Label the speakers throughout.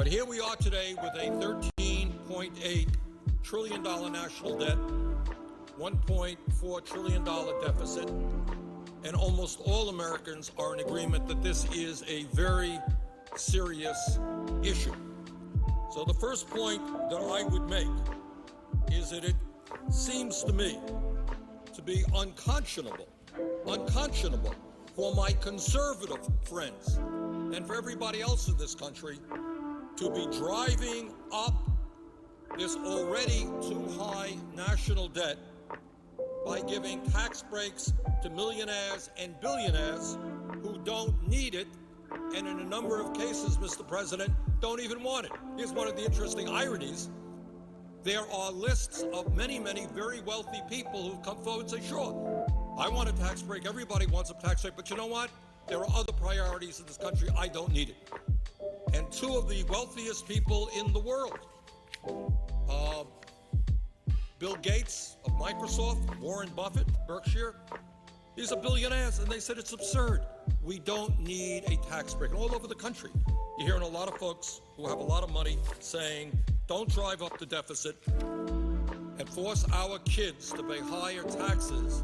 Speaker 1: But here we are today with a $13.8 trillion national debt, $1.4 trillion deficit, and almost all Americans are in agreement that this is a very serious issue. So the first point that I would make is that it seems to me to be unconscionable for my conservative friends and for everybody else in this country to be driving up this already too high national debt by giving tax breaks to millionaires and billionaires who don't need it, and in a number of cases, Mr. President, don't even want it. Here's one of the interesting ironies. There are lists of many, many very wealthy people who've come forward and say, sure, I want a tax break. Everybody wants a tax break. But you know what? There are other priorities in this country. I don't need it. And two of the wealthiest people in the world, Bill Gates of Microsoft, Warren Buffett, Berkshire, these are billionaires, and they said it's absurd. We don't need a tax break. And all over the country, you're hearing a lot of folks who have a lot of money saying, don't drive up the deficit and force our kids to pay higher taxes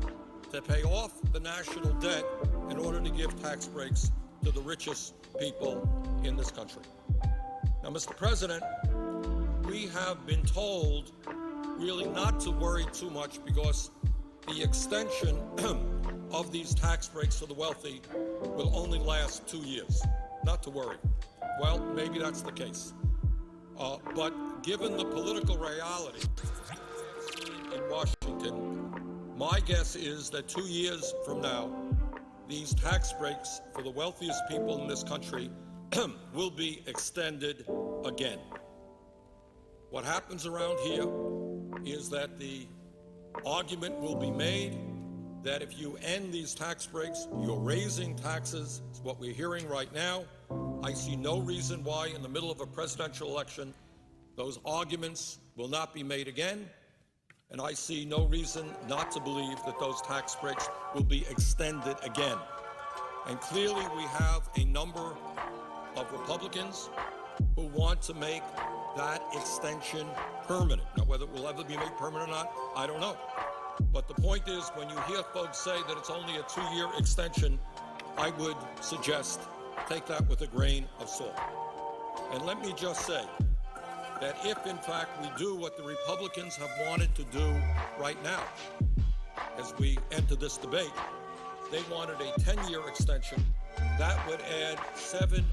Speaker 1: to pay off the national debt in order to give tax breaks to the richest people in this country. Now, Mr. President, we have been told really not to worry too much because the extension of these tax breaks to the wealthy will only last 2 years. Not to worry. Well, maybe that's the case. But given the political reality in Washington, my guess is that 2 years from now, these tax breaks for the wealthiest people in this country will be extended again. What happens around here is that the argument will be made that if you end these tax breaks, you're raising taxes. It's what we're hearing right now. I see no reason why in the middle of a presidential election those arguments will not be made again, and I see no reason not to believe that those tax breaks will be extended again. And clearly we have a number of Republicans who want to make that extension permanent. Now, whether it will ever be made permanent or not, I don't know. But the point is, when you hear folks say that it's only a 2-year extension, I would suggest take that with a grain of salt. And let me just say that if, in fact, we do what the Republicans have wanted to do right now, as we enter this debate, they wanted a 10-year extension, that would add $700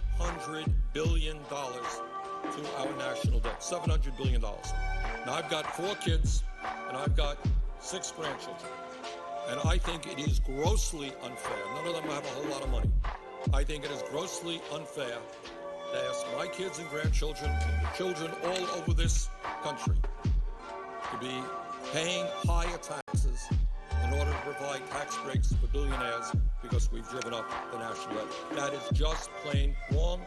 Speaker 1: billion to our national debt, $700 billion. Now, I've got 4 kids, and I've got 6 grandchildren, and I think it is grossly unfair. None of them have a whole lot of money. I think it is grossly unfair to ask my kids and grandchildren and the children all over this country to be paying higher taxes in order to provide tax breaks for billionaires because we've driven up the national debt. That is just plain wrong.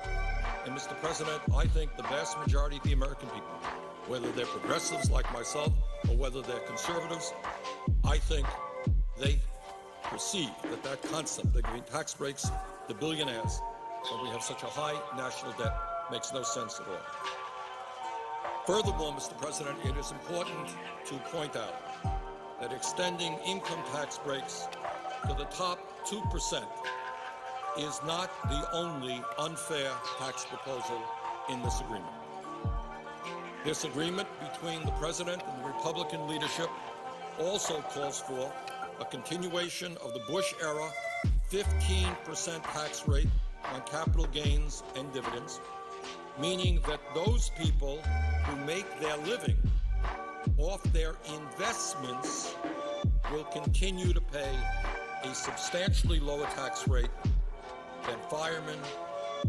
Speaker 1: And Mr. President, I think the vast majority of the American people, whether they're progressives like myself or whether they're conservatives, I think they perceive that that concept of giving tax breaks to billionaires when we have such a high national debt makes no sense at all. Furthermore, Mr. President, it is important to point out that extending income tax breaks to the top 2% is not the only unfair tax proposal in this agreement. This agreement between the President and the Republican leadership also calls for a continuation of the Bush-era 15% tax rate on capital gains and dividends, meaning that those people who make their living off their investments will continue to pay a substantially lower tax rate than firemen,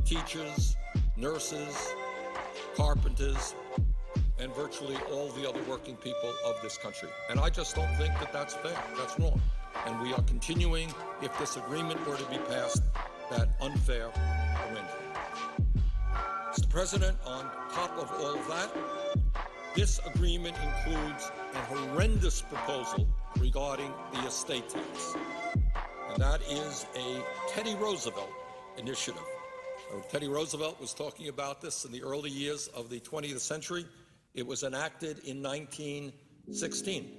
Speaker 1: teachers, nurses, carpenters, and virtually all the other working people of this country. And I just don't think that that's fair. That's wrong. And we are continuing, if this agreement were to be passed, that unfair arrangement. Mr. President, on top of all of that, this agreement includes a horrendous proposal regarding the estate tax. And that is a Teddy Roosevelt initiative. Teddy Roosevelt was talking about this in the early years of the 20th century. It was enacted in 1916,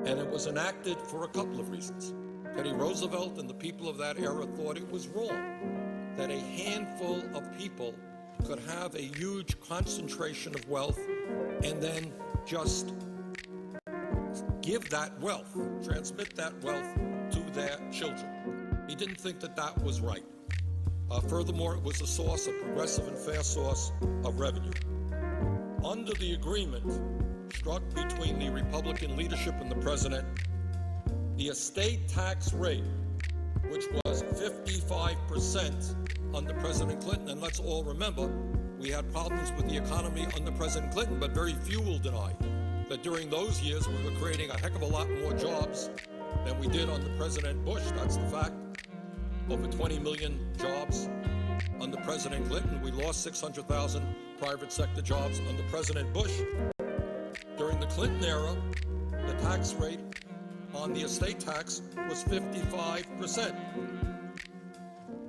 Speaker 1: and it was enacted for a couple of reasons. Teddy Roosevelt and the people of that era thought it was wrong that a handful of people could have a huge concentration of wealth and then just give that wealth, transmit that wealth to their children. He didn't think that that was right. Furthermore, it was a source, a progressive and fair source of revenue. Under the agreement struck between the Republican leadership and the president, the estate tax rate, which was 55% under President Clinton, and let's all remember, we had problems with the economy under President Clinton, but very few will deny that during those years we were creating a heck of a lot more jobs than we did under President Bush. That's the fact. Over 20 million jobs under President Clinton. We lost 600,000 private sector jobs under President Bush. During the Clinton era, the tax rate on the estate tax was 55%.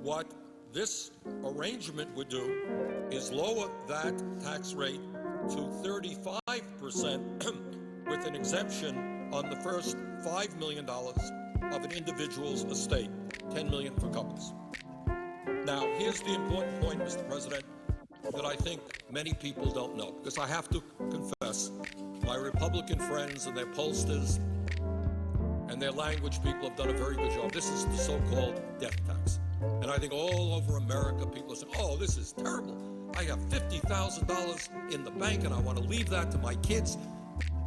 Speaker 1: What this arrangement would do is lower that tax rate to 35% with an exemption on the first $5 million of an individual's estate, $10 million for couples. Now, here's the important point, Mr. President, that I think many people don't know, because I have to confess, my Republican friends and their pollsters and their language people have done a very good job. This is the so-called death tax. And I think all over America, people are saying, oh, this is terrible. I have $50,000 in the bank and I want to leave that to my kids.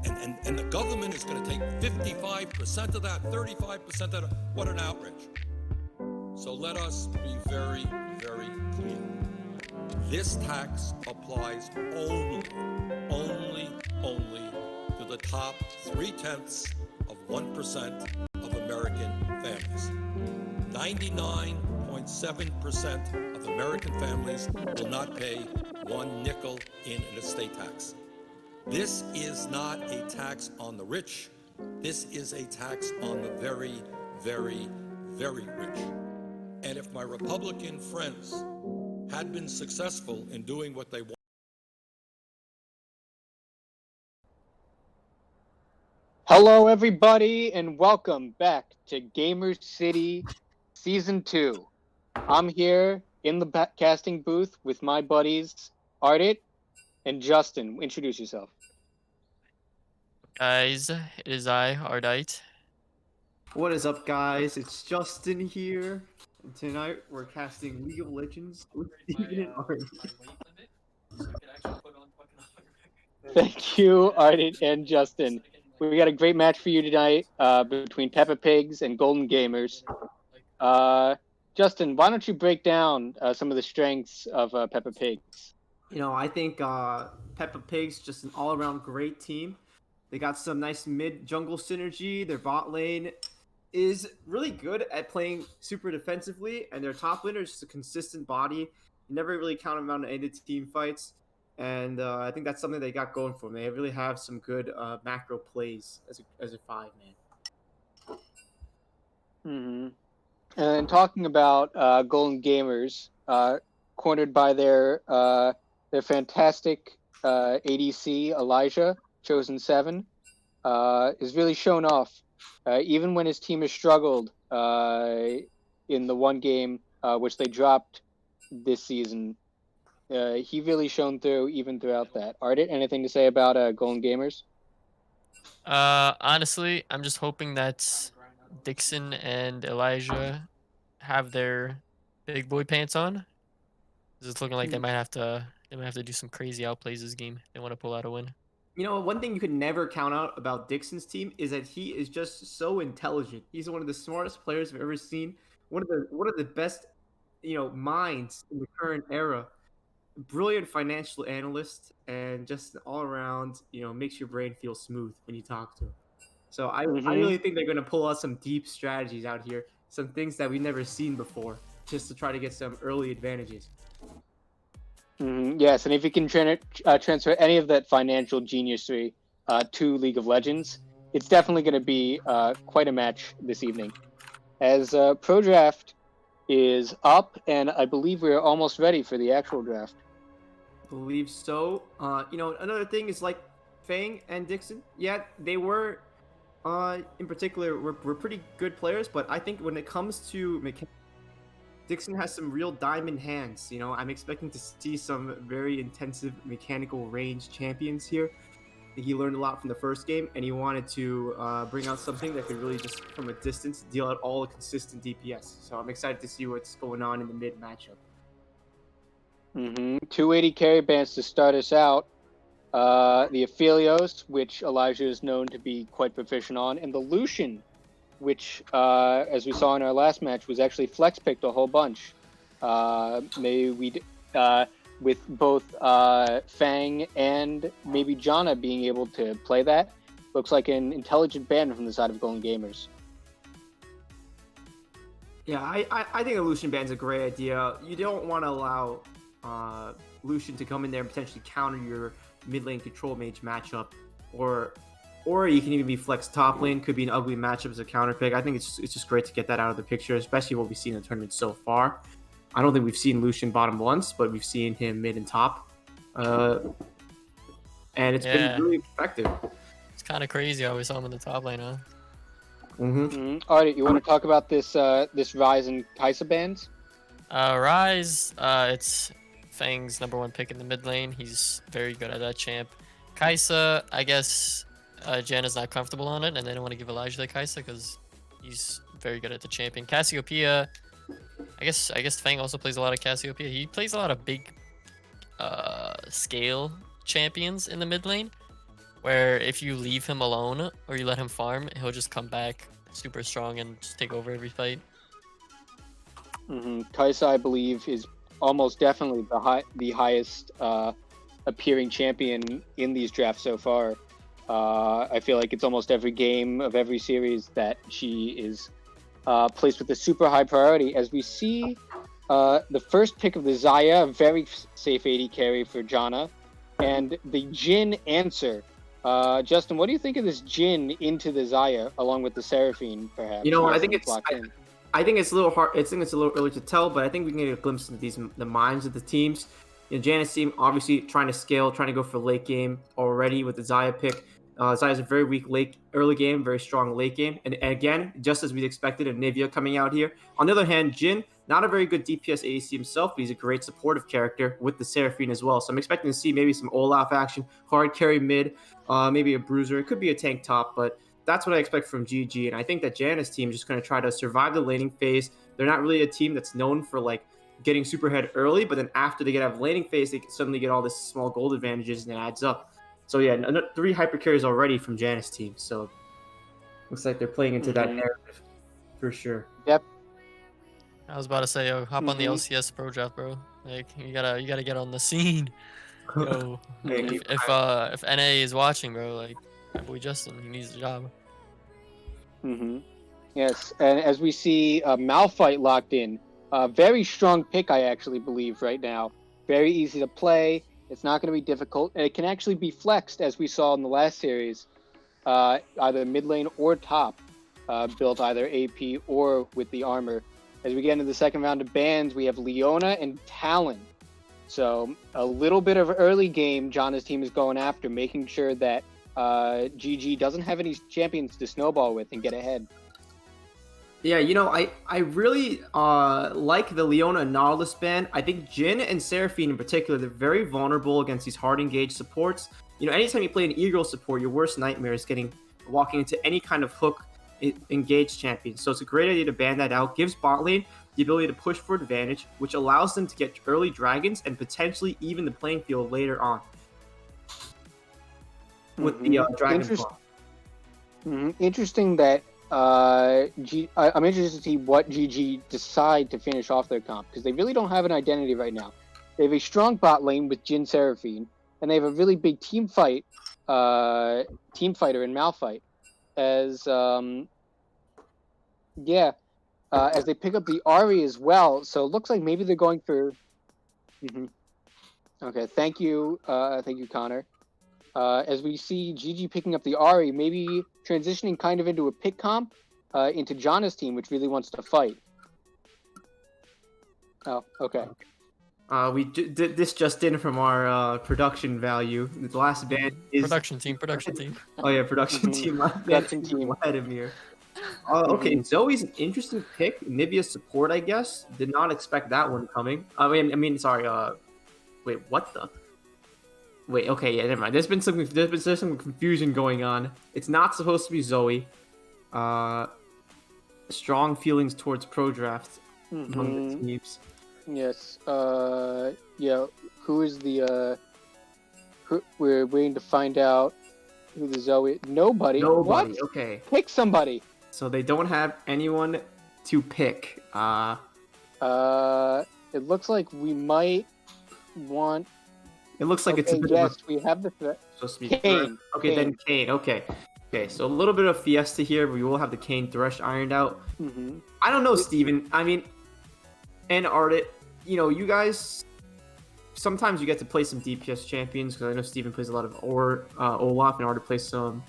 Speaker 1: And the government is going to take 55% of that, 35% of that. What an outrage. So let us be very, very clear. This tax applies only to the top 0.3% of American families. 99.7% of American families will not pay one nickel in an estate tax. This is not a tax on the rich. This is a tax on the very, very, very rich. And if my Republican friends had been successful in doing what they want.
Speaker 2: Hello, everybody, and welcome back to Gamer City Season 2. I'm here in the casting booth with my buddies, Ardit and Justin. Introduce yourself.
Speaker 3: Guys, it is I, Ardite.
Speaker 4: What is up, guys? It's Justin here. And tonight we're casting League of Legends with Steven and Ardit.
Speaker 2: Thank you, Ardit and Justin. We got a great match for you tonight between Peppa Pigs and Golden Gamers. Justin, why don't you break down some of the strengths of Peppa Pigs?
Speaker 4: You know, I think Peppa Pig's just an all-around great team. They got some nice mid-jungle synergy. Their bot lane is really good at playing super defensively, and their top laner is just a consistent body. You never really count them out in any team fights, and I think that's something they got going for them. They really have some good macro plays as a 5-man.
Speaker 2: Mm-hmm. And talking about Golden Gamers, cornered by their fantastic ADC Elijah, Chosen 7, is really shown off. Even when his team has struggled in the one game which they dropped this season, he really shone through even throughout that. Ardit, anything to say about Golden Gamers?
Speaker 3: Honestly, I'm just hoping that Dixon and Elijah have their big boy pants on. It's looking like they might have to do some crazy outplays this game. They want to pull out a win.
Speaker 4: You know, one thing you could never count out about Dixon's team is that he is just so intelligent. He's one of the smartest players I've ever seen. One of the best, minds in the current era. Brilliant financial analyst, and just all around, makes your brain feel smooth when you talk to him. So I really think they're going to pull out some deep strategies out here, some things that we've never seen before, just to try to get some early advantages.
Speaker 2: Yes, and if you can transfer any of that financial geniusry to League of Legends, it's definitely going to be quite a match this evening. As Pro Draft is up, and I believe we're almost ready for the actual draft.
Speaker 4: Believe so. Another thing is like Fang and Dixon. Yeah, they were, in particular, were pretty good players. But I think when it comes to Dixon has some real diamond hands. I'm expecting to see some very intensive mechanical range champions here. I think he learned a lot from the first game, and he wanted to bring out something that could really just, from a distance, deal out all the consistent DPS. So I'm excited to see what's going on in the mid matchup.
Speaker 2: 280 carry bands to start us out. The Aphelios, which Elijah is known to be quite proficient on, and the Lucian, which, as we saw in our last match, was actually flex picked a whole bunch. With both Fang and maybe Janna being able to play that, looks like an intelligent ban from the side of Golden Gamers.
Speaker 4: Yeah, I think a Lucian ban's a great idea. You don't want to allow Lucian to come in there and potentially counter your mid lane control mage matchup, or you can even be flex top lane. Could be an ugly matchup as a counter pick. I think it's just great to get that out of the picture, especially what we've seen in the tournament so far. I don't think we've seen Lucian bottom once, but we've seen him mid and top, and it's been really effective.
Speaker 3: It's kind of crazy how we saw him in the top lane, huh?
Speaker 2: All right, you want to talk about this Ryze and Kai'Sa bans?
Speaker 3: Ryze, it's Fang's #1 pick in the mid lane. He's very good at that champ. Kai'Sa, I guess Janna's not comfortable on it, and they don't want to give Elijah the Kai'Sa because he's very good at the champion. Cassiopeia, I guess Fang also plays a lot of Cassiopeia. He plays a lot of big scale champions in the mid lane, where if you leave him alone or you let him farm, he'll just come back super strong and just take over every fight.
Speaker 2: Kai'Sa, I believe, is almost definitely the highest appearing champion in these drafts so far. I feel like it's almost every game of every series that she is placed with a super high priority. As we see the first pick of the Xayah, a very safe 80 carry for Janna, and the Jhin answer. Justin, what do you think of this Jhin into the Xayah along with the Seraphine, perhaps?
Speaker 4: I think it's a little hard. I think it's a little early to tell, but I think we can get a glimpse into the minds of the teams. Janna's team obviously trying to scale, trying to go for late game already with the Xayah pick. Xayah's a very weak early game, very strong late game, and again, just as we expected, a Nivea coming out here. On the other hand, Jhin, not a very good DPS ADC himself, but he's a great supportive character with the Seraphine as well. So I'm expecting to see maybe some Olaf action, hard carry mid, maybe a bruiser. It could be a tank top, but that's what I expect from GG. And I think that Janna's team is just going to try to survive the laning phase. They're not really a team that's known for like getting super ahead early, but then after they get out of laning phase, they suddenly get all this small gold advantages and it adds up. So yeah, 3 hyper carries already from Janna's team. So looks like they're playing into that narrative for sure.
Speaker 2: Yep.
Speaker 3: I was about to say, yo, hop on the LCS pro draft, bro. Like you gotta get on the scene. Yo, if NA is watching, bro, like my boy Justin, he needs a job.
Speaker 2: Yes, and as we see Malphite locked in, very strong pick, I actually believe right now. Very easy to play. It's not going to be difficult, and it can actually be flexed, as we saw in the last series, either mid lane or top, built either AP or with the armor. As we get into the second round of bans, we have Leona and Talon. So a little bit of early game Janna's team is going after, making sure that GG doesn't have any champions to snowball with and get ahead.
Speaker 4: Yeah, I really like the Leona and Nautilus ban. I think Jhin and Seraphine in particular, they're very vulnerable against these hard engaged supports. Anytime you play an Eagle support, your worst nightmare is walking into any kind of hook engaged champion. So it's a great idea to ban that out. Gives bot lane the ability to push for advantage, which allows them to get early dragons and potentially even the playing field later on with the Dragon Claw.
Speaker 2: Interesting that I'm interested to see what GG decide to finish off their comp, because they really don't have an identity right now. They have a strong bot lane with Jhin Seraphine, and they have a really big team fighter in Malphite. As they pick up the Ahri as well, so it looks like maybe they're going for. Okay, thank you, Connor. As we see GG picking up the Ahri, maybe transitioning kind of into a pick comp into Janna's team, which really wants to fight. Oh, okay.
Speaker 4: We did this just in from our production value. The last band is
Speaker 3: Production team.
Speaker 4: Oh yeah, production
Speaker 2: Mhm.
Speaker 4: team. Last band
Speaker 2: Production
Speaker 4: is
Speaker 2: team.
Speaker 4: Vladimir. Okay, Zoe's an interesting pick. Nivea support, I guess. Did not expect that one coming. Sorry. Wait, what the? Wait, okay, yeah, never mind. There's some confusion going on. It's not supposed to be Zoe. Uh, strong feelings towards pro draft among the
Speaker 2: Mhm.
Speaker 4: teams.
Speaker 2: Yes. Yeah. Who is the? We're waiting to find out who the Zoe. Nobody.
Speaker 4: Nobody.
Speaker 2: What?
Speaker 4: Okay,
Speaker 2: Pick somebody.
Speaker 4: so they don't have anyone to pick.
Speaker 2: It looks like we might want.
Speaker 4: It looks like it's a
Speaker 2: Okay.
Speaker 4: bit
Speaker 2: Yes,
Speaker 4: of
Speaker 2: we have the threat.
Speaker 4: a supposed to be
Speaker 2: Kane.
Speaker 4: Okay, then Kane. Okay. Okay, so a little bit of Fiesta here. We will have the Kane Thresh ironed out.
Speaker 2: Mm-hmm.
Speaker 4: I don't know, Steven. I mean, and Ardit, you guys, sometimes you get to play some DPS champions because I know Steven plays a lot of Olaf and Ardit plays some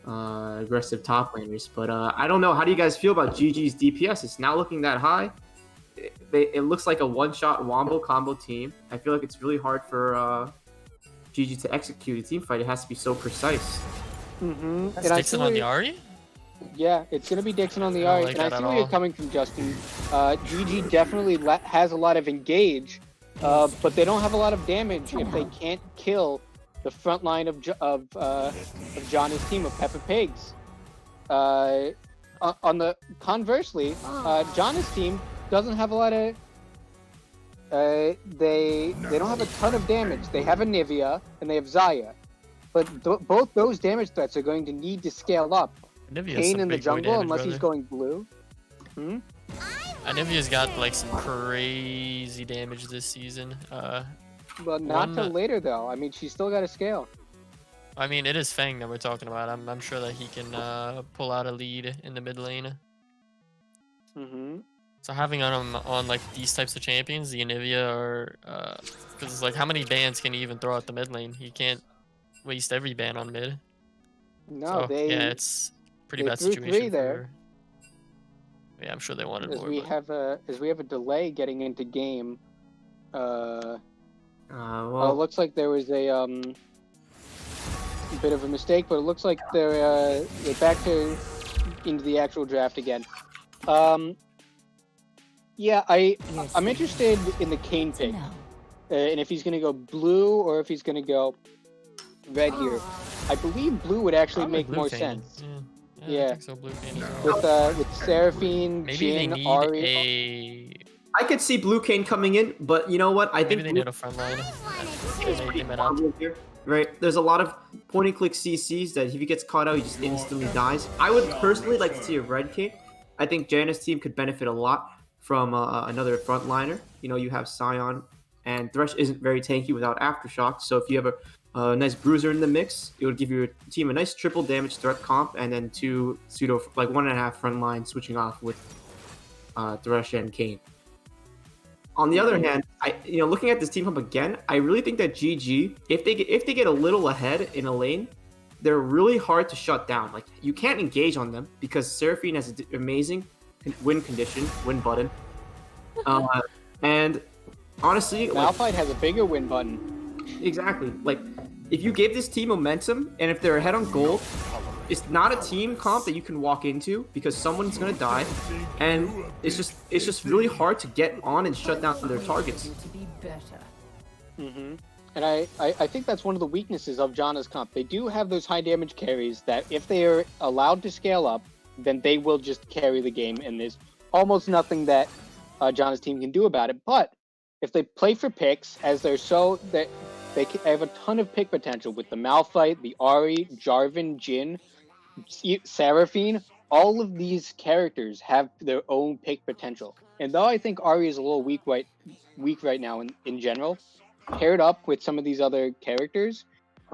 Speaker 4: aggressive top laners. But I don't know. How do you guys feel about GG's DPS? It's not looking that high. It looks like a one-shot wombo combo team. I feel like it's really hard for GG to execute a team fight. It has to be so precise.
Speaker 2: Mm-hmm.
Speaker 3: That's Dixon on the Ari?
Speaker 2: Yeah, it's gonna be Dixon on the
Speaker 3: I don't
Speaker 2: Ari,
Speaker 3: like
Speaker 2: and I
Speaker 3: that
Speaker 2: see
Speaker 3: at
Speaker 2: where you're
Speaker 3: all.
Speaker 2: coming from, Justin. GG definitely has a lot of engage, but they don't have a lot of damage if they can't kill the front line of John's team of Peppa Pigs. On the conversely, John's team doesn't have a lot of. They don't have a ton of damage. They have a Nivea and they have Zaya, but both those damage threats are going to need to scale up.
Speaker 3: Anivia
Speaker 2: Kane in the jungle, unless he's going blue.
Speaker 3: Anivia's got like some crazy damage this season.
Speaker 2: But not till later, though. I mean, she's still got to scale.
Speaker 3: I mean, it is Fang that we're talking about. I'm sure that he can pull out a lead in the mid lane.
Speaker 2: Mm-hmm.
Speaker 3: So having him on like these types of champions, the Anivia, or because it's like how many bans can he even throw out the mid lane? He can't waste every ban on mid.
Speaker 2: No,
Speaker 3: So,
Speaker 2: they.
Speaker 3: yeah, it's pretty
Speaker 2: they
Speaker 3: bad
Speaker 2: threw
Speaker 3: situation
Speaker 2: three there.
Speaker 3: Yeah, I'm sure they wanted
Speaker 2: As
Speaker 3: more.
Speaker 2: we
Speaker 3: but-
Speaker 2: have a delay getting into game. It
Speaker 4: Well,
Speaker 2: looks like there was a bit of a mistake, but it looks like they're back into the actual draft again. Yeah, I'm interested in the Kane pick, and if he's gonna go blue or if he's gonna go red here. I believe blue would actually
Speaker 3: Probably
Speaker 2: make
Speaker 3: Blue
Speaker 2: more
Speaker 3: Kane.
Speaker 2: sense
Speaker 3: Yeah,
Speaker 2: Yeah.
Speaker 3: I think so. Blue Kane as well.
Speaker 2: with Seraphine,
Speaker 3: Maybe they
Speaker 2: Jin,
Speaker 3: need
Speaker 2: Ari.
Speaker 4: I could see Blue Kane coming in, but you know what? I
Speaker 3: Maybe
Speaker 4: think
Speaker 3: they
Speaker 4: Blue
Speaker 3: need a front line.
Speaker 4: Kane's pretty vulnerable here, right? There's a lot of point and click CCs that if he gets caught out, he just instantly dies. I would personally like to see a red Kane. I think Janus' team could benefit a lot from another frontliner. You have Scion, and Thresh isn't very tanky without Aftershock. So if you have a nice bruiser in the mix, it would give your team a nice triple damage threat comp, and then two pseudo, like 1.5 front line switching off with Thresh and Kane. On the other hand, looking at this team up again, I really think that GG, if they get a little ahead in a lane, they're really hard to shut down. Like you can't engage on them because Seraphine has an amazing win condition, win button, and honestly,
Speaker 2: Malphite has a bigger win button.
Speaker 4: exactly. Like if you give this team momentum, and if they're ahead on gold, it's not a team comp that you can walk into because someone's gonna die, and it's just really hard to get on and shut down their targets.
Speaker 2: Mm-hmm. And I think that's one of the weaknesses of Janna's comp. They do have those high damage carries that if they are allowed to scale up, then they will just carry the game, and there's almost nothing that Janna's team can do about it. But if they play for picks, as they're so that they have a ton of pick potential with the Malphite, the Ari, Jarvan, Jin, Seraphine, all of these characters have their own pick potential. And though I think Ari is a little weak right now in general, paired up with some of these other characters,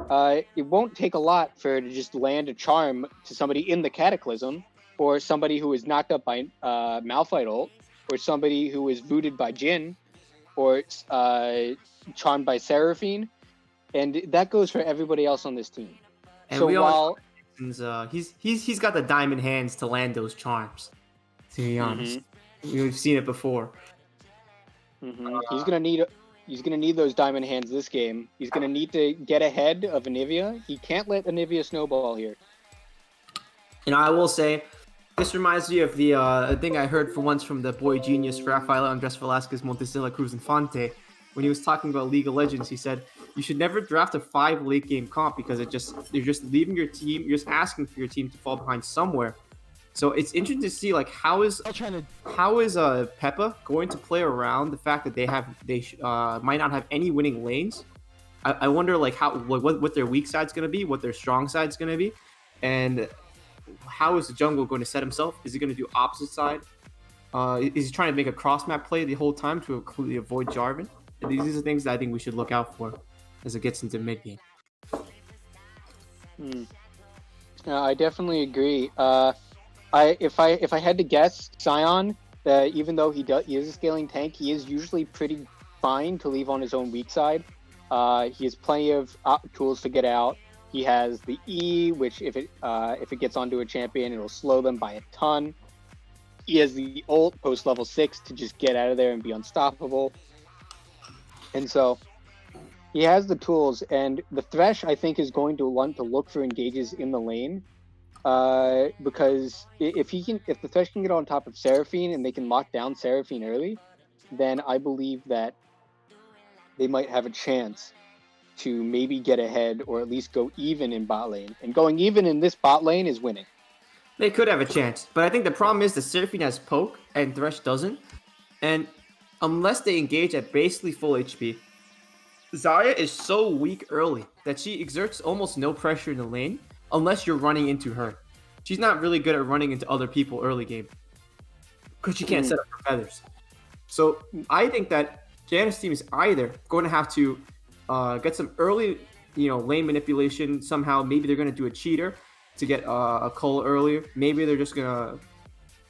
Speaker 2: it won't take a lot for her to just land a charm to somebody in the Cataclysm, or somebody who is knocked up by Malphite ult, or somebody who is vooded by Jin, or charmed by Seraphine, and that goes for everybody else on this team.
Speaker 4: And
Speaker 2: so
Speaker 4: we all
Speaker 2: while
Speaker 4: he's got the diamond hands to land those charms. To be honest, we've seen it before.
Speaker 2: He's gonna need those diamond hands this game. He's gonna need to get ahead of Anivia. He can't let Anivia snowball here.
Speaker 4: I will say, this reminds me of the thing I heard for once from the boy genius Rafael Andres Velasquez Montesilla Cruz Infante. When he was talking about League of Legends, he said, you should never draft a 5 late game comp because you're just leaving your team, you're just asking for your team to fall behind somewhere. So it's interesting to see like how is Peppa going to play around the fact that they might not have any winning lanes. I wonder like what their weak side's going to be, what their strong side's going to be, and how is the jungle going to set himself? Is he going to do opposite side? Is he trying to make a cross map play the whole time to completely avoid Jarvan? These are things that I think we should look out for as it gets into mid game.
Speaker 2: I definitely agree. If I had to guess, Sion, even though he is a scaling tank, he is usually pretty fine to leave on his own weak side. He has plenty of tools to get out. He has the E, which if it gets onto a champion, it'll slow them by a ton. He has the ult post level 6 to just get out of there and be unstoppable. And so he has the tools, and the Thresh I think is going to want to look for engages in the lane. Because if the Thresh can get on top of Seraphine and they can lock down Seraphine early, then I believe that they might have a chance to maybe get ahead or at least go even in bot lane. And going even in this bot lane is winning.
Speaker 4: They could have a chance, but I think the problem is that Seraphine has poke and Thresh doesn't. And unless they engage at basically full HP, Zarya is so weak early that she exerts almost no pressure in the lane unless you're running into her. She's not really good at running into other people early game because she can't set up her feathers. So I think that Janus team is either going to have to get some early, lane manipulation somehow. Maybe they're going to do a cheater to get a cull earlier. Maybe they're just going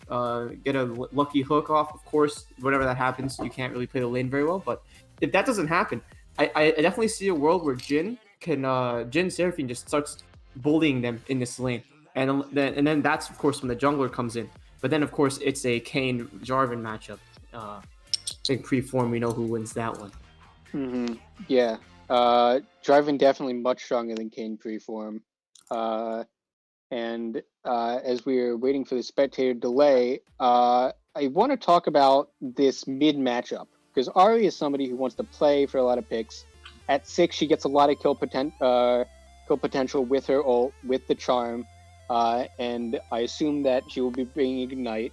Speaker 4: to get a lucky hook off. Of course, whenever that happens, you can't really play the lane very well. But if that doesn't happen, I definitely see a world where Jhin Seraphine just starts bullying them in this lane, and then that's of course when the jungler comes in. But then of course it's a Kayn Jarvan matchup. I think pre-form we know who wins that one.
Speaker 2: Yeah, Jarvan definitely much stronger than Kayn pre-form. And as we're waiting for the spectator delay, I want to talk about this mid matchup because Ahri is somebody who wants to play for a lot of picks. At 6, she gets a lot of kill potential with her ult, with the charm, and I assume that she will be bringing Ignite.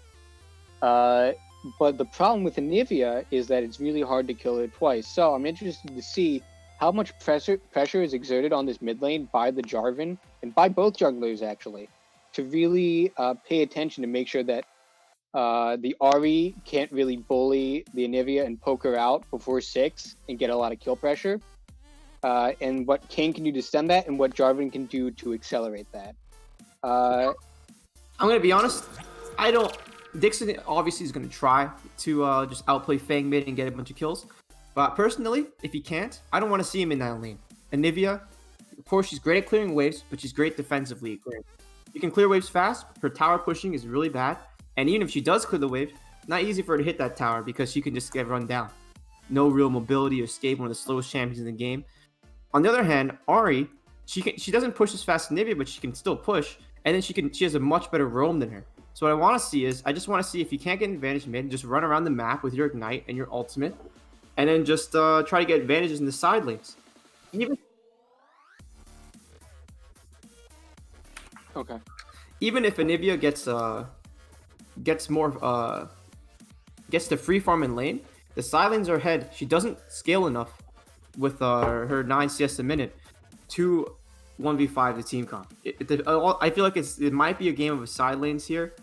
Speaker 2: But the problem with Anivia is that it's really hard to kill her twice. So I'm interested to see how much pressure is exerted on this mid lane by the Jarvan, and by both junglers actually, to really pay attention to make sure that the Ahri can't really bully the Anivia and poke her out before 6 and get a lot of kill pressure. And what Kayn can do to stem that, and what Jarvan can do to accelerate that.
Speaker 4: I'm gonna be honest. Dixon obviously is gonna try to just outplay Fang mid and get a bunch of kills. But personally, if he can't, I don't want to see him in that lane. Anivia, of course, she's great at clearing waves, but she's great defensively. You can clear waves fast. Her tower pushing is really bad, and even if she does clear the wave, not easy for her to hit that tower because she can just get run down. No real mobility or escape. One of the slowest champions in the game. On the other hand, Ahri, she doesn't push as fast as Anivia, but she can still push, and then she has a much better roam than her. So what I want to see is, I just want to see if you can't get an advantage mid, just run around the map with your Ignite and your ultimate, and then just try to get advantages in the side lanes. Even if Anivia gets the free farm in lane, the side lanes are ahead. She doesn't scale enough with her 9 CS a minute to 1v5 the team comp. I feel like it might be a game of side lanes here.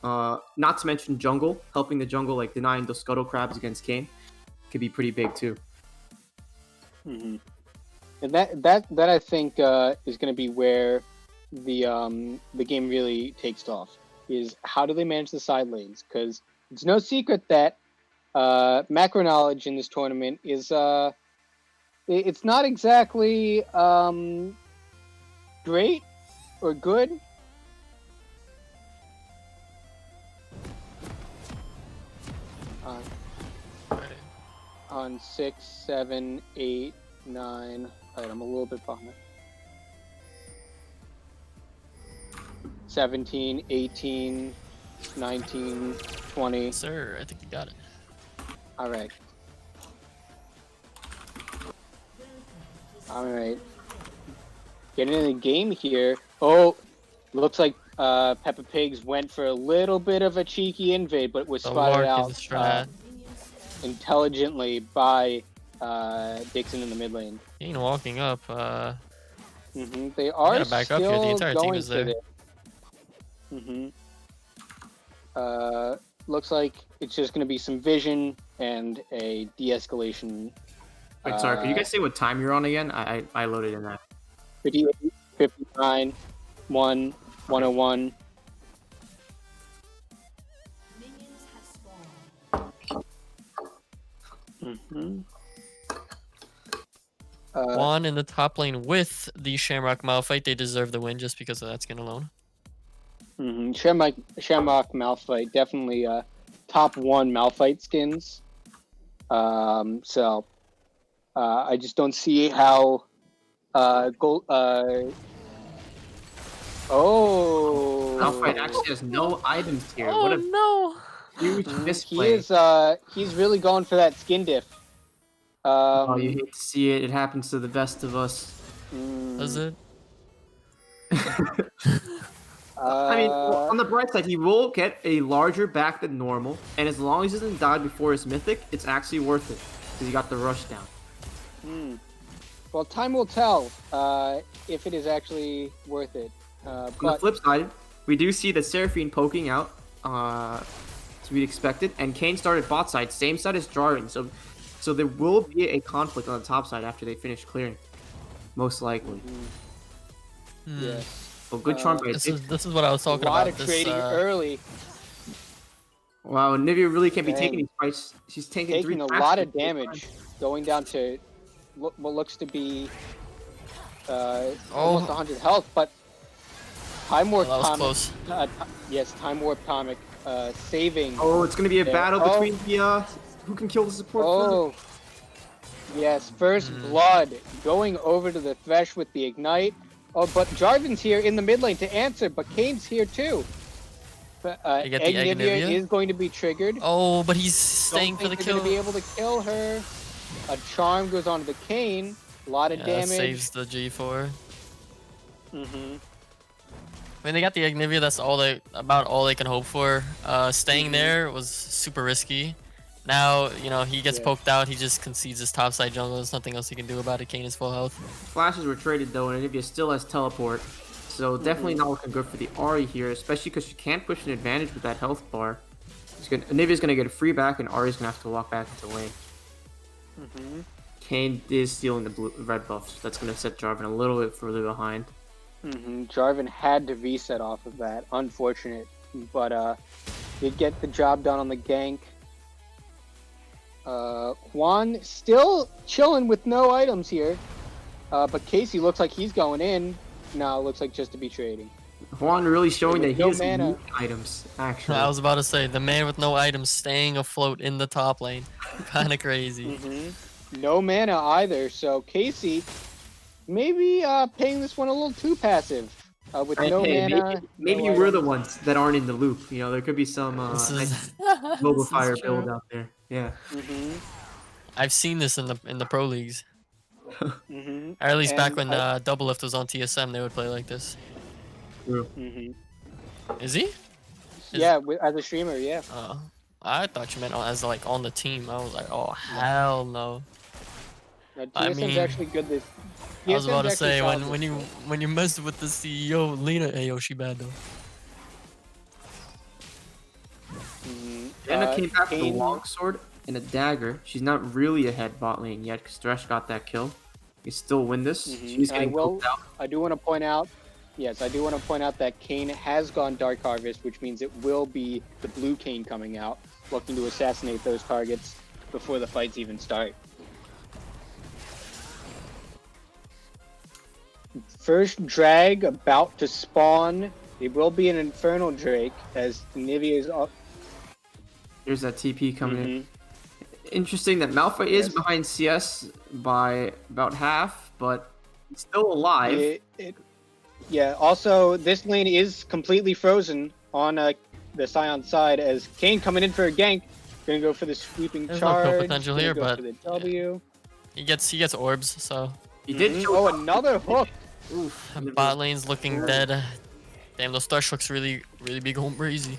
Speaker 4: Not to mention jungle, helping the jungle, like denying those scuttle crabs against Kayn, could be pretty big too.
Speaker 2: And that I think is going to be where the game really takes off. Is how do they manage the side lanes? Because it's no secret that macro knowledge in this tournament is it's not exactly great or good. on 6, 7, 8, 9. Alright, I'm a little bit behind. 17, 18, 19, 20.
Speaker 3: Sir, I think you got it.
Speaker 2: Alright. Alright. Getting in the game here. Oh, looks like Peppa Pigs went for a little bit of a cheeky invade, but was
Speaker 3: The
Speaker 2: spotted
Speaker 3: Lark
Speaker 2: out
Speaker 3: is a strat.
Speaker 2: intelligently by Dixon in the mid lane.
Speaker 3: Kane walking up.
Speaker 2: They are
Speaker 3: gotta back up
Speaker 2: still
Speaker 3: here. The entire team
Speaker 2: going
Speaker 3: is
Speaker 2: for
Speaker 3: there.
Speaker 2: it. Looks like it's just going to be some vision and a de-escalation.
Speaker 4: Wait, sorry. Can you guys say what time you're on again? I loaded in that.
Speaker 2: 58, 59, 1, 101.
Speaker 3: Juan in the top lane with the Shamrock Malphite. They deserve the win just because of that skin alone.
Speaker 2: Shamrock Malphite, definitely top 1 Malphite skins. So I just don't see how
Speaker 4: Malphite actually has no items here.
Speaker 3: Oh
Speaker 4: What a
Speaker 3: no!
Speaker 4: huge
Speaker 2: he
Speaker 4: misplay.
Speaker 2: is he's really going for that skin diff.
Speaker 4: Oh, you hate to see it. It happens to the best of us.
Speaker 3: Does it?
Speaker 4: I mean, on the bright side, he will get a larger back than normal, and as long as he doesn't die before his mythic, it's actually worth it because he got the rush down.
Speaker 2: Well, time will tell if it is actually worth it.
Speaker 4: On the
Speaker 2: But
Speaker 4: flip side, we do see the Seraphine poking out, as we'd expected, and Kane started bot side, same side as Jarvan, so there will be a conflict on the top side after they finish clearing, most likely.
Speaker 2: yeah,
Speaker 4: Well, good charm by
Speaker 3: This
Speaker 4: Dick.
Speaker 3: is what I was
Speaker 2: a
Speaker 3: talking
Speaker 2: lot
Speaker 3: about.
Speaker 2: of trading early,
Speaker 4: Wow, Nivea really can't be
Speaker 2: Dang.
Speaker 4: taking these fights. She's taking
Speaker 2: taking a
Speaker 4: three
Speaker 2: lot of
Speaker 4: fights.
Speaker 2: damage, going down to what looks to be almost 100 health. But Time Warp
Speaker 3: that was
Speaker 2: Comic,
Speaker 3: close.
Speaker 2: yes, Time Warp Comic, saving.
Speaker 4: Oh, it's gonna be a
Speaker 2: There.
Speaker 4: battle
Speaker 2: Oh.
Speaker 4: between the who can kill the support.
Speaker 2: Oh, yes, first blood going over to the Thresh with the ignite. Oh, but Jarvan's here in the mid lane to answer, but Kane's here too. But,
Speaker 3: You get the
Speaker 2: Egg
Speaker 3: Egg Nivea?
Speaker 2: is going to be triggered.
Speaker 3: Oh, but he's
Speaker 2: Don't
Speaker 3: staying for the
Speaker 2: think they're
Speaker 3: kill.
Speaker 2: gonna be able to kill her. A charm goes onto the Kane. A lot of
Speaker 3: Yeah, that
Speaker 2: damage.
Speaker 3: saves the G4.
Speaker 2: Mm-hmm.
Speaker 3: When they got the Ignivia, that's about all they can hope for. Staying there was super risky. Now, he gets
Speaker 2: Yeah.
Speaker 3: poked out. He just concedes his topside jungle. There's nothing else he can do about it. Kane is full health.
Speaker 4: Flashes were traded though, and Nivea still has teleport. So definitely not looking good for the Ahri here, especially because she can't push an advantage with that health bar. Nivea's gonna get a free back, and Ahri's gonna have to walk back into lane.
Speaker 2: Mm-hmm.
Speaker 4: Kane is stealing the red buff, so that's gonna set Jarvan a little bit further behind.
Speaker 2: Mm-hmm. Jarvan had to reset off of that. Unfortunate, but did get the job done on the gank. Juan still chilling with no items here, but Casey looks like he's going in. No, it looks like just to be trading.
Speaker 4: Juan really showing that
Speaker 2: With
Speaker 4: he
Speaker 2: no
Speaker 4: has
Speaker 2: mana.
Speaker 4: unique items, actually.
Speaker 3: I was about to say, the man with no items staying afloat in the top lane. Kind of crazy.
Speaker 2: Mm-hmm. No mana either, so Casey maybe paying this one a little too passive. With no
Speaker 4: Hey,
Speaker 2: mana.
Speaker 4: maybe
Speaker 2: no
Speaker 4: we're the
Speaker 2: items.
Speaker 4: ones that aren't in the loop. There could be some
Speaker 3: This is,
Speaker 4: global
Speaker 3: this is
Speaker 4: fire
Speaker 3: true.
Speaker 4: build out there. Yeah.
Speaker 2: Mm-hmm.
Speaker 3: I've seen this in the pro leagues.
Speaker 2: Mm-hmm.
Speaker 3: Or at least back
Speaker 2: And
Speaker 3: when Double Lift was on TSM, they would play like this.
Speaker 2: Mm-hmm.
Speaker 3: Is he?
Speaker 2: Yeah, as a streamer, yeah.
Speaker 3: Oh, I thought you meant as like on the team. I was like, oh hell no.
Speaker 2: No,
Speaker 3: I
Speaker 2: TSM's
Speaker 3: mean,
Speaker 2: actually good this.
Speaker 3: I was about to
Speaker 2: TSM's actually
Speaker 3: say
Speaker 2: solid
Speaker 3: when
Speaker 2: this
Speaker 3: you mess with the CEO, Lena, hey yo, she bad though.
Speaker 2: Mhm.
Speaker 4: Anna came back with a
Speaker 2: Kane-
Speaker 4: longsword and a dagger. She's not really ahead bot lane yet because Thresh got that kill. We still win this.
Speaker 2: Mhm.
Speaker 4: She's getting poked out.
Speaker 2: I do want to point out, yes, I do want to point out that Kane has gone Dark Harvest, which means it will be the blue Kane coming out, looking to assassinate those targets before the fights even start. First drag about to spawn. It will be an Infernal Drake as Nivea is up.
Speaker 4: There's that TP coming in. Interesting that Malphite is behind CS by about half, but he's still alive.
Speaker 2: Yeah. Also, this lane is completely frozen on the Scion side as Kane coming in for a gank. Gonna go for the sweeping
Speaker 3: There's no kill
Speaker 2: charge.
Speaker 3: potential
Speaker 2: gonna
Speaker 3: here,
Speaker 2: go
Speaker 3: but
Speaker 2: for the W.
Speaker 3: he gets orbs, so
Speaker 4: He did
Speaker 2: Mhm.
Speaker 4: kill.
Speaker 2: Oh, another hook.
Speaker 4: Oof.
Speaker 3: bot lane's looking dead. Damn, those Thresh looks really be going crazy.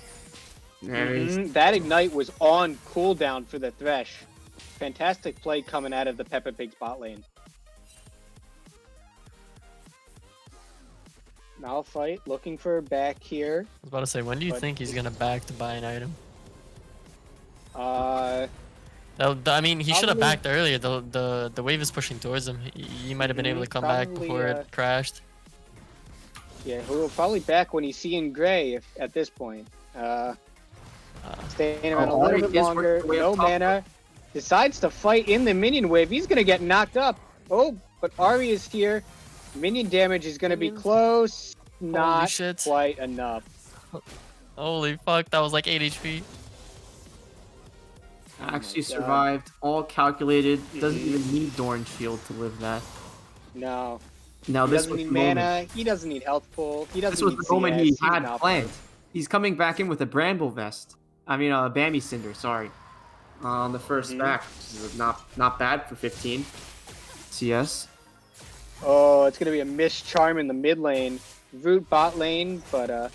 Speaker 2: Mhm. That ignite was on cooldown for the Thresh. Fantastic play coming out of the Peppa Pig's bot lane. Malphite looking for a back here.
Speaker 3: I was about to say, when do you
Speaker 2: But-
Speaker 3: think he's gonna back to buy an item?
Speaker 2: Uh,
Speaker 3: I mean, he should have
Speaker 2: Probably-
Speaker 3: backed earlier. The wave is pushing towards him. He might have been able to come back
Speaker 2: Probably,
Speaker 3: before it crashed.
Speaker 2: yeah, he'll probably back when he's seeing gray at this point. Staying around a
Speaker 4: Oh,
Speaker 2: little
Speaker 4: Ari
Speaker 2: bit
Speaker 4: is
Speaker 2: longer.
Speaker 4: working way
Speaker 2: No
Speaker 4: up top.
Speaker 2: mana. Decides to fight in the minion wave. He's gonna get knocked up. Oh, but Ari is here. Minion damage is gonna be
Speaker 3: Minions.
Speaker 2: close. Not
Speaker 3: shit.
Speaker 2: quite enough.
Speaker 3: Holy fuck, that was like 8 HP.
Speaker 4: Actually
Speaker 2: God.
Speaker 4: survived. All calculated. Doesn't even need Dorn Shield to live that.
Speaker 2: No.
Speaker 4: Now
Speaker 2: He
Speaker 4: this
Speaker 2: doesn't
Speaker 4: was
Speaker 2: need
Speaker 4: the moment.
Speaker 2: mana. He doesn't need health pool. He doesn't
Speaker 4: This was
Speaker 2: need
Speaker 4: the moment
Speaker 2: CS.
Speaker 4: he
Speaker 2: He's
Speaker 4: had
Speaker 2: not
Speaker 4: planned. He's coming back in with a Bramble Vest. I mean, Bambi Cinder. Sorry. On the first
Speaker 2: Mhm.
Speaker 4: back, which is not bad for 15. CS.
Speaker 2: Oh, it's gonna be a Mist Charm in the mid lane. Root bot lane, but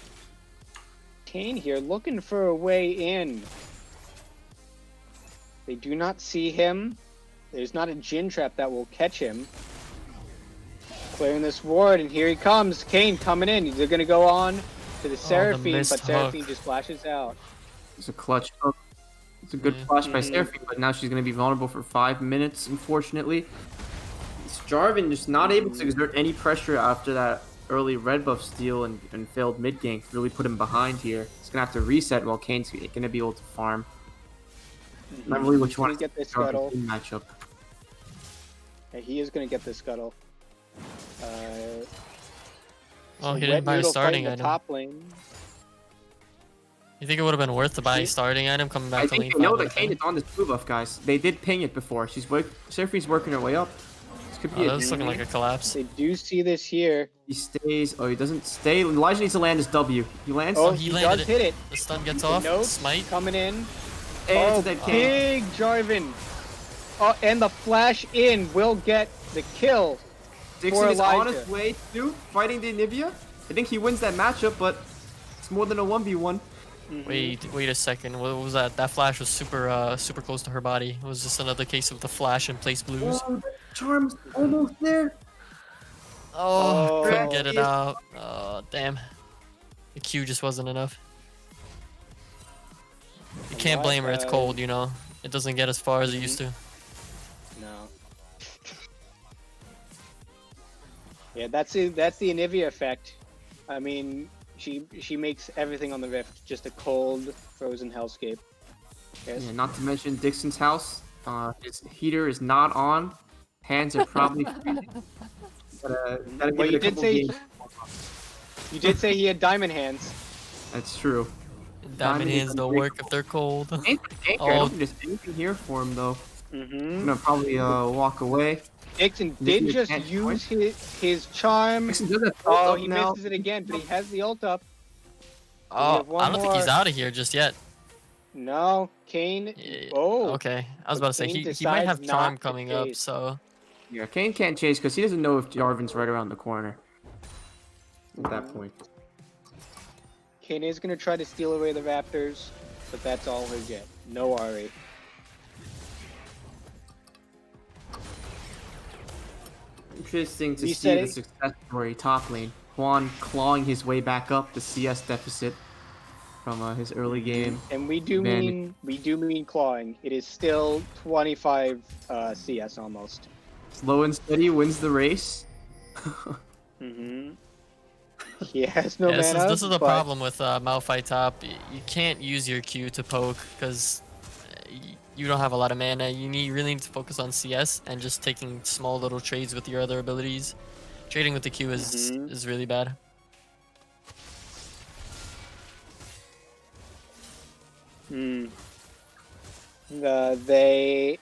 Speaker 2: Kane here looking for a way in. They do not see him. There's not a Jin trap that will catch him. Clearing this ward, and here he comes. Kane coming in. They're gonna go on to the Seraphine,
Speaker 3: missed
Speaker 2: but
Speaker 3: hook.
Speaker 2: Seraphine just flashes out.
Speaker 4: It's a clutch hook. It's a good
Speaker 3: Mhm.
Speaker 4: flash by
Speaker 2: Mhm.
Speaker 4: Seraphine, but now she's going to be vulnerable for 5 minutes, unfortunately. It's Jarvan just not able to exert any pressure after that early red buff steal and failed mid gank. Really put him behind here. He's going to have to reset while Kane's going to be able to farm. Not really what you want
Speaker 2: He's
Speaker 4: to
Speaker 2: gonna get this
Speaker 4: Jarvan
Speaker 2: scuttle.
Speaker 4: team matchup.
Speaker 2: Yeah, he is gonna get this scuttle.
Speaker 3: Well, he
Speaker 2: Wet
Speaker 3: didn't buy a
Speaker 2: Noodle
Speaker 3: starting
Speaker 2: fighting the
Speaker 3: item.
Speaker 2: top lane.
Speaker 3: You think it would have been worth to buy a starting item coming back
Speaker 4: I
Speaker 3: to
Speaker 4: think
Speaker 3: lane
Speaker 4: they know
Speaker 3: 5
Speaker 4: that
Speaker 3: with
Speaker 4: Kane
Speaker 3: him?
Speaker 4: is on this blue buff, guys. They did ping it before. Seraphine's working her way up. This could be
Speaker 3: Oh,
Speaker 4: a
Speaker 3: that's looking like a collapse.
Speaker 2: They do see this here.
Speaker 4: He stays. Oh, he doesn't stay. Elijah needs to land his W. He lands.
Speaker 2: Oh,
Speaker 3: he
Speaker 2: he
Speaker 3: landed
Speaker 2: does
Speaker 3: it.
Speaker 2: hit it.
Speaker 3: The stun gets
Speaker 2: The
Speaker 3: off.
Speaker 2: note
Speaker 3: Smite.
Speaker 2: coming in.
Speaker 4: and
Speaker 2: Oh,
Speaker 4: it's a dead Kane.
Speaker 2: big Jarvan. Oh, and the flash in will get the kill.
Speaker 4: Dixon is on
Speaker 2: Elijah.
Speaker 4: his way to fighting the Anivia. I think he wins that matchup, but it's more than a 1v1.
Speaker 3: Wait a second. What was that? That flash was super close to her body. It was just another case of the flash and place blues.
Speaker 4: Oh, the charm's almost there.
Speaker 3: Oh, couldn't
Speaker 2: Oh.
Speaker 3: get it out. Oh, damn. The Q just wasn't enough. You can't blame her. It's cold, you know. It doesn't get as far as it used to.
Speaker 2: No. Yeah, that's the Anivia effect. I mean, she makes everything on the Rift just a cold, frozen hellscape. Yes.
Speaker 4: Yeah, not to mention Dixon's house. His heater is not on. Hands are probably freezing. Gotta give
Speaker 2: Well,
Speaker 4: it
Speaker 2: you
Speaker 4: a
Speaker 2: did
Speaker 4: couple
Speaker 2: say
Speaker 4: games.
Speaker 2: you did say he had diamond hands.
Speaker 4: That's true.
Speaker 3: Diamond hands
Speaker 4: is
Speaker 3: don't
Speaker 4: great.
Speaker 3: work if they're cold.
Speaker 4: I
Speaker 3: Oh.
Speaker 4: don't think there's anything here for him though. I'm
Speaker 2: Mm-hmm.
Speaker 4: gonna probably walk away.
Speaker 2: Dixon
Speaker 4: Dixon
Speaker 2: did just
Speaker 4: can't
Speaker 2: use his charm.
Speaker 4: Dixon does have
Speaker 2: Oh,
Speaker 4: ult
Speaker 2: he
Speaker 4: now.
Speaker 2: misses it again, but he has the ult up.
Speaker 3: Oh,
Speaker 2: have one
Speaker 3: I don't think he's
Speaker 2: more.
Speaker 3: out of here just yet.
Speaker 2: No, Kane.
Speaker 3: Yeah,
Speaker 2: Oh,
Speaker 3: Okay, I was about to say
Speaker 2: Kane
Speaker 3: he might have
Speaker 2: decides not
Speaker 3: charm
Speaker 2: to
Speaker 3: coming up,
Speaker 2: chase.
Speaker 3: so
Speaker 4: Yeah, Kane can't chase because he doesn't know if Jarvan's right around the corner. At that point.
Speaker 2: Kane is gonna try to steal away the Raptors, but that's all he'll get. No Ari.
Speaker 4: Interesting to see
Speaker 2: Resetting.
Speaker 4: the success story top lane. Juan clawing his way back up the CS deficit from his early game.
Speaker 2: And we do
Speaker 4: Man.
Speaker 2: mean clawing. It is still 25 CS almost.
Speaker 4: Slow and steady wins the race.
Speaker 2: Mm-hmm. He has no
Speaker 3: yeah,
Speaker 2: mana.
Speaker 3: this is the
Speaker 2: but
Speaker 3: problem with Malphite top. You can't use your Q to poke because you don't have a lot of mana. You really need to focus on CS and just taking small little trades with your other abilities. Trading with the Q is really bad.
Speaker 2: Hmm. They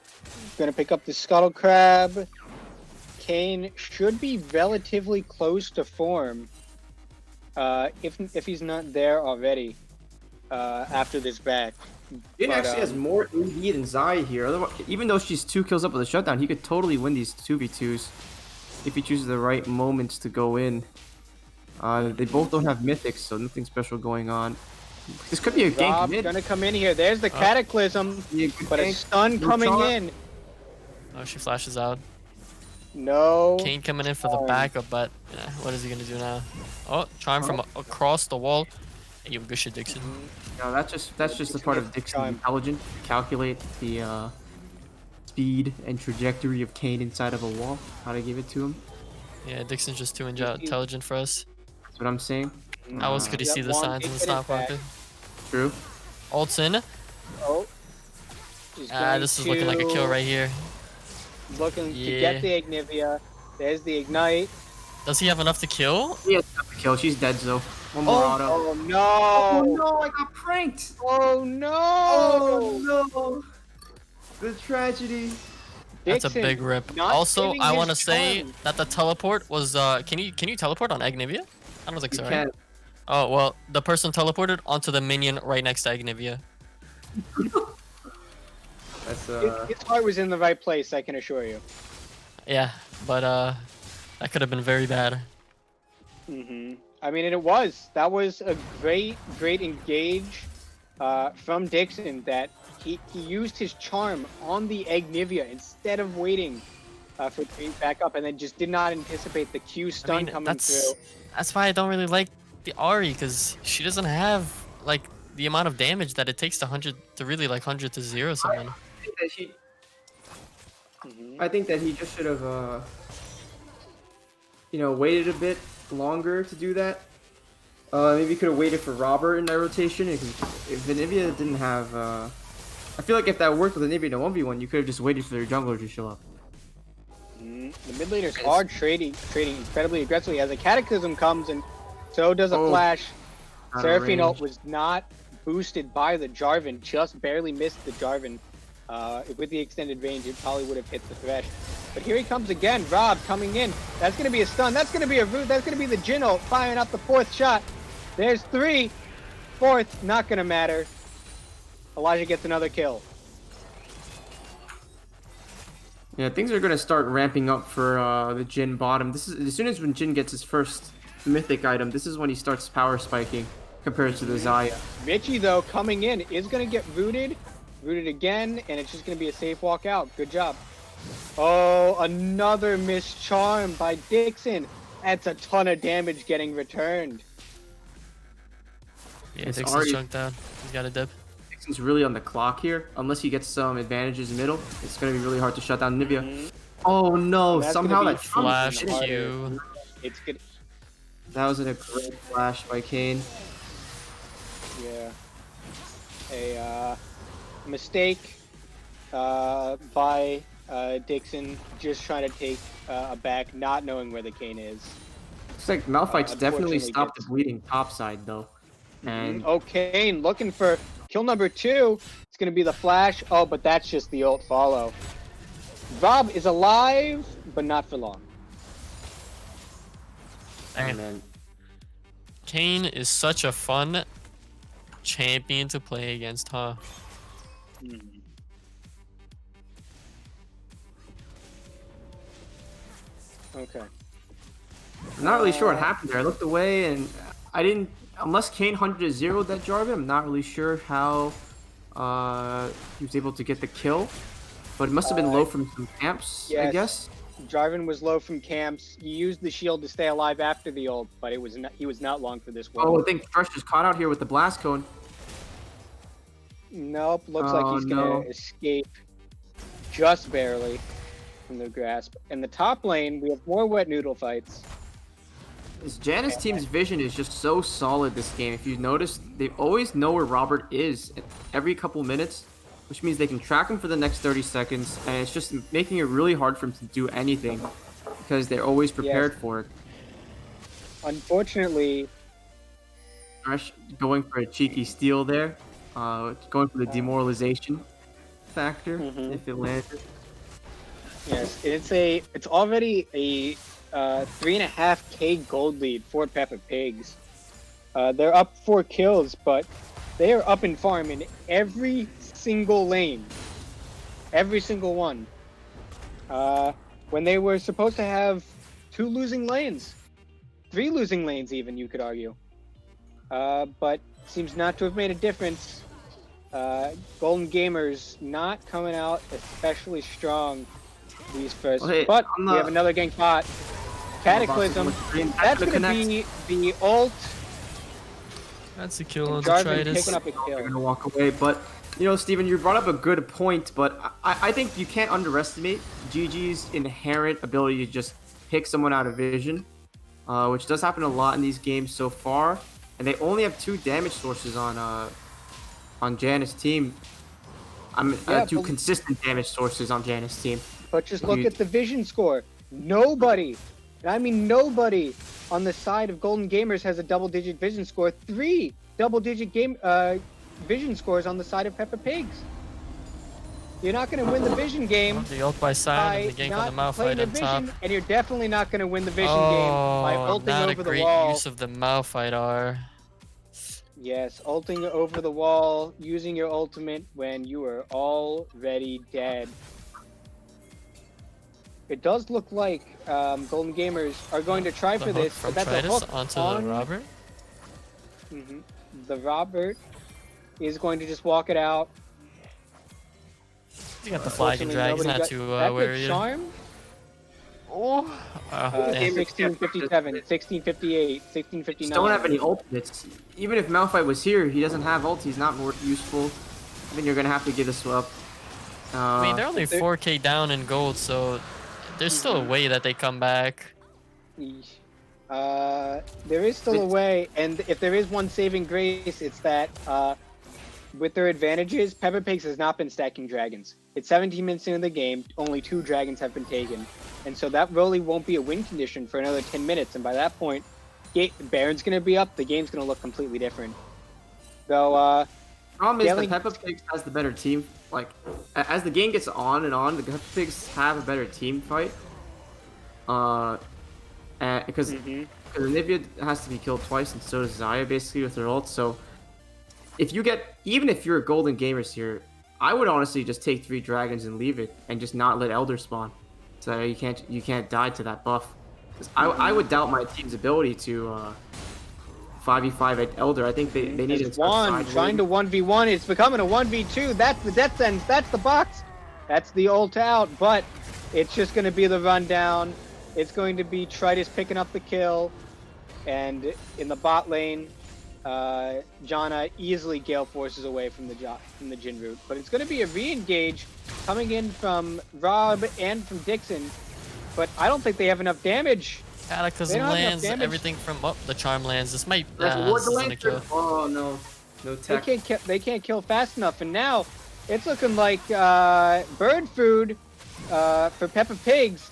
Speaker 2: gonna pick up the Scuttle Crab. Kane should be relatively close to form, if he's not there already. After this back.
Speaker 4: Jin
Speaker 2: But,
Speaker 4: actually has more AD than Zai here. Otherwise, even though she's 2 kills up with a shutdown, he could totally win these 2v2s if he chooses the right moments to go in. They both don't have mythics, so nothing special going on. This could be a gank
Speaker 2: Rob's
Speaker 4: mid.
Speaker 2: gonna come in here. There's the Cataclysm,
Speaker 4: Yeah, good
Speaker 2: but a
Speaker 4: gank.
Speaker 2: stun
Speaker 4: No
Speaker 2: coming
Speaker 4: charm.
Speaker 2: in.
Speaker 3: Oh, she flashes out.
Speaker 2: No.
Speaker 3: Kane coming in for the
Speaker 2: Charm.
Speaker 3: backup, but what is he gonna do now? Oh, charm from across the wall. Hey, you good shit, Dixon.
Speaker 4: No, that's just a part of Dixon's
Speaker 2: Time.
Speaker 4: intelligence. Calculate the speed and trajectory of Kane inside of a wall. How to give it to him.
Speaker 3: Yeah, Dixon's just too intelligent for us.
Speaker 4: That's what I'm saying.
Speaker 3: How else could he
Speaker 2: Yep,
Speaker 3: see the
Speaker 2: one
Speaker 3: signs in the
Speaker 2: big
Speaker 3: stock
Speaker 2: hit
Speaker 3: market?
Speaker 4: True.
Speaker 3: Ult's in.
Speaker 2: Oh. He's going
Speaker 3: This is looking like a kill
Speaker 2: to-
Speaker 3: right here.
Speaker 2: Looking to
Speaker 3: Yeah.
Speaker 2: get the Ignivia. There's the Ignite.
Speaker 3: Does he have enough to kill?
Speaker 4: He has enough to kill. She's dead, though. One more auto.
Speaker 2: Oh no!
Speaker 4: Oh no! I got pranked.
Speaker 2: Oh no!
Speaker 4: Oh no! The tragedy.
Speaker 3: That's a
Speaker 2: Dixon
Speaker 3: big rip.
Speaker 2: not
Speaker 3: Also,
Speaker 2: saving
Speaker 3: I
Speaker 2: his
Speaker 3: want to say
Speaker 2: charm.
Speaker 3: that the teleport was. Can you teleport on Agnivia? I don't think
Speaker 4: You
Speaker 3: so. Right?
Speaker 4: can.
Speaker 3: Oh well, the person teleported onto the minion right next to Agnivia.
Speaker 4: That's
Speaker 2: His heart was in the right place, I can assure you.
Speaker 3: Yeah, but that could have been very bad.
Speaker 2: I mean, and it was. That was a great engage from Dixon that he used his charm on the Agnivia instead of waiting for it to back up, and then just did not anticipate the Q stun coming through.
Speaker 3: That's why I don't really like the Ari, because she doesn't have like the amount of damage that it takes to 100 to 0 someone.
Speaker 4: I think that he just should have, waited a bit longer to do that. Maybe he could have waited for Robert in that rotation. If Anivia didn't have, I feel like if that worked with Anivia in a 1v1, you could have just waited for their jungler to show up.
Speaker 2: The mid laners are trading incredibly aggressively as a Cataclysm comes, and so does a Flash.
Speaker 4: Out of
Speaker 2: Seraphine ult
Speaker 4: range.
Speaker 2: was not boosted by the Jarvan, just barely missed the Jarvan. With the extended range, it probably would have hit the Thresh. But here he comes again, Rob coming in. That's going to be a stun. That's going to be a root. That's going to be the Jin ult firing up the 4th shot. There's 3. 4th, not going to matter. Elijah gets another kill.
Speaker 4: Yeah, things are gonna start ramping up for the Jin bottom. This is as soon as when Jin gets his first mythic item. This is when he starts power spiking compared to the Xayah.
Speaker 2: Richie, though, coming in, is going to get rooted again, and it's just going to be a safe walk out. Good job. Oh, another missed charm by Dixon. That's a ton of damage getting returned.
Speaker 3: Yeah,
Speaker 4: It's
Speaker 3: Dixon's
Speaker 4: already-
Speaker 3: chunked out. He's got a dip.
Speaker 4: Dixon's really on the clock here. Unless he gets some advantages in middle, it's gonna be really hard to shut down Nivea. Oh no!
Speaker 2: That's
Speaker 4: Somehow
Speaker 2: gonna be
Speaker 4: that
Speaker 3: Flash
Speaker 2: harder.
Speaker 3: Q.
Speaker 2: It's good.
Speaker 4: That was a great flash by Kane.
Speaker 2: Yeah. A mistake by Dixon, just trying to take a back, not knowing where the Kane is.
Speaker 4: Looks like Malphite's definitely
Speaker 2: unfortunately
Speaker 4: stopped the
Speaker 2: gets-
Speaker 4: bleeding topside though. And
Speaker 2: Oh, Kane looking for kill number 2. It's going to be the flash. Oh, but that's just the ult follow. Rob is alive, but not for long.
Speaker 3: Dang.
Speaker 4: then
Speaker 3: Kane is such a fun champion to play against, huh?
Speaker 2: Okay.
Speaker 4: I'm not really sure what happened there. I looked away and I didn't. Unless Kane 100-0'd that Jarvan, I'm not really sure how he was able to get the kill. But it must have been low from some camps, I
Speaker 2: yes.
Speaker 4: guess.
Speaker 2: Jarvan was low from camps. He used the shield to stay alive after the ult, but he was not long for this one.
Speaker 4: Oh, I think Thresh is caught out here with the blast cone.
Speaker 2: Nope, looks like
Speaker 4: Oh,
Speaker 2: he's gonna
Speaker 4: no.
Speaker 2: escape just barely from the grasp. In the top lane, we have more wet noodle fights.
Speaker 4: This Janus team's vision is just so solid this game. If you've noticed, they always know where Robert is every couple minutes, which means they can track him for the next 30 seconds, and it's just making it really hard for him to do anything because they're always prepared for it.
Speaker 2: Unfortunately,
Speaker 4: Thresh going for a cheeky steal there, going for the demoralization. factor
Speaker 2: Mhm.
Speaker 4: if it landed.
Speaker 2: Yes, it's already a 3.5K gold lead for Peppa Pigs. They're up 4 kills, but they are up in farm in every single lane, every single one. When they were supposed to have 2 losing lanes, 3 losing lanes, even you could argue. But seems not to have made a difference. Golden Gamers not coming out especially strong these first,
Speaker 4: Well, hey,
Speaker 2: but
Speaker 4: on
Speaker 2: we
Speaker 4: the-
Speaker 2: have another gank bot. Cataclysm. That's
Speaker 4: the
Speaker 2: gonna
Speaker 4: connect.
Speaker 2: be the ult.
Speaker 3: That's a kill on
Speaker 2: Jarvan
Speaker 3: Detritus.
Speaker 2: picking up a
Speaker 4: They're
Speaker 2: kill.
Speaker 4: gonna walk away, but you know, Steven, you brought up a good point, but I think you can't underestimate GG's inherent ability to just pick someone out of vision, which does happen a lot in these games so far. And they only have 2 damage sources on Janus' team.
Speaker 2: Yeah,
Speaker 4: 2
Speaker 2: but-
Speaker 4: consistent damage sources on Janus' team.
Speaker 2: But just look at the vision score. Nobody, and I mean nobody, on the side of Golden Gamers has a double-digit vision score. 3 double-digit vision scores on the side of Peppa Pigs. You're not going to win the vision game
Speaker 3: The ult by Sion
Speaker 2: by
Speaker 3: and the gank on the
Speaker 2: not playing
Speaker 3: Malphite
Speaker 2: the
Speaker 3: on top.
Speaker 2: vision, and you're definitely not going to win the vision game by
Speaker 3: Oh,
Speaker 2: ulting
Speaker 3: not a
Speaker 2: over the
Speaker 3: great
Speaker 2: wall.
Speaker 3: use of the Malphite R.
Speaker 2: Yes, ulting over the wall, using your ultimate when you are already dead. It does look like Golden Gamers are going to try
Speaker 3: The
Speaker 2: for
Speaker 3: hook
Speaker 2: this,
Speaker 3: from
Speaker 2: but that's a hook
Speaker 3: Tritus onto
Speaker 2: on
Speaker 3: the Robert.
Speaker 2: The Robert is going to just walk it out.
Speaker 3: He got the flag and drag. He's
Speaker 2: Nobody
Speaker 3: not
Speaker 2: got-
Speaker 3: too
Speaker 2: that
Speaker 3: wary.
Speaker 2: good charm.
Speaker 3: Oh, damn.
Speaker 2: 1657, 1658, 1659.
Speaker 4: Just don't have any ultimates. Even if Malphite was here, he doesn't have ult. He's not more useful. I think you're gonna have to give this up.
Speaker 3: I mean, they're only 4K down in gold, so there's still a way that they come back.
Speaker 2: There is still a way, and if there is one saving grace, it's that with their advantages, Peppa Pigs has not been stacking dragons. It's 17 minutes into the game, only 2 dragons have been taken, and so that really won't be a win condition for another 10 minutes, and by that point, Baron's going to be up, the game's going to look completely different. Though,
Speaker 4: Problem is
Speaker 2: Yelling-
Speaker 4: that Peppa Pigs has the better team. Like, as the game gets on and on, the Peppa Pigs have a better team fight. Because Anivia has to be killed twice, and so does Xayah basically with her ult. So, even if you're a Golden Gamers here, I would honestly just take 3 dragons and leave it, and just not let Elder spawn, so you can't die to that buff. 'Cause I would doubt my team's ability to 5v5 at Elder. I think they need to
Speaker 2: It's one trying to 1v1. It's becoming a 1v2. That's the death sentence. That's the box. That's the ult out. But it's just going to be the rundown. It's going to be Tritus picking up the kill. And in the bot lane, Janna easily Gale forces away from the Jhin route. But it's going to be a re-engage coming in from Rob and from Dixon. But I don't think they have enough damage.
Speaker 3: Cataclysm
Speaker 2: They don't have enough
Speaker 3: lands,
Speaker 2: damage.
Speaker 3: everything from the charm lands. This might
Speaker 4: That's
Speaker 3: this
Speaker 4: Ward the
Speaker 3: isn't a kill.
Speaker 4: Lantern. Oh no tech.
Speaker 2: They can't kill fast enough, and now it's looking like bird food for Peppa Pigs.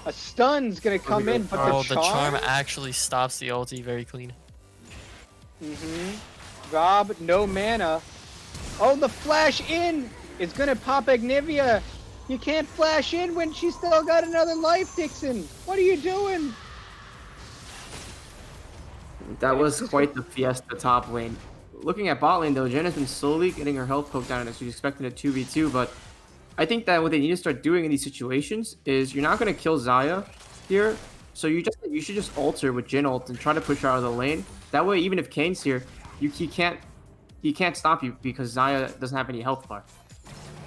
Speaker 2: A stun's gonna come in, but
Speaker 3: Oh,
Speaker 2: the
Speaker 3: the
Speaker 2: charm.
Speaker 3: charm actually stops the ulti very clean.
Speaker 2: Rob, no mana. Oh, the flash in is gonna pop Agnivia. You can't flash in when she's still got another life, Dixon. What are you doing?
Speaker 4: That was quite the fiesta top lane. Looking at bot lane though, Jen has been slowly getting her health poked down, and she's expecting a 2v2, but I think that what they need to start doing in these situations is you're not going to kill Xayah here, so you should just ult her with Jhin ult and try to push her out of the lane. That way, even if Kane's here, he can't stop you because Xayah doesn't have any health bar.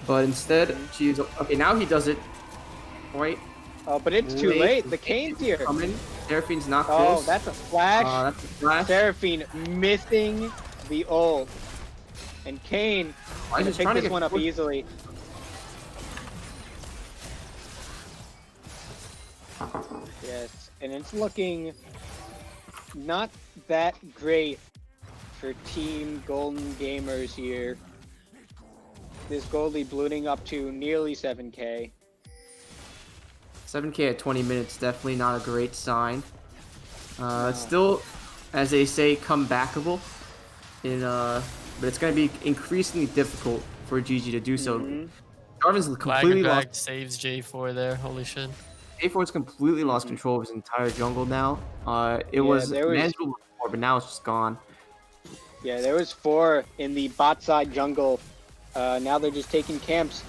Speaker 4: But instead, she's okay. Now he does it. Right,
Speaker 2: Oh, but it's too late. The Kane's here.
Speaker 4: coming. Seraphine's not
Speaker 2: Oh,
Speaker 4: close.
Speaker 2: that's a flash.
Speaker 4: That's a flash.
Speaker 2: Seraphine missing the ult. And Kane
Speaker 4: I
Speaker 2: gonna
Speaker 4: just
Speaker 2: pick
Speaker 4: trying to
Speaker 2: this
Speaker 4: get
Speaker 2: one up
Speaker 4: pushed.
Speaker 2: easily. Yes, and it's looking not that great for Team Golden Gamers here. This goldie ballooning up to nearly 7K.
Speaker 4: 7K at 20 minutes, definitely not a great sign. It's still, as they say, comebackable. But it's going to be increasingly difficult for GG to do so.
Speaker 2: Mhm.
Speaker 4: Jarvan's completely lost.
Speaker 3: Lagerback saves J4 there. Holy shit.
Speaker 4: J4's completely lost
Speaker 2: Mhm.
Speaker 4: control of his entire jungle now. It
Speaker 2: Yeah,
Speaker 4: was
Speaker 2: there was-
Speaker 4: manageable before, but now it's just gone.
Speaker 2: Yeah, there was 4 in the bot side jungle. Now they're just taking camps.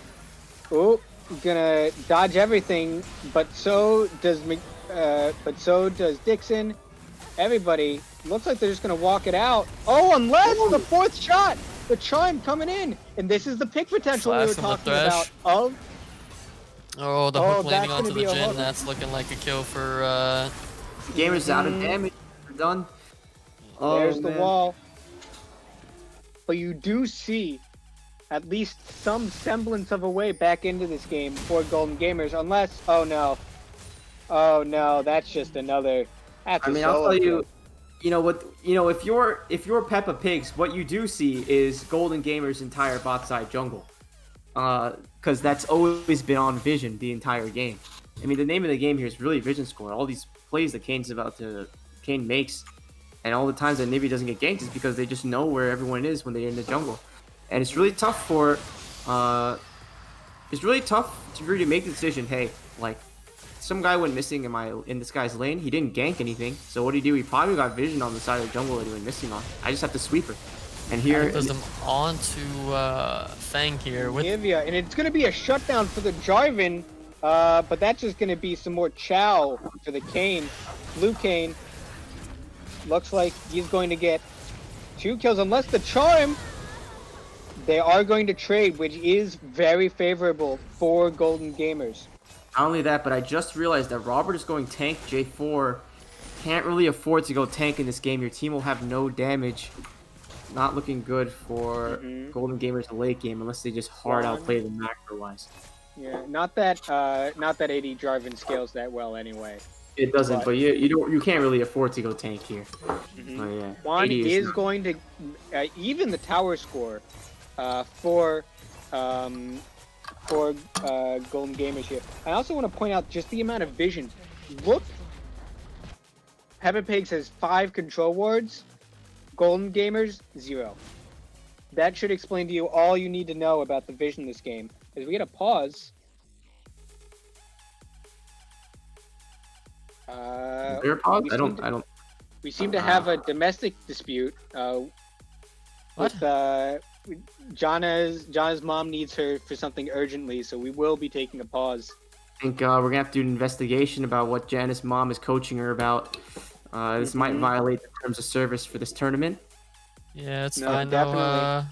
Speaker 2: Oh, gonna dodge everything, but so does Dixon. Everybody looks like they're just gonna walk it out. Oh, unless the 4th shot, the chime coming in, and this is the pick potential we were
Speaker 3: Flash on the
Speaker 2: talking about.
Speaker 3: thrash.
Speaker 2: Of
Speaker 3: Oh, the
Speaker 2: Oh,
Speaker 3: hook
Speaker 2: that's
Speaker 3: landing
Speaker 2: gonna
Speaker 3: onto
Speaker 2: be
Speaker 3: the
Speaker 2: a
Speaker 3: Jhin.
Speaker 2: hook.
Speaker 3: That's looking like a kill for
Speaker 4: The gamer's out of
Speaker 2: Mhm.
Speaker 4: damage. They're done. Oh,
Speaker 2: there's the
Speaker 4: man.
Speaker 2: wall. But you do see at least some semblance of a way back into this game for Golden Gamers, unless oh no, that's just another. That's
Speaker 4: I
Speaker 2: a
Speaker 4: mean, I'll
Speaker 2: solo
Speaker 4: tell
Speaker 2: kill.
Speaker 4: you, if you're Peppa Pigs, what you do see is Golden Gamer's entire bot side jungle, because that's always been on Vision the entire game. I mean, the name of the game here is really Vision Score. All these plays that Kane makes, and all the times that Nibby doesn't get ganked is because they just know where everyone is when they're in the jungle, and it's really tough for you to make the decision. Hey, like, some guy went missing in this guy's lane. He didn't gank anything. So what did he do? He probably got vision on the side of the jungle that he went missing on. I just have to sweep her. And here,
Speaker 3: Here goes them on to Fang here with
Speaker 2: Nivea, and it's gonna be a shutdown for the Jarvan, but that's just gonna be some more chow for the Kane. Blue Kane looks like he's going to get 2 kills, unless the charm. They are going to trade, which is very favorable for Golden Gamers.
Speaker 4: not only that, but I just realized that Robert is going tank J4. Can't really afford to go tank in this game. Your team will have no damage. Not looking good for
Speaker 2: Mhm.
Speaker 4: Golden Gamers in the late game unless they just hard
Speaker 2: One.
Speaker 4: outplay them macro-wise.
Speaker 2: Yeah, not that AD Jarvan scales that well anyway.
Speaker 4: It doesn't,
Speaker 2: But-
Speaker 4: but you can't really afford to go tank here.
Speaker 2: Mhm.
Speaker 4: Oh yeah.
Speaker 2: Juan
Speaker 4: 80
Speaker 2: is going to even the tower score for Golden Gamers here. I also want to point out just the amount of vision. Look, Peppa Pigs has 5 control wards. Golden Gamers 0. That should explain to you all you need to know about the vision in this game. As we get a pause.
Speaker 4: Is there a pause?
Speaker 2: we
Speaker 4: I
Speaker 2: seem
Speaker 4: don't.
Speaker 2: We seem to have a domestic dispute.
Speaker 3: What?
Speaker 2: With Jana's mom needs her for something urgently, so we will be taking a pause.
Speaker 4: I think we're gonna have to do an investigation about what Janice's mom is coaching her about. This might
Speaker 2: Mhm.
Speaker 4: violate the terms of service for this tournament.
Speaker 3: yeah, it's
Speaker 2: No,
Speaker 3: fine.
Speaker 2: definitely.
Speaker 3: No,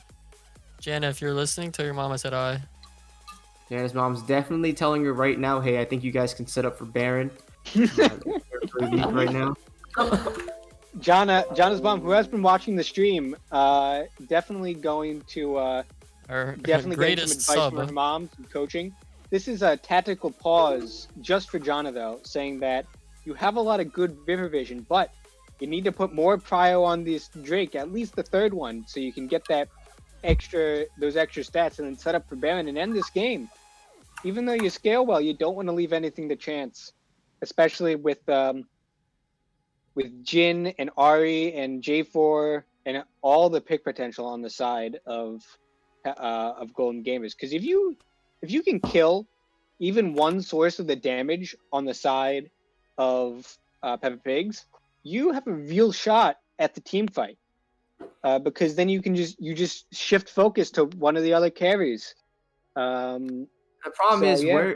Speaker 3: Jana, if you're listening, tell your mom I said hi.
Speaker 4: Janice's mom's definitely telling her right now, "Hey, I think you guys can set up for Baron." They're weak right now.
Speaker 2: Jana's mom, who has been watching the stream, definitely going to
Speaker 3: Our
Speaker 2: definitely getting some
Speaker 3: greatest
Speaker 2: advice
Speaker 3: sub.
Speaker 2: from her mom, some coaching. This is a tactical pause just for Jana, though, saying that you have a lot of good river vision, but you need to put more prio on this Drake, at least the 3rd one, so you can get those extra stats and then set up for Baron and end this game. Even though you scale well, you don't want to leave anything to chance, especially with Jin and Ari and J4 and all the pick potential on the side of Golden Gamers. Because if you can kill even one source of the damage on the side of Peppa Pigs, you have a real shot at the team fight. Because then you just shift focus to one of the other carries.
Speaker 4: The problem
Speaker 2: So,
Speaker 4: is
Speaker 2: yeah.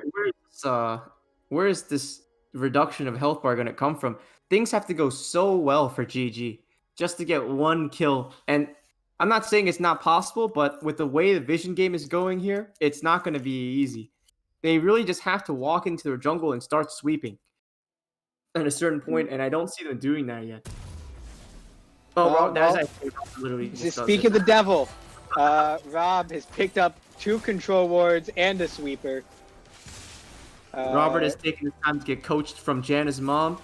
Speaker 4: where is this reduction of health bar gonna come from? Things have to go so well for GG just to get 1 kill. And I'm not saying it's not possible, but with the way the vision game is going here, it's not going to be easy. They really just have to walk into their jungle and start sweeping at a certain point, and I don't see them doing that yet. Oh,
Speaker 2: Well,
Speaker 4: that's
Speaker 2: well,
Speaker 4: actually literally
Speaker 2: To
Speaker 4: just does
Speaker 2: speak
Speaker 4: it.
Speaker 2: of the devil, Rob has picked up 2 control wards and a sweeper.
Speaker 4: Robert has taken the time to get coached from Jana's mom,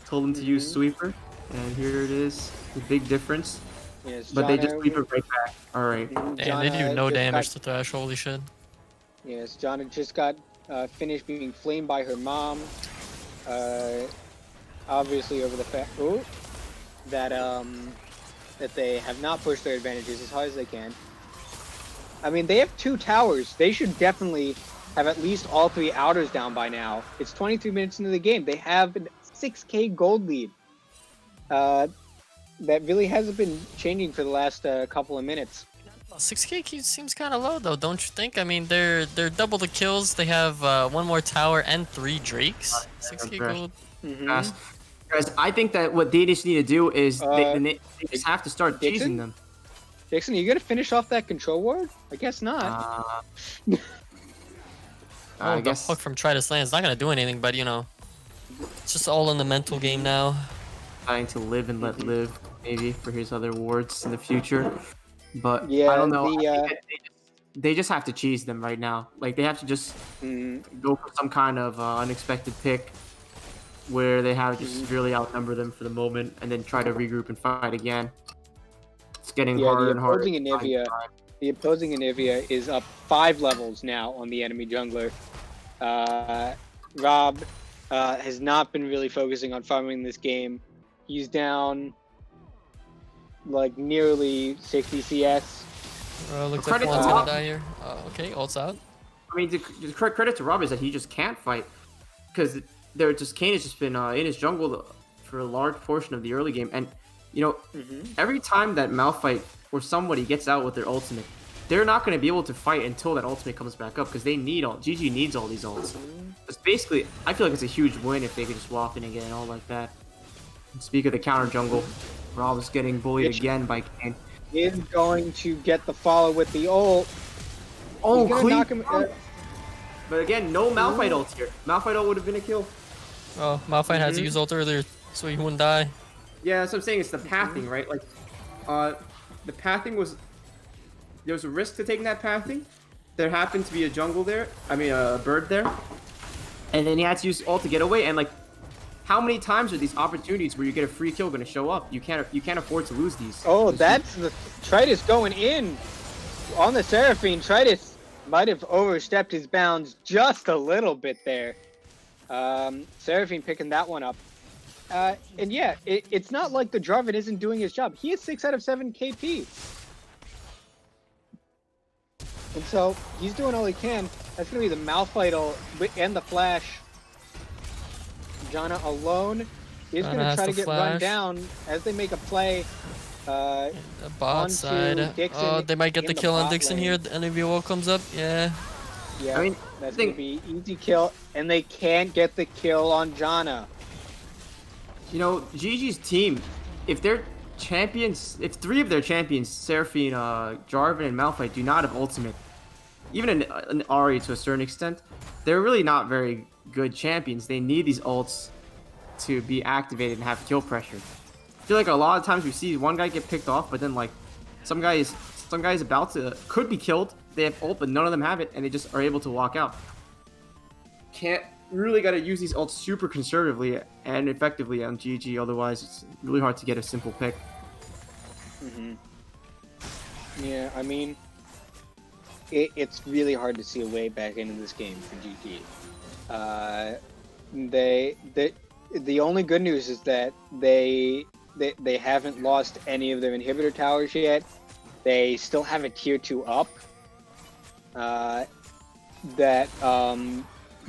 Speaker 4: told him to use
Speaker 2: Mhm.
Speaker 4: sweeper, and here it is, the big difference.
Speaker 2: Yes,
Speaker 4: But they just
Speaker 2: Jana-
Speaker 4: sweep it right back. All right.
Speaker 3: Damn, they
Speaker 2: Jana
Speaker 3: do no
Speaker 2: just
Speaker 3: damage
Speaker 2: got-
Speaker 3: to Thrash. Holy shit.
Speaker 2: Yes, Jana just got finished being flamed by her mom. Obviously over the fact that they have not pushed their advantages as hard as they can. I mean, they have 2 towers. They should definitely have at least all 3 outers down by now. It's 23 minutes into the game. They have a 6K gold lead. That really hasn't been changing for the last couple of minutes.
Speaker 3: 6K seems kind of low though, don't you think? I mean, they're double the kills. They have 1 more tower and 3 drakes. 6K gold.
Speaker 2: Mhm.
Speaker 4: Guys, I think that what they just need to do is they just have to start
Speaker 2: Dixon?
Speaker 4: teasing them.
Speaker 2: Dixon, are you gonna finish off that control ward? I guess not.
Speaker 3: Oh,
Speaker 4: I
Speaker 3: the
Speaker 4: guess
Speaker 3: hook from Tridus Land's not gonna do anything, but you know, it's just all in the mental game now.
Speaker 4: trying to live and let live, maybe for his other wards in the future. But
Speaker 2: Yeah,
Speaker 4: I don't know.
Speaker 2: the,
Speaker 4: I think that they just have to cheese them right now. Like they have to just go for some kind of unexpected pick where they have just severely outnumber them for the moment, and then try to regroup and fight again. It's getting harder and harder.
Speaker 2: The opposing Anivia is up 5 levels now on the enemy jungler. Rob has not been really focusing on farming this game. He's down like nearly 60 CS.
Speaker 3: Looks
Speaker 4: Credit
Speaker 3: like
Speaker 4: to
Speaker 3: one's gonna
Speaker 4: Rob.
Speaker 3: die here. Okay, ult's out.
Speaker 4: I mean, the credit to Rob is that he just can't fight because Kane has just been in his jungle for a large portion of the early game, and you know, every time that Malphite or somebody gets out with their ultimate, they're not going to be able to fight until that ultimate comes back up because they need GG needs all these ults. It's basically, I feel like it's a huge win if they could just walk in and get it all like that. Speak of the counter jungle, Rob is getting bullied again by Kane.
Speaker 2: Is going to get the follow with the ult.
Speaker 4: Oh,
Speaker 2: He's gonna
Speaker 4: clean.
Speaker 2: knock him.
Speaker 4: But again, no Malphite ult here. Malphite ult would have been a kill.
Speaker 3: Oh, Malphite had to use ult earlier so he wouldn't die.
Speaker 4: Yeah, that's what I'm saying. It's the pathing, right? Like, the pathing was... There was a risk to taking that pathing. There happened to be a jungle there. I mean, a bird there. And then he had to use ult to get away. And, like, how many times are these opportunities where you get a free kill going to show up? You can't afford to lose these.
Speaker 2: Oh, that's the Tridus going in on the Seraphine. Tridus might have overstepped his bounds just a little bit there. Seraphine picking that one up. And yeah, it's not like the Jarvan isn't doing his job. He has 6 out of 7 KP. And so he's doing all he can. That's going to be the Malphite ult and the flash. Janna alone is going to try to get run down as they make a play.
Speaker 3: The bot side.
Speaker 2: Dixon
Speaker 3: Oh, they might get
Speaker 2: in
Speaker 3: the
Speaker 2: the
Speaker 3: kill on
Speaker 2: bot
Speaker 3: Dixon
Speaker 2: lane.
Speaker 3: here. The enemy wall comes up. Yeah.
Speaker 2: Yeah,
Speaker 4: I mean,
Speaker 2: that's
Speaker 4: the
Speaker 2: going to be easy kill. And they can't get the kill on Janna.
Speaker 4: You know, GG's team, if their champions, if 3 of their champions, Seraphine, Jarvan, and Malphite, do not have ultimate, even an Ahri to a certain extent, they're really not very good champions. They need these ults to be activated and have kill pressure. I feel like a lot of times we see one guy get picked off, but then like some guy is about to could be killed. They have ult, but none of them have it, and they just are able to walk out. Really got to use these ults super conservatively and effectively on GG. Otherwise, it's really hard to get a simple pick.
Speaker 2: Yeah, I mean, it's really hard to see a way back into this game for GG. The only good news is that they haven't lost any of their inhibitor towers yet. They still have a tier 2 up.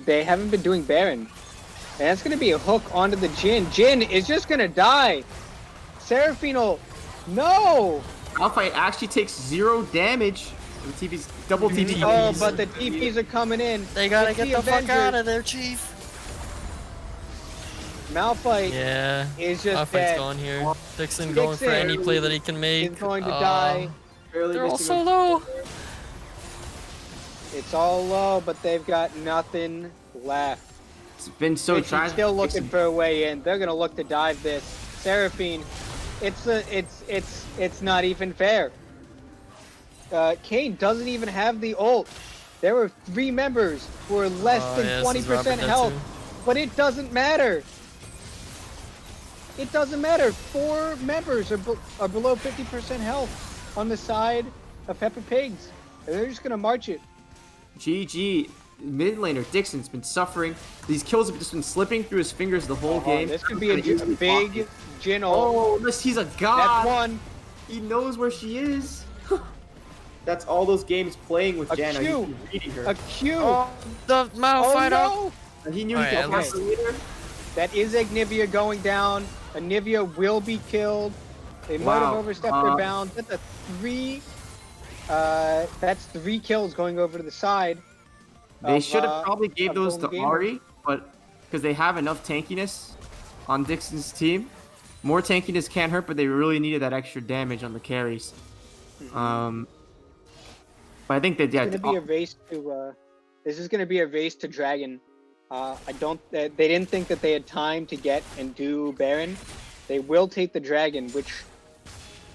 Speaker 2: They haven't been doing Baron. And that's going to be a hook onto the Jhin. Jhin is just going to die. Seraphine ult. No!
Speaker 4: Malphite actually takes 0 damage. The TP's double TP.
Speaker 2: Oh, but the TPs are coming in.
Speaker 3: They gotta
Speaker 2: It's
Speaker 3: get the fuck
Speaker 2: Avengers.
Speaker 3: out of there, Chief.
Speaker 2: Malphite
Speaker 3: Yeah.
Speaker 2: is just
Speaker 3: Malphite's
Speaker 2: dead.
Speaker 3: gone here. Dixon going for
Speaker 2: Dixon
Speaker 3: any play that he can make.
Speaker 2: Is going to die.
Speaker 3: They're all so low.
Speaker 2: It's all low, but they've got nothing left.
Speaker 4: It's been so
Speaker 2: Dixon's
Speaker 4: tragic.
Speaker 2: still looking for a way in. They're gonna look to dive this. Seraphine, it's not even fair. Kane doesn't even have the ult. There were 3 members who were less
Speaker 3: Oh,
Speaker 2: than
Speaker 3: yeah, this is
Speaker 2: 20%
Speaker 3: Robert
Speaker 2: health,
Speaker 3: Detsu.
Speaker 2: but it doesn't matter. It doesn't matter. 4 members are below 50% health on the side of Peppa Pigs. And they're just gonna march it.
Speaker 4: GG. Mid laner Dixon's been suffering. These kills have just been slipping through his fingers the whole game.
Speaker 2: This could be a big Jhin ult.
Speaker 4: Oh, unless he's a god.
Speaker 2: That's one.
Speaker 4: He knows where she is. That's all those games playing with
Speaker 2: A
Speaker 4: Janna.
Speaker 2: Q.
Speaker 4: He's reading her.
Speaker 2: A Q.
Speaker 3: Oh, the
Speaker 2: Oh,
Speaker 3: Malphite up.
Speaker 2: no!
Speaker 4: And he knew
Speaker 3: Alright,
Speaker 4: he
Speaker 3: at
Speaker 4: could
Speaker 3: least-
Speaker 4: pass later.
Speaker 2: That is Ignivia going down. Ignivia will be killed. They might have
Speaker 4: Wow.
Speaker 2: overstepped their bounds. That's a 3. That's 3 kills going over to the side.
Speaker 4: They
Speaker 2: of,
Speaker 4: should have probably gave
Speaker 2: of
Speaker 4: those to
Speaker 2: Golden Gamer.
Speaker 4: Ari, but because they have enough tankiness on Dixon's team. More tankiness can't hurt, but they really needed that extra damage on the carries. But I think that
Speaker 2: It's gonna be a race to. This is gonna be a race to Dragon. I don't. They didn't think that they had time to get and do Baron. They will take the Dragon, which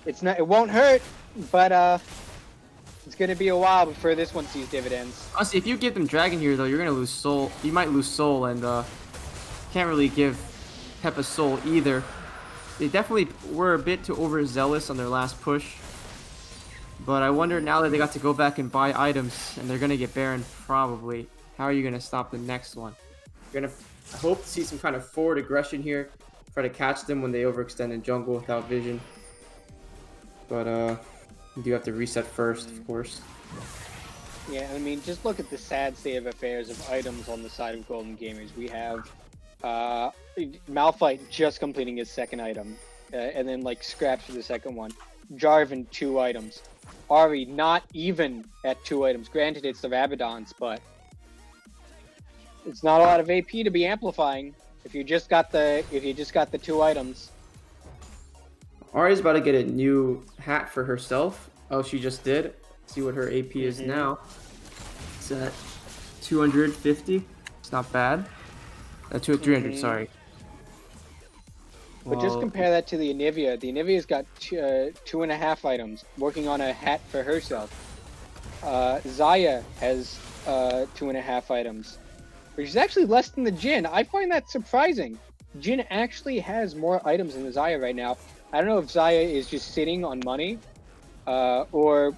Speaker 2: it's not. It won't hurt, but it's gonna be a while before this one sees dividends.
Speaker 4: honestly, if you give them Dragon here, though, you're gonna lose Soul. You might lose Soul, and can't really give Peppa Soul either. They definitely were a bit too overzealous on their last push. But I wonder now that they got to go back and buy items, and they're gonna get Baron probably. How are you gonna stop the next one? You're gonna hope to see some kind of forward aggression here, try to catch them when they overextend in jungle without vision. But you do have to reset first, of course.
Speaker 2: Yeah, I mean, just look at the sad state of affairs of items on the side of Golden Gamers. We have Malphite just completing his second item, and then like scraps for the second one. Jarvan 2 items. Ari not even at 2 items. Granted, it's the Rabadons, but it's not a lot of AP to be amplifying if you just got the 2 items.
Speaker 4: Ari's about to get a new hat for herself. Oh, she just did. See what her AP is now. It's at 250. It's not bad. 300, sorry.
Speaker 2: But just
Speaker 4: Well,
Speaker 2: compare that to the Anivia. The Anivia's got 2.5 items, working on a hat for herself. Zaya has 2.5 items, which is actually less than the Jhin. I find that surprising. Jhin actually has more items than the Zaya right now. I don't know if Zaya is just sitting on money, or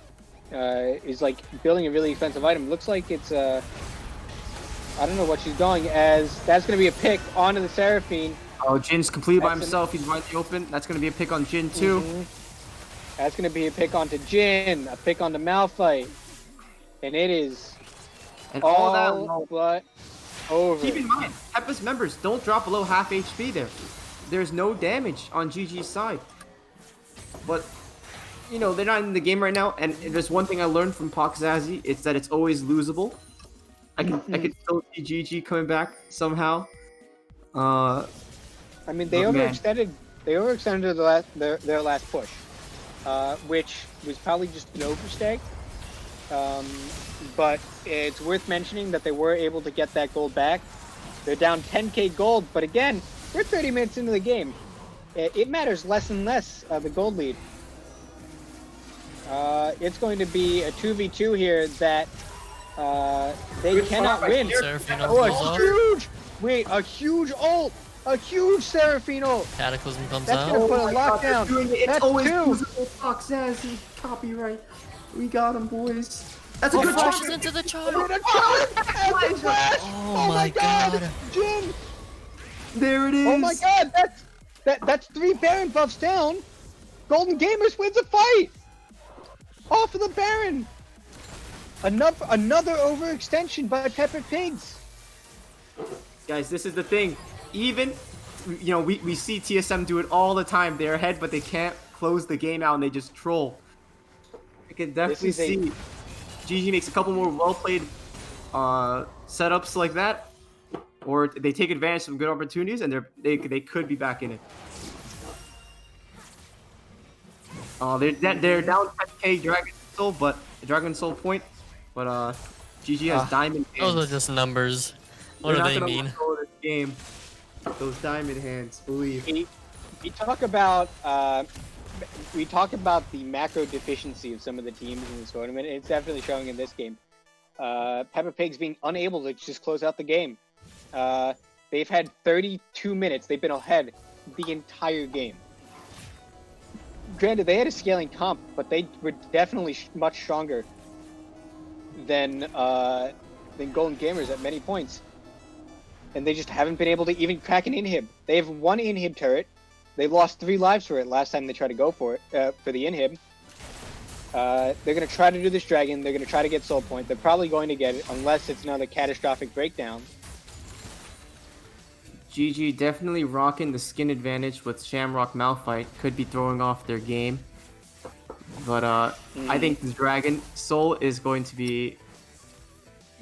Speaker 2: is like building a really expensive item. Looks like it's I don't know what she's going as. That's going to be a pick onto the Seraphine.
Speaker 4: Oh, Jin's completely by
Speaker 2: That's
Speaker 4: himself. He's wide open. That's going to be a pick on Jin, too.
Speaker 2: That's going to be a pick onto Jhin, a pick onto Malphite, and it is
Speaker 4: And all that.
Speaker 2: all but over.
Speaker 4: Keep in mind, Peppa's members don't drop below half HP there. There's no damage on GG's side. But, you know, they're not in the game right now. And there's one thing I learned from Poxazi. It's that it's always losable. I could still see GG coming back somehow.
Speaker 2: I mean, they
Speaker 4: Oh, man.
Speaker 2: overextended. They overextended their last push, which was probably just an overstay. But it's worth mentioning that they were able to get that gold back. They're down 10k gold, but again, we're 30 minutes into the game. It matters less and less, the gold lead. It's going to be a 2v2 here that they
Speaker 4: Good
Speaker 2: cannot
Speaker 4: fight by
Speaker 2: win.
Speaker 4: here.
Speaker 3: Seraphine
Speaker 2: Oh,
Speaker 3: comes
Speaker 2: a
Speaker 3: up.
Speaker 2: huge! Wait, a huge ult! A huge Seraphine ult!
Speaker 3: Cataclysm comes
Speaker 2: That's
Speaker 3: out.
Speaker 2: gonna put a
Speaker 4: my God, they're
Speaker 2: lockdown.
Speaker 4: doing it. It's
Speaker 2: That's
Speaker 4: always
Speaker 2: 2.
Speaker 4: losable. Poxazi, copyright. We got him, boys. That's a
Speaker 3: Oh,
Speaker 4: good
Speaker 3: flashes
Speaker 4: shot.
Speaker 3: into the
Speaker 2: Dude,
Speaker 3: charge.
Speaker 2: a charge! And the flash!
Speaker 3: Oh my God.
Speaker 2: Jhin!
Speaker 4: There it is.
Speaker 2: Oh my god, that's 3 Baron buffs down. Golden Gamers wins a fight! Off of the Baron! Another overextension by Pepper Pigs.
Speaker 4: Guys, this is the thing. Even, you know, we see TSM do it all the time. They're ahead, but they can't close the game out, and they just troll. I can definitely
Speaker 2: is a-
Speaker 4: see GG makes a couple more well-played setups like that, or they take advantage of some good opportunities, and they could be back in it. They're down 10k Dragon Soul, but Dragon Soul point, but GG has diamond hands.
Speaker 3: Those are just numbers. What
Speaker 4: They're
Speaker 3: do
Speaker 4: not
Speaker 3: they
Speaker 4: gonna
Speaker 3: mean?
Speaker 4: let go of this game. Those diamond hands, believe.
Speaker 2: We talk about the macro deficiency of some of the teams in this tournament, and it's definitely showing in this game. Peppa Pigs being unable to just close out the game. They've had 32 minutes. They've been ahead the entire game. Granted, they had a scaling comp, but they were definitely much stronger than Golden Gamers at many points. And they just haven't been able to even crack an inhib. They have 1 inhib turret. They lost 3 lives for it last time they tried to go for it, for the inhib. They're going to try to do this dragon. They're going to try to get Soul Point. They're probably going to get it unless it's another catastrophic breakdown.
Speaker 4: GG definitely rocking the skin advantage with Shamrock Malphite. Could be throwing off their game. But I think the Dragon Soul is going to be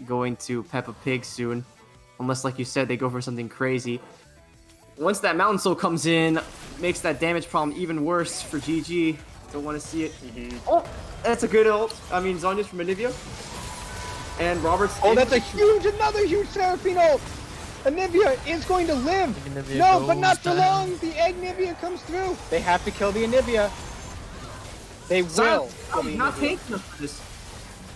Speaker 4: going to Peppa Pig soon. Unless, like you said, they go for something crazy. Once that Mountain Soul comes in, makes that damage problem even worse for GG. Don't want to see it. Oh, that's a good ult. I mean, Zonya's from Anivia. And Robert's...
Speaker 2: Oh, that's another huge Seraphine ult! Anivia is going to live!
Speaker 3: Anivia
Speaker 2: No, but
Speaker 3: goes
Speaker 2: not for
Speaker 3: down.
Speaker 2: long! The Anivia comes through! They have to kill the Anivia. They will kill the
Speaker 4: not
Speaker 2: Anivia.
Speaker 4: tanking enough for this.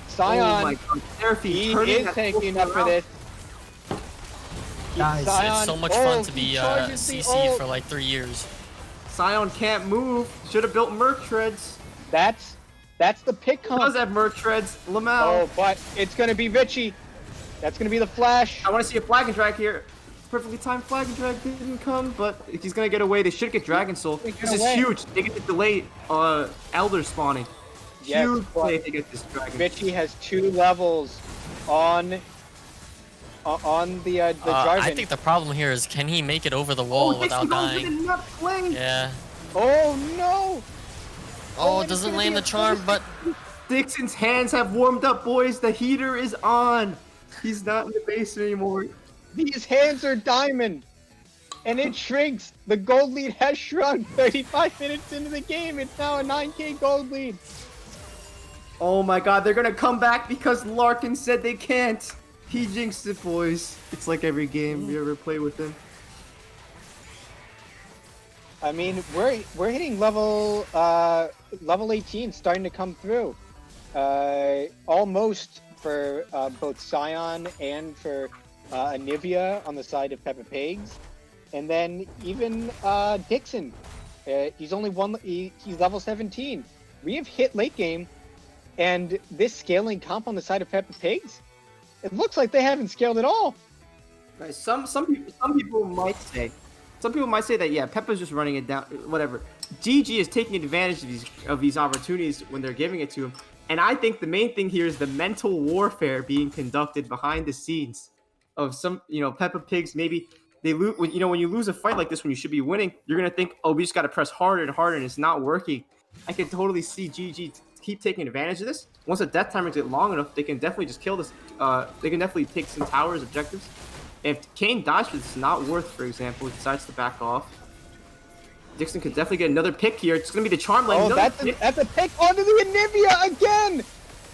Speaker 2: Scion,
Speaker 4: Oh my God, Seraphine
Speaker 2: he
Speaker 4: turning
Speaker 2: is
Speaker 4: that
Speaker 2: tanking
Speaker 4: ult
Speaker 2: enough for
Speaker 4: around.
Speaker 2: this.
Speaker 3: Guys,
Speaker 2: Scion,
Speaker 3: it's so much
Speaker 2: oh,
Speaker 3: fun to
Speaker 2: he
Speaker 3: be
Speaker 2: charges the
Speaker 3: CC
Speaker 2: ult.
Speaker 3: for like 3 years.
Speaker 4: Scion can't move. Should have built Merc Treads.
Speaker 2: That's the pick
Speaker 4: Does
Speaker 2: comp.
Speaker 4: have Merc Treads. Lamau.
Speaker 2: Oh, but it's gonna be Vichy. That's gonna be the Flash.
Speaker 4: I want to see a Flag and Drag here. Perfectly timed Flag and Drag didn't come, but he's gonna get away. They should get Dragon Soul.
Speaker 2: They get
Speaker 4: This is
Speaker 2: away.
Speaker 4: huge. They get to delay Elder spawning.
Speaker 2: Yes,
Speaker 4: Huge
Speaker 2: but
Speaker 4: play to get this Dragon.
Speaker 2: Vichy has 2 levels on the Jarvan.
Speaker 3: I think the problem here is, can he make it over the wall without dying?
Speaker 4: Did not play.
Speaker 3: Yeah.
Speaker 2: Oh no!
Speaker 3: Oh,
Speaker 2: and
Speaker 3: it
Speaker 2: it's
Speaker 3: doesn't
Speaker 2: gonna
Speaker 3: land
Speaker 2: be
Speaker 3: the
Speaker 2: a
Speaker 3: charm, but
Speaker 4: Dixon's hands have warmed up, boys. The heater is on. He's not in the base anymore.
Speaker 2: These hands are diamond, and it shrinks. The gold lead has shrunk. 35 minutes into the game, it's now a 9k gold lead.
Speaker 4: Oh my God, they're gonna come back because Larkin said they can't. He jinxed it, boys. It's like every game you ever play with him.
Speaker 2: I mean, we're hitting level 18, starting to come through. Almost for both Scion and for Anivia on the side of Peppa Pigs, and then even Dixon. He's only he's level 17. We have hit late game, and this scaling comp on the side of Peppa Pigs, it looks like they haven't scaled at all.
Speaker 4: Right, some people might say that yeah, Peppa's just running it down, whatever. GG is taking advantage of these opportunities when they're giving it to him, and I think the main thing here is the mental warfare being conducted behind the scenes of some, Peppa Pigs. Maybe they lose when you lose a fight like this when you should be winning, you're gonna think, oh, we just gotta press harder and harder, and it's not working. I can totally see GG keep taking advantage of this. Once the death timers get long enough, they can definitely just kill this. They can definitely take some towers objectives. If Kane dies for this, not worth, for example, he decides to back off. Dixon could definitely get another pick here. It's going to be the charm lane.
Speaker 2: Oh, that's a pick onto the Anivia again!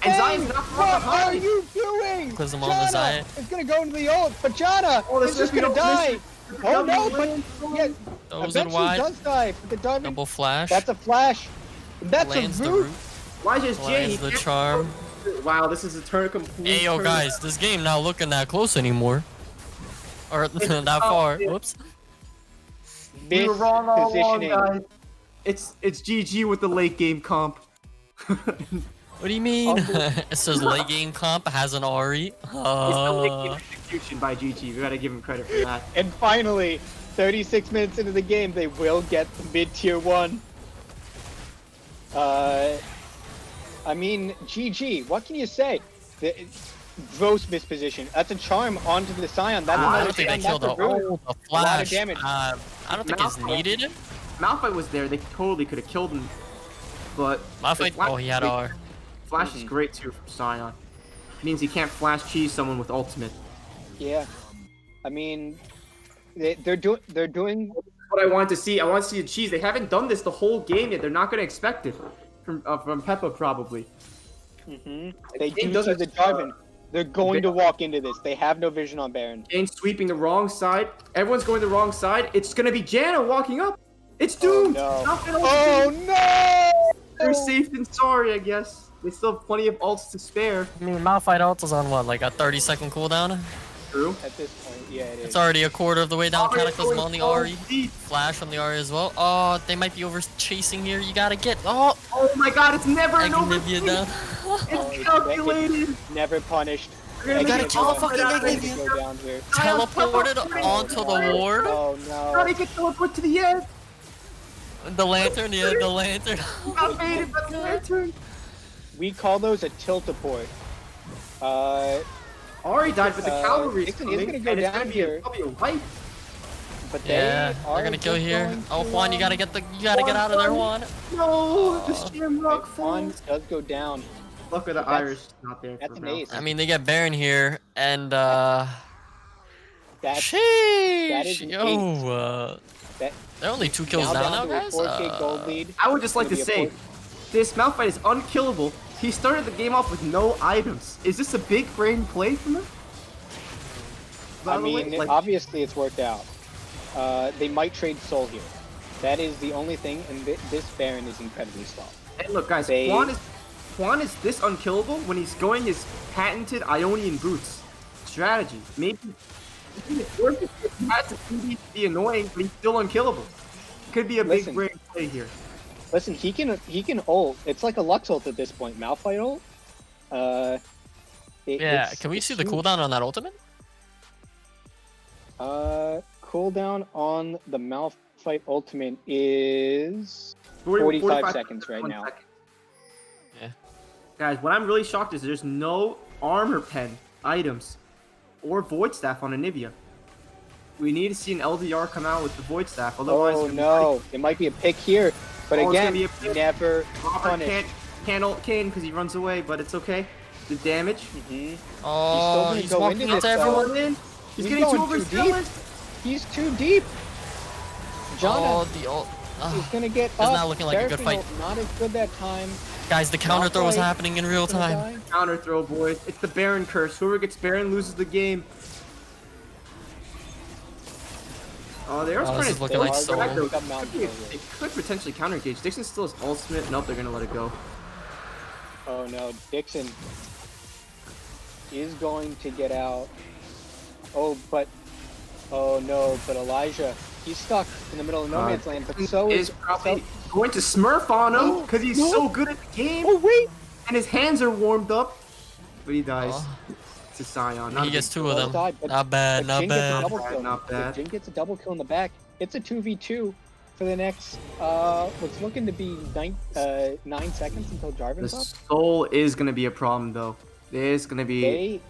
Speaker 4: And
Speaker 2: Hey,
Speaker 4: Zion's not far
Speaker 2: what are
Speaker 4: behind.
Speaker 2: you doing?
Speaker 3: Close them on the Zion.
Speaker 2: is going to go into the ult, but Jana
Speaker 4: Oh,
Speaker 2: is just going to die. Oh no, but yeah,
Speaker 3: those are
Speaker 2: eventually
Speaker 3: wide.
Speaker 2: does die. But the Darwin,
Speaker 3: Double flash.
Speaker 2: that's a flash. That's
Speaker 3: lands
Speaker 2: a
Speaker 3: the
Speaker 2: root.
Speaker 3: root.
Speaker 4: Why just Jay?
Speaker 3: Lands the charm.
Speaker 4: Wow, this is a turn complete.
Speaker 3: Hey yo
Speaker 4: turn.
Speaker 3: guys, this game not looking that close anymore. Or that
Speaker 4: Oh,
Speaker 3: far.
Speaker 4: yeah.
Speaker 3: Whoops.
Speaker 4: We
Speaker 2: This
Speaker 4: were wrong all along,
Speaker 2: positioning.
Speaker 4: guys. It's GG with the late game comp.
Speaker 3: What do you mean? It says late game comp has an RE.
Speaker 4: It's the late game execution by GG. We gotta give him credit for that.
Speaker 2: And finally, 36 minutes into the game, they will get the mid tier 1. I mean, GG. What can you say? Gross misposition. That's a charm onto the Scion. That's
Speaker 3: I
Speaker 2: another
Speaker 3: don't think they
Speaker 2: Scion,
Speaker 3: killed the,
Speaker 2: that's a root.
Speaker 3: oh, the
Speaker 2: A lot of
Speaker 3: flash.
Speaker 2: damage.
Speaker 3: I don't think it's
Speaker 4: Malphite.
Speaker 3: needed.
Speaker 4: Malphite was there. They totally could have killed him. But
Speaker 3: Malphite.
Speaker 4: Flash-
Speaker 3: Oh, he had R.
Speaker 4: Flash is great too from Scion. Means he can't flash cheese someone with ultimate.
Speaker 2: Yeah. I mean, they're doing.
Speaker 4: What I want to see. I want to see the cheese. They haven't done this the whole game yet. They're not going to expect it from Peppa probably.
Speaker 2: They
Speaker 4: Kane
Speaker 2: do
Speaker 4: does
Speaker 2: see
Speaker 4: it,
Speaker 2: the Jarvan. They're going to walk into this. They have no vision on Baron.
Speaker 4: Kane sweeping the wrong side. Everyone's going the wrong side. It's going to be Janna walking up. It's doomed.
Speaker 2: no.
Speaker 4: Not gonna
Speaker 2: Oh no!
Speaker 4: They're safe and sorry, I guess. They still have plenty of ults to spare.
Speaker 3: I mean, Malphite ult is on what, like a 30-second cooldown?
Speaker 4: True.
Speaker 2: At this point, yeah, it is.
Speaker 3: It's already a quarter of the way down. Cataclysm on the RE.
Speaker 4: Deep.
Speaker 3: Flash on the RE as well. Oh, they might be over chasing here. You gotta get. Oh,
Speaker 4: Oh my god, it's never an
Speaker 3: Agnivia
Speaker 4: overtake.
Speaker 3: down.
Speaker 4: It's calculated.
Speaker 2: Never punished.
Speaker 4: You're gonna
Speaker 3: gotta
Speaker 4: make
Speaker 3: kill
Speaker 4: it
Speaker 3: the fucking
Speaker 4: go
Speaker 3: Agnivia.
Speaker 2: Go down here.
Speaker 3: Teleported onto the ward.
Speaker 2: Oh
Speaker 4: Gotta
Speaker 2: no!
Speaker 4: get teleport to the end.
Speaker 3: The lantern, yeah, the lantern.
Speaker 4: Got baited by the lantern.
Speaker 2: We call those a tilt-a-port.
Speaker 4: Already died, but the cavalry is
Speaker 2: Dixon is
Speaker 4: coming,
Speaker 2: gonna go
Speaker 4: and it's
Speaker 2: down
Speaker 4: gonna be
Speaker 2: here.
Speaker 4: probably a wipe.
Speaker 2: But
Speaker 3: Yeah,
Speaker 2: are
Speaker 3: they're gonna kill
Speaker 2: just
Speaker 3: here.
Speaker 2: going
Speaker 3: Oh,
Speaker 2: to,
Speaker 3: Juan, you gotta get out of there, Juan.
Speaker 4: No, the
Speaker 3: Oh.
Speaker 4: Shamrock
Speaker 2: Juan
Speaker 4: falls.
Speaker 2: does go down.
Speaker 4: Luck of the
Speaker 2: But that's-
Speaker 4: Irish not there.
Speaker 2: that's
Speaker 4: for
Speaker 2: an
Speaker 4: Ralph.
Speaker 2: ace.
Speaker 3: I mean, they get Baron here, and
Speaker 2: That's
Speaker 3: sheesh,
Speaker 2: an
Speaker 3: yo,
Speaker 2: that
Speaker 3: they're only 2 kills down now,
Speaker 2: to a
Speaker 3: guys.
Speaker 2: 4K gold lead.
Speaker 4: I would just like to
Speaker 2: Gonna be a
Speaker 4: say,
Speaker 2: four-
Speaker 4: this Malphite is unkillable. He started the game off with no items. Is this a big brain play from him? By
Speaker 2: I
Speaker 4: the way,
Speaker 2: mean,
Speaker 4: like,
Speaker 2: obviously it's worked out. They might trade Soul here. That is the only thing, and this Baron is incredibly slow.
Speaker 4: and look, guys,
Speaker 2: they-
Speaker 4: Quan is this unkillable when he's going his patented Ionian boots strategy. Maybe it's worth it if he has to be annoying, but he's still unkillable. Could be a big
Speaker 2: Listen.
Speaker 4: brain play here.
Speaker 2: Listen, he can ult. It's like a Lux ult at this point. Malphite ult.
Speaker 3: Yeah, can we see the cooldown on that ultimate?
Speaker 2: Cooldown on the Malphite ultimate is 45 seconds right
Speaker 4: 1
Speaker 2: now.
Speaker 4: second.
Speaker 3: Yeah.
Speaker 4: Guys, what I'm really shocked is there's no armor pen items or void staff on Anivia. We need to see an LDR come out with the void staff. Otherwise,
Speaker 2: Oh no, it might be a pick here, but
Speaker 4: Oh, it's
Speaker 2: again,
Speaker 4: gonna be a pick.
Speaker 2: never
Speaker 4: Robert
Speaker 2: punished.
Speaker 4: can't ult Kane because he runs away, but it's okay. The damage.
Speaker 2: Mhm.
Speaker 3: Oh,
Speaker 2: gonna
Speaker 3: he's
Speaker 2: go
Speaker 3: walking
Speaker 2: into
Speaker 3: into
Speaker 2: this,
Speaker 3: everyone.
Speaker 4: Going in. He's
Speaker 2: He's
Speaker 4: getting too
Speaker 2: going too deep.
Speaker 4: overzealous.
Speaker 2: He's too deep.
Speaker 3: Oh,
Speaker 2: Jana
Speaker 3: the ult.
Speaker 2: is gonna get
Speaker 3: It's
Speaker 2: up.
Speaker 3: not looking like a good
Speaker 2: Seraphine
Speaker 3: fight.
Speaker 2: ult, Not as good that time.
Speaker 3: Guys, the counter throw is
Speaker 2: Malphite
Speaker 3: happening in real
Speaker 2: Gonna
Speaker 3: time.
Speaker 2: die.
Speaker 4: Counter throw, boys. It's the Baron curse. Whoever gets Baron loses the game. Oh, they are
Speaker 3: Oh, this
Speaker 4: trying
Speaker 3: is
Speaker 4: to
Speaker 3: looking like
Speaker 2: They are
Speaker 3: Soul.
Speaker 2: gonna
Speaker 4: Could
Speaker 2: pick up
Speaker 4: be-
Speaker 2: Mount
Speaker 4: They
Speaker 2: Soul.
Speaker 4: could potentially counter engage. Dixon still has ultimate. Nope, they're gonna let it go.
Speaker 2: Oh no, Dixon is going to get out. Oh no, but Elijah, he's stuck in the middle of no man's land. But so
Speaker 4: is
Speaker 2: is
Speaker 4: probably going to Smurf on him because he's
Speaker 2: No.
Speaker 4: so good at the game,
Speaker 2: Oh wait,
Speaker 4: and his hands are warmed up. But he dies.
Speaker 3: Oh,
Speaker 4: It's a Scion. Not
Speaker 3: he
Speaker 4: a
Speaker 3: gets
Speaker 4: big
Speaker 3: 2 of
Speaker 2: well
Speaker 3: them.
Speaker 2: died, but-
Speaker 3: Not bad,
Speaker 2: but
Speaker 3: not
Speaker 2: Jin gets a
Speaker 3: bad.
Speaker 2: double
Speaker 4: Not
Speaker 2: kill.
Speaker 4: bad, not bad.
Speaker 2: But Jin gets a double kill in the back. It's a 2v2 for the next what's looking to be 9 seconds until
Speaker 4: The
Speaker 2: Jarvan's up.
Speaker 4: soul is gonna be a problem though. There's gonna be.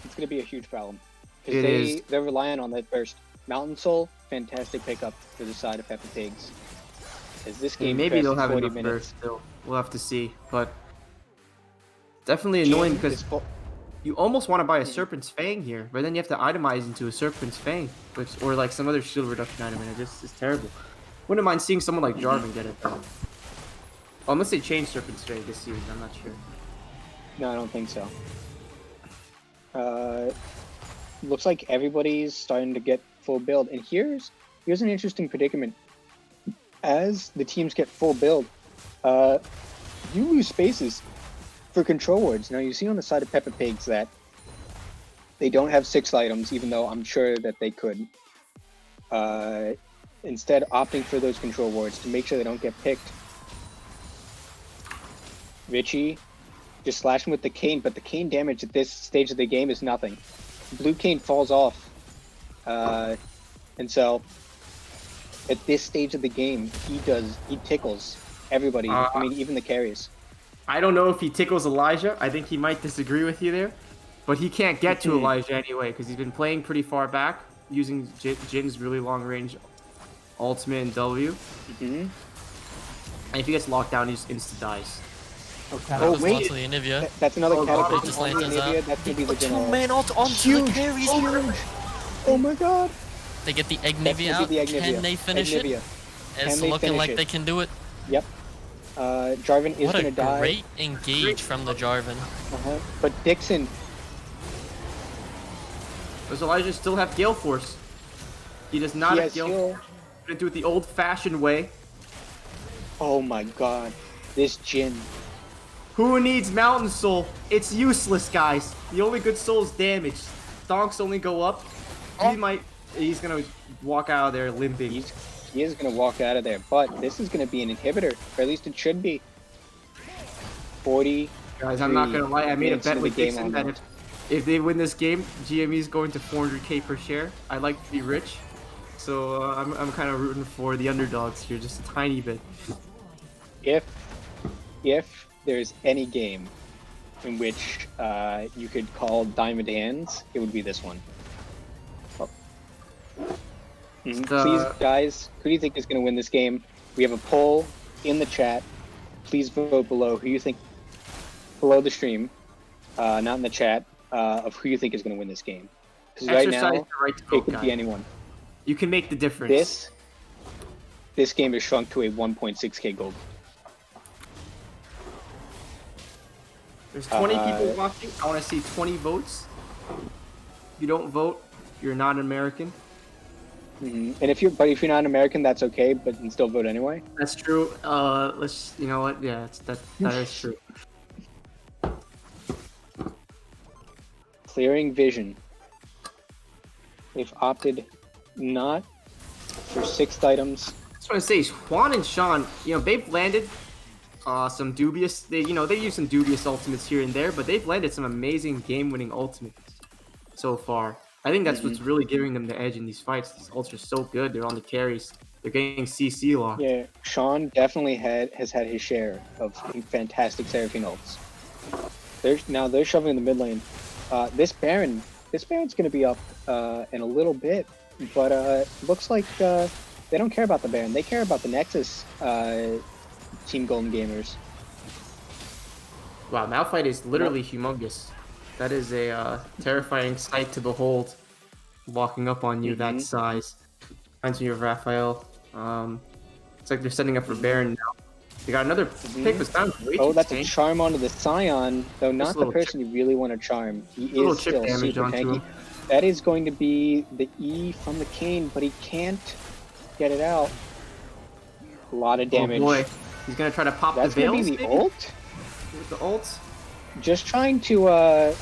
Speaker 2: It's gonna be a huge problem.
Speaker 4: It
Speaker 2: Because
Speaker 4: is.
Speaker 2: they're relying on that burst. Mountain Soul, fantastic pickup for the side of Peppa Pigs. As this game
Speaker 4: Maybe they'll
Speaker 2: progresses
Speaker 4: have
Speaker 2: 40
Speaker 4: enough
Speaker 2: minutes.
Speaker 4: burst still. We'll have to see. But definitely
Speaker 2: Jin
Speaker 4: annoying
Speaker 2: is
Speaker 4: because
Speaker 2: full-
Speaker 4: you almost want to buy a Serpent's Fang here, but then you have to itemize into a Serpent's Fang, or like some other shield reduction item, and it just is terrible. Wouldn't mind seeing someone like Jarvan get it though. Unless they change Serpent's Fang this season, I'm not sure.
Speaker 2: No, I don't think so. Looks like everybody's starting to get full build, and here's an interesting predicament. As the teams get full build, you lose spaces for control wards. Now you see on the side of Peppa Pigs that they don't have 6 items, even though I'm sure that they could. Instead, opting for those control wards to make sure they don't get picked. Richie just slashing with the cane, but the cane damage at this stage of the game is nothing. Blue cane falls off. And so at this stage of the game, he tickles everybody. I mean, even the carries.
Speaker 4: I don't know if he tickles Elijah. I think he might disagree with you there, but he can't get to Elijah anyway because he's been playing pretty far back using Jin's really long range ultimate and W.
Speaker 2: Mhm.
Speaker 4: And if he gets locked down, he just insta dies.
Speaker 2: Oh, wait.
Speaker 3: Onto the Anivia.
Speaker 2: That's another
Speaker 4: Oh,
Speaker 2: catapult.
Speaker 3: just
Speaker 2: on
Speaker 3: lances
Speaker 2: Olivia.
Speaker 3: out.
Speaker 2: That's gonna be the
Speaker 3: A
Speaker 2: general.
Speaker 3: 2-man ult onto
Speaker 2: Huge.
Speaker 3: the carries
Speaker 2: Oh,
Speaker 3: here.
Speaker 2: huge. Oh my god.
Speaker 3: They get the
Speaker 2: That's
Speaker 3: Egnivia
Speaker 2: gonna
Speaker 3: out.
Speaker 2: be the Egnivia.
Speaker 3: Can they finish
Speaker 2: Egnivia.
Speaker 3: it? It's
Speaker 2: Can they
Speaker 3: looking
Speaker 2: finish
Speaker 3: like
Speaker 2: it?
Speaker 3: they can do it.
Speaker 2: Yep. Jarvan is
Speaker 3: What a
Speaker 2: gonna die.
Speaker 3: great engage from the Jarvan.
Speaker 2: But Dixon,
Speaker 4: Does Elijah still have Gale Force? He does not
Speaker 2: he
Speaker 4: have
Speaker 2: has
Speaker 4: Gale
Speaker 2: heal.
Speaker 4: Force. He's gonna do it the old-fashioned way.
Speaker 2: Oh my god. This Jin.
Speaker 4: Who needs Mountain Soul? It's useless, guys. The only good soul is damage. Donks only go up. He's gonna walk out of there limping.
Speaker 2: He is going to walk out of there, but this is going to be an inhibitor, or at least it should be. 40.
Speaker 4: Guys, I'm not gonna lie. I made a
Speaker 2: minutes
Speaker 4: bet
Speaker 2: into
Speaker 4: with
Speaker 2: the game
Speaker 4: Dixon that
Speaker 2: almost.
Speaker 4: if they win this game, GME is going to 400k per share. I like to be rich, so I'm kind of rooting for the underdogs here, just a tiny bit.
Speaker 2: If there's any game in which you could call diamond hands, it would be this one. Oh. Please, guys, who do you think is going to win this game? We have a poll in the chat. Please vote below who you think, below the stream, not in the chat, of who you think is going to win this game. Because right now,
Speaker 4: Exercise the right to vote,
Speaker 2: it could be
Speaker 4: guys.
Speaker 2: anyone.
Speaker 4: You can make the difference.
Speaker 2: This game is shrunk to a 1.6k gold.
Speaker 4: There's 20 people watching. I want to see 20 votes. If you don't vote, you're not an American.
Speaker 2: And if you're not an American, that's okay, but you can still vote anyway.
Speaker 4: That's true. You know what? Yeah, that is true.
Speaker 2: Clearing vision. They've opted not for 6th items.
Speaker 4: I just want to say, Juan and Sean, they've landed some dubious. They use some dubious ultimates here and there, but they've landed some amazing game-winning ultimates so far. I think that's what's really giving them the edge in these fights. These ults are so good. They're on the carries. They're getting CC locked.
Speaker 2: Yeah, Sean definitely has had his share of fantastic Seraphine ults. They're shoving in the mid lane. This Baron's going to be up in a little bit, but looks like they don't care about the Baron. They care about the Nexus Team Golden Gamers.
Speaker 4: Wow, Malphite is literally humongous. That is a terrifying sight to behold, walking up on you that size. Reminds me of Raphael. It's like they're setting up for Baron now. They got another pick, but sounds way too
Speaker 2: That's a
Speaker 4: tanky.
Speaker 2: charm onto the Scion, though not the person you really want to charm. He is
Speaker 4: chip
Speaker 2: still
Speaker 4: damage
Speaker 2: super
Speaker 4: onto
Speaker 2: tanky.
Speaker 4: him.
Speaker 2: That is going to be the E from the Kayn, but he can't get it out. A lot of damage.
Speaker 4: Oh boy, he's gonna try to pop
Speaker 2: That's
Speaker 4: the
Speaker 2: going
Speaker 4: veils
Speaker 2: to be the
Speaker 4: maybe?
Speaker 2: ult?
Speaker 4: With the ults.
Speaker 2: Just trying to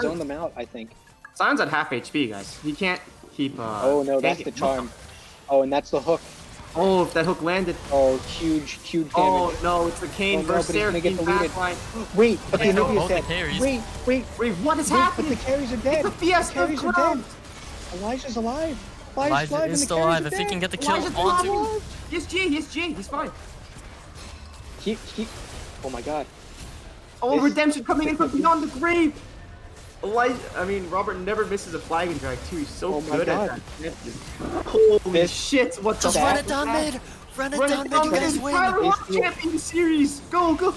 Speaker 2: zone them out, I think.
Speaker 4: Sion's at half HP, guys. He can't keep.
Speaker 2: Oh no, that's
Speaker 4: tanking.
Speaker 2: the charm. Oh, and that's the hook.
Speaker 4: Oh, if that hook landed.
Speaker 2: Oh, huge damage.
Speaker 4: Oh no, it's the Kayn
Speaker 2: Oh, no,
Speaker 4: versus
Speaker 2: but he's gonna get
Speaker 4: Seraphine
Speaker 2: deleted.
Speaker 4: backline.
Speaker 2: Wait, okay,
Speaker 3: Yeah,
Speaker 2: nobody's
Speaker 3: both the
Speaker 2: dead.
Speaker 3: carries.
Speaker 2: Wait,
Speaker 4: Wait, what is
Speaker 2: but
Speaker 4: happening?
Speaker 2: the carries are dead.
Speaker 4: It's a fiesta
Speaker 2: The carries
Speaker 4: of
Speaker 2: are
Speaker 4: clowns.
Speaker 2: dead. Elijah's alive.
Speaker 3: Elijah
Speaker 2: alive,
Speaker 3: is
Speaker 2: and the
Speaker 3: still
Speaker 2: carries
Speaker 3: alive.
Speaker 2: are
Speaker 3: If he
Speaker 2: dead.
Speaker 3: can get the kill
Speaker 4: Elijah's
Speaker 3: onto.
Speaker 4: alive. He's G. He's fine.
Speaker 2: He, oh my god.
Speaker 4: Oh,
Speaker 2: This-
Speaker 4: redemption coming in from beyond the grave. Robert never misses a flag and drag too. He's so
Speaker 2: Oh my
Speaker 4: good
Speaker 2: God.
Speaker 4: at that. Holy
Speaker 2: This-
Speaker 4: shit! What the
Speaker 3: Just
Speaker 2: That-
Speaker 3: run it down mid. Run it down mid. You guys win.
Speaker 4: Tyler
Speaker 2: It's
Speaker 4: Rock
Speaker 2: the-
Speaker 4: champion series. Go.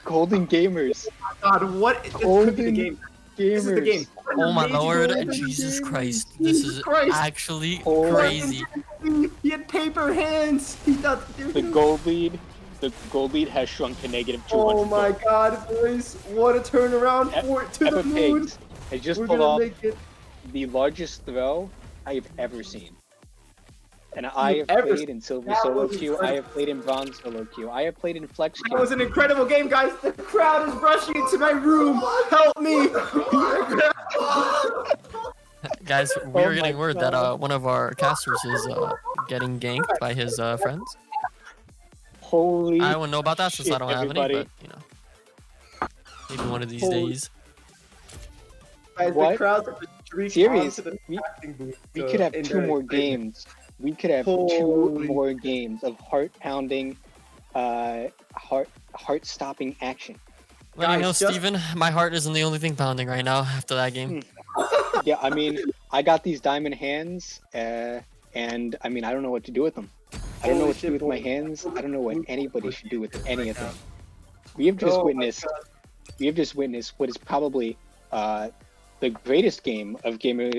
Speaker 2: Golden Gamers.
Speaker 4: God, what? This could be the
Speaker 2: Golden
Speaker 4: game. This is the game.
Speaker 3: Oh my
Speaker 4: Amazing
Speaker 3: lord,
Speaker 4: Golden
Speaker 3: Jesus
Speaker 4: Gamers.
Speaker 3: Christ. This
Speaker 4: Jesus
Speaker 3: is
Speaker 4: Christ.
Speaker 3: actually
Speaker 2: Oh.
Speaker 3: crazy.
Speaker 4: He had paper hands. He thought
Speaker 2: The gold lead has shrunk to negative 200.
Speaker 4: Oh my god, boys. What a turnaround for it to the
Speaker 2: Epic
Speaker 4: moon.
Speaker 2: Pigs has just
Speaker 4: We're
Speaker 2: pulled
Speaker 4: gonna
Speaker 2: off
Speaker 4: make it.
Speaker 2: the largest throw I have ever seen. And I have
Speaker 4: Ever
Speaker 2: played in Silver
Speaker 4: That
Speaker 2: Solo
Speaker 4: was
Speaker 2: Queue, I
Speaker 4: incredible.
Speaker 2: have played in Bronze Solo Queue, I have played in Flex
Speaker 4: That
Speaker 2: Queue.
Speaker 4: was an incredible game, guys. The crowd is rushing into my room. Help me.
Speaker 3: Guys, we
Speaker 2: Oh
Speaker 3: are
Speaker 2: my
Speaker 3: getting word
Speaker 2: God.
Speaker 3: that one of our casters is getting ganked by his friends.
Speaker 2: Holy
Speaker 3: I wouldn't know about that since I
Speaker 2: shit,
Speaker 3: don't have
Speaker 2: everybody.
Speaker 3: any, but maybe one of these
Speaker 2: Holy-
Speaker 3: days.
Speaker 4: Guys,
Speaker 2: What?
Speaker 4: the crowd are streaked
Speaker 2: Serious?
Speaker 4: onto the
Speaker 2: We-
Speaker 4: casting booth,
Speaker 2: We could have
Speaker 4: in
Speaker 2: 2
Speaker 4: their
Speaker 2: more
Speaker 4: excitement.
Speaker 2: games. We could have
Speaker 4: Holy-
Speaker 2: 2 more games of heart-pounding, heart-stopping action.
Speaker 3: Well, you know,
Speaker 4: Guys, just-
Speaker 3: Steven, my heart isn't the only thing pounding right now after that game.
Speaker 2: Yeah, I got these diamond hands, and I don't know what to do with them. I don't know
Speaker 4: Holy
Speaker 2: what to do
Speaker 4: shit,
Speaker 2: with my
Speaker 4: boy.
Speaker 2: hands. I don't know what anybody should do with any of them. We have just
Speaker 4: Oh my
Speaker 2: witnessed. We have just witnessed what is probably the greatest game of Gamer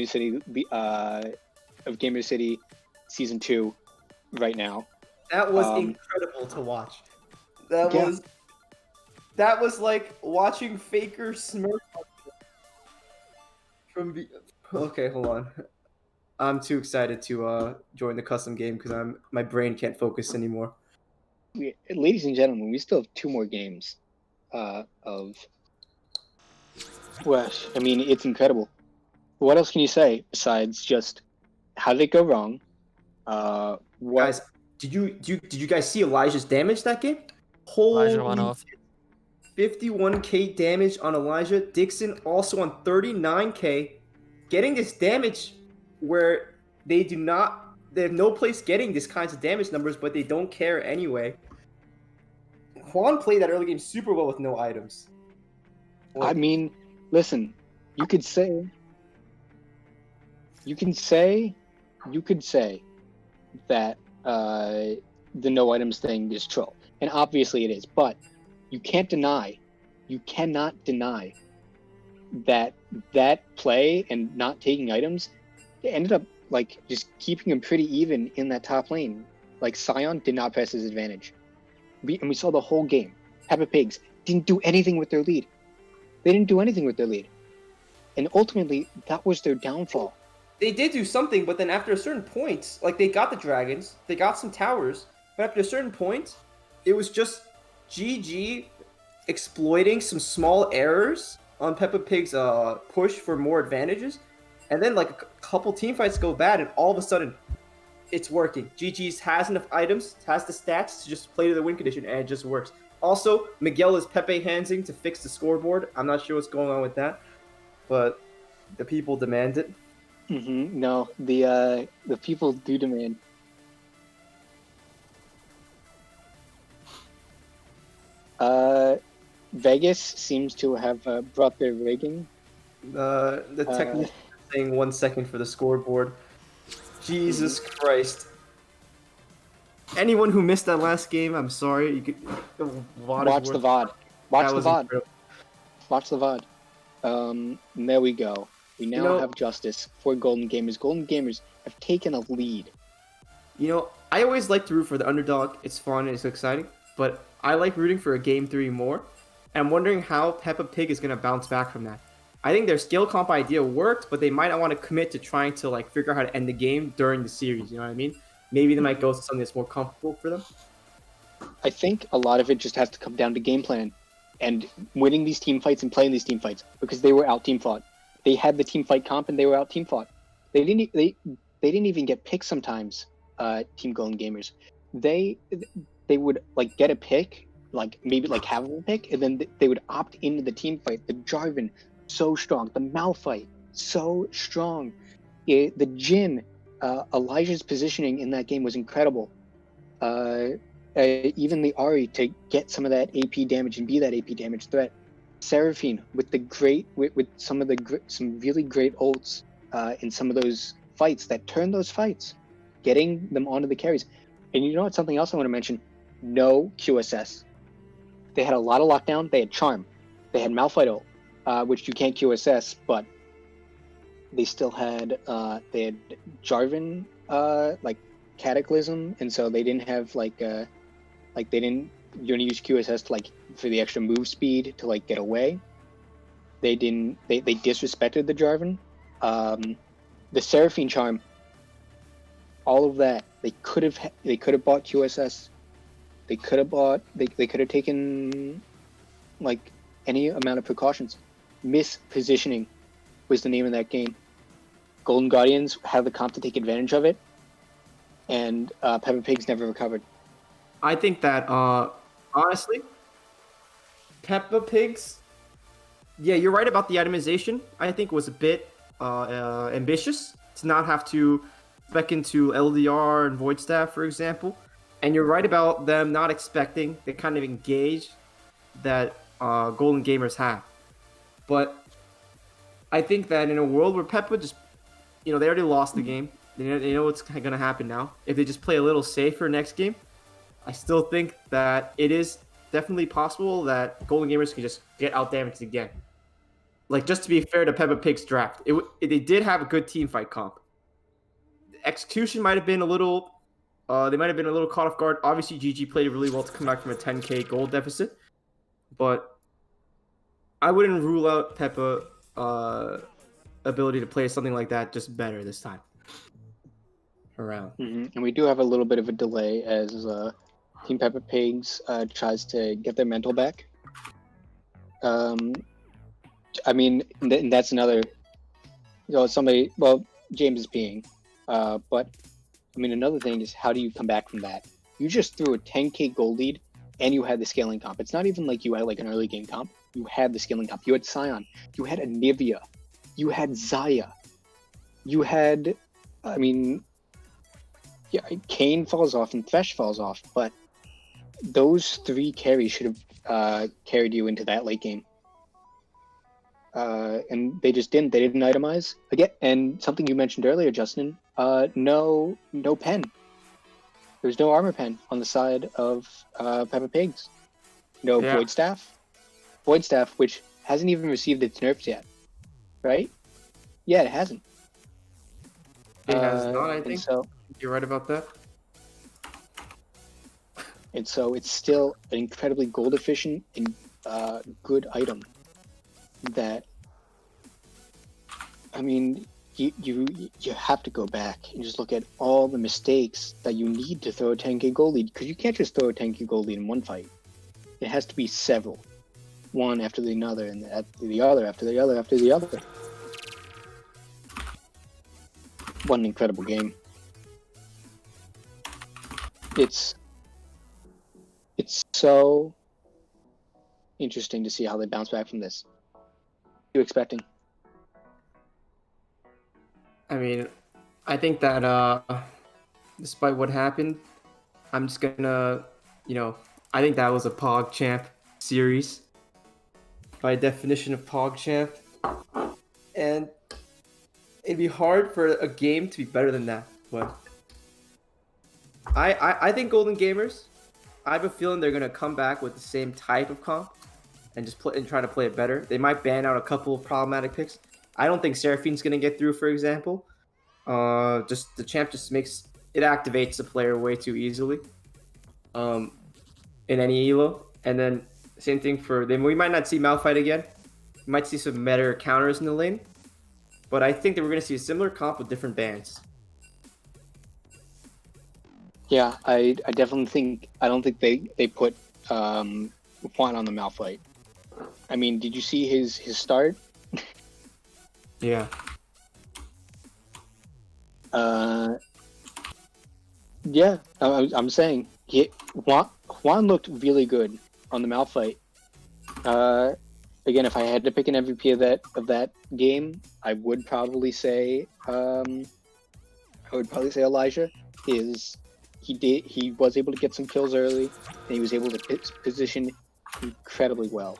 Speaker 2: City of Gamer City Season 2 right now.
Speaker 4: That was
Speaker 2: Um,
Speaker 4: incredible to watch.
Speaker 2: Yeah.
Speaker 4: That was like watching Faker smirk from the. Okay, hold on. I'm too excited to join the custom game because my brain can't focus anymore.
Speaker 2: Ladies and gentlemen, we still have 2 more games of. Well, it's incredible. What else can you say besides just how did it go wrong? What?
Speaker 4: Guys, did you guys see Elijah's damage that game?
Speaker 3: Elijah went
Speaker 4: Holy
Speaker 3: off.
Speaker 4: 51k damage on Elijah. Dixon also on 39k. Getting this damage where they have no place getting these kinds of damage numbers, but they don't care anyway. Quan played that early game super well with no items.
Speaker 2: I mean, listen, you could say that the no items thing is troll, and obviously it is. But you cannot deny that play and not taking items, it ended up like just keeping him pretty even in that top lane. Like Sion did not press his advantage, and we saw the whole game. Peppa Pigs didn't do anything with their lead. They didn't do anything with their lead, and ultimately that was their downfall.
Speaker 5: They did do something, but then after a certain point, like they got the dragons, they got some towers, but after a certain point, it was just GG exploiting some small errors on Peppa Pig's push for more advantages, and then like a couple team fights go bad, and all of a sudden, it's working. GG's has enough items, has the stats to just play to the win condition, and it just works. Also, Miguel is Pepe Hansing to fix the scoreboard. I'm not sure what's going on with that, but the people demand it.
Speaker 2: No, the people do demand. Vegas seems to have brought their rigging.
Speaker 5: The technician is saying 1 second for the scoreboard. Jesus Christ.
Speaker 4: Anyone who missed that last game, I'm sorry. You could
Speaker 2: Watch the VOD. Watch the VOD.
Speaker 4: Incredible.
Speaker 2: Watch the VOD. There we go. We now have justice for Golden Gamers. Golden Gamers have taken a lead.
Speaker 4: You know, I always like to root for the underdog. It's fun, it's exciting. But I like rooting for a Game 3 more. And I'm wondering how Peppa Pig is going to bounce back from that. I think their skill comp idea worked, but they might not want to commit to trying to like figure out how to end the game during the series. You know what I mean? Maybe they might go to something that's more comfortable for them.
Speaker 2: I think a lot of it just has to come down to game plan and winning these team fights and playing these team fights, because they were out team fought. They had the team fight comp and they were out team fought. They didn't even get picked sometimes. Team Golden Gamers, they would like get a pick, like maybe like have a pick, and then they would opt into the team fight. The Jarvan, so strong. The Malphite, so strong. The Jhin, Elijah's positioning in that game was incredible. Even the Ahri to get some of that AP damage and be that AP damage threat. Seraphine with some really great ults in some of those fights that turned those fights, getting them onto the carries. And you know what? Something else I want to mention: no QSS. They had a lot of lockdown. They had Charm. They had Malphite ult, which you can't QSS, but they still had Jarvan like Cataclysm, and so they didn't have you don't use QSS to like for the extra move speed to like get away. They disrespected the Jarvan. The Seraphine Charm, all of that, they could have bought QSS. They could have taken like any amount of precautions. Mispositioning was the name of that game. Golden Guardians had the comp to take advantage of it, and Peppa Pig's never recovered.
Speaker 4: I think that honestly, Peppa Pig's, yeah, you're right about the itemization. I think was a bit ambitious to not have to spec into LDR and Void Staff, for example. And you're right about them not expecting the kind of engage that Golden Gamers have. But I think that in a world where Peppa just, they already lost the game. They know what's going to happen now. If they just play a little safer next game, I still think that it is definitely possible that Golden Gamers can just get out damaged again. Like, just to be fair to Peppa Pig's draft, they did have a good team fight comp. The execution might have been a little... they might have been a little caught off guard. Obviously, GG played really well to come back from a 10k gold deficit. But I wouldn't rule out Peppa ability to play something like that just better this time around.
Speaker 2: And we do have a little bit of a delay as Team Peppa Pigs tries to get their mental back. I mean, that's another... James is peeing. But, I mean, another thing is, how do you come back from that? You just threw a 10k gold lead, and you had the scaling comp. It's not even like you had like an early game comp. You had the scaling comp. You had Sion. You had Anivia. You had Xayah. You had... I mean... Yeah, Kayn falls off and Thresh falls off, but those 3 carries should have carried you into that late game. And they just didn't. They didn't itemize again. And something you mentioned earlier, Justin. No pen. There's no armor pen on the side of Peppa Pigs. No
Speaker 4: Yeah.
Speaker 2: Void Staff, which hasn't even received its nerfs yet, right? Yeah, it hasn't.
Speaker 4: It has not, I
Speaker 2: and
Speaker 4: think.
Speaker 2: So,
Speaker 4: You're right about that.
Speaker 2: and so it's still an incredibly gold efficient and good item. That, I mean, you have to go back and just look at all the mistakes that you need to throw a 10k gold lead, because you can't just throw a 10k gold lead in one fight. It has to be several, one after the other, and after the other, after the other, after the other. What an incredible game! It's so interesting to see how they bounce back from this. What are you expecting?
Speaker 4: I mean, I think that despite what happened, I'm just gonna, I think that was a PogChamp series by definition of PogChamp, and it'd be hard for a game to be better than that. But I think Golden Gamers, I have a feeling they're gonna come back with the same type of comp and just play and try to play it better. They might ban out a couple of problematic picks. I don't think Seraphine's gonna get through, for example. Just the champ just activates the player way too easily. In any elo, and then same thing for them. We might not see Malphite again. We might see some better counters in the lane, but I think that we're gonna see a similar comp with different bans.
Speaker 2: Yeah, I definitely think I don't think they put Juan on the Malphite. I mean, did you see his start?
Speaker 4: Yeah.
Speaker 2: Yeah, I'm saying Juan looked really good on the Malphite. Again, if I had to pick an MVP of that game, I would probably say Elijah. He was able to get some kills early, and he was able to position incredibly well.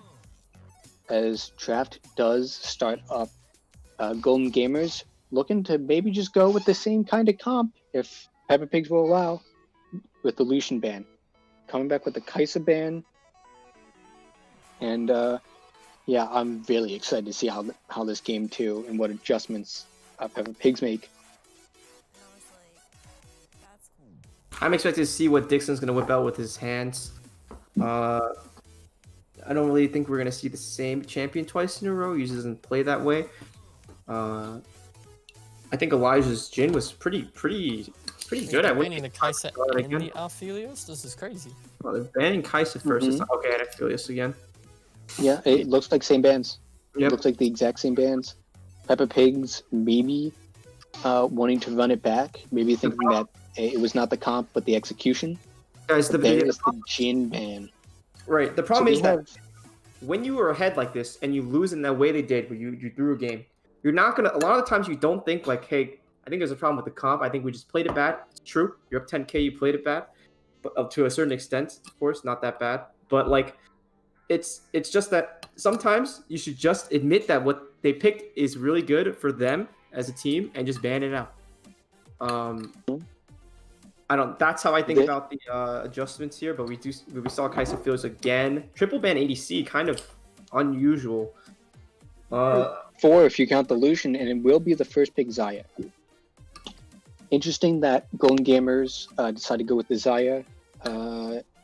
Speaker 2: As Draft does start up, Golden Gamers looking to maybe just go with the same kind of comp if Peppa Pigs will allow, with the Lucian ban, coming back with the Kaisa ban, and yeah, I'm really excited to see how this game too and what adjustments Peppa Pigs make.
Speaker 4: I'm excited to see what Dixon's gonna whip out with his hands. I don't really think we're gonna see the same champion twice in a row. He usually doesn't play that way. I think Elijah's Jhin was pretty good at
Speaker 3: Banning
Speaker 4: winning.
Speaker 3: the Kaisa
Speaker 4: Start
Speaker 3: and
Speaker 4: again.
Speaker 3: the Aphelios? This is crazy.
Speaker 4: Well, they're banning Kaisa 1st. It's okay, and Aphelios again.
Speaker 2: Yeah, it looks like same bands. It
Speaker 4: Yep.
Speaker 2: looks like the exact same bands. Peppa Pigs maybe wanting to run it back, maybe thinking that it was not the comp but the execution.
Speaker 4: Guys,
Speaker 2: But there is the Jhin ban.
Speaker 4: right. The
Speaker 2: So
Speaker 4: problem
Speaker 2: we
Speaker 4: is that
Speaker 2: have
Speaker 4: when you are ahead like this and you lose in that way they did, where you drew a game, you're not gonna. A lot of the times you don't think like, hey, I think there's a problem with the comp. I think we just played it bad. It's true. You're up 10k. You played it bad, but up to a certain extent, of course, not that bad. But like, it's just that sometimes you should just admit that what they picked is really good for them as a team and just ban it out. I don't. That's how I think
Speaker 2: They-
Speaker 4: about the adjustments here. But we saw Kaisa Fields again. Triple ban ADC, kind of unusual.
Speaker 2: 4 if you count the Lucian, and it will be the first pick Zaya. Interesting that Golden Gamers decided to go with the Zaya,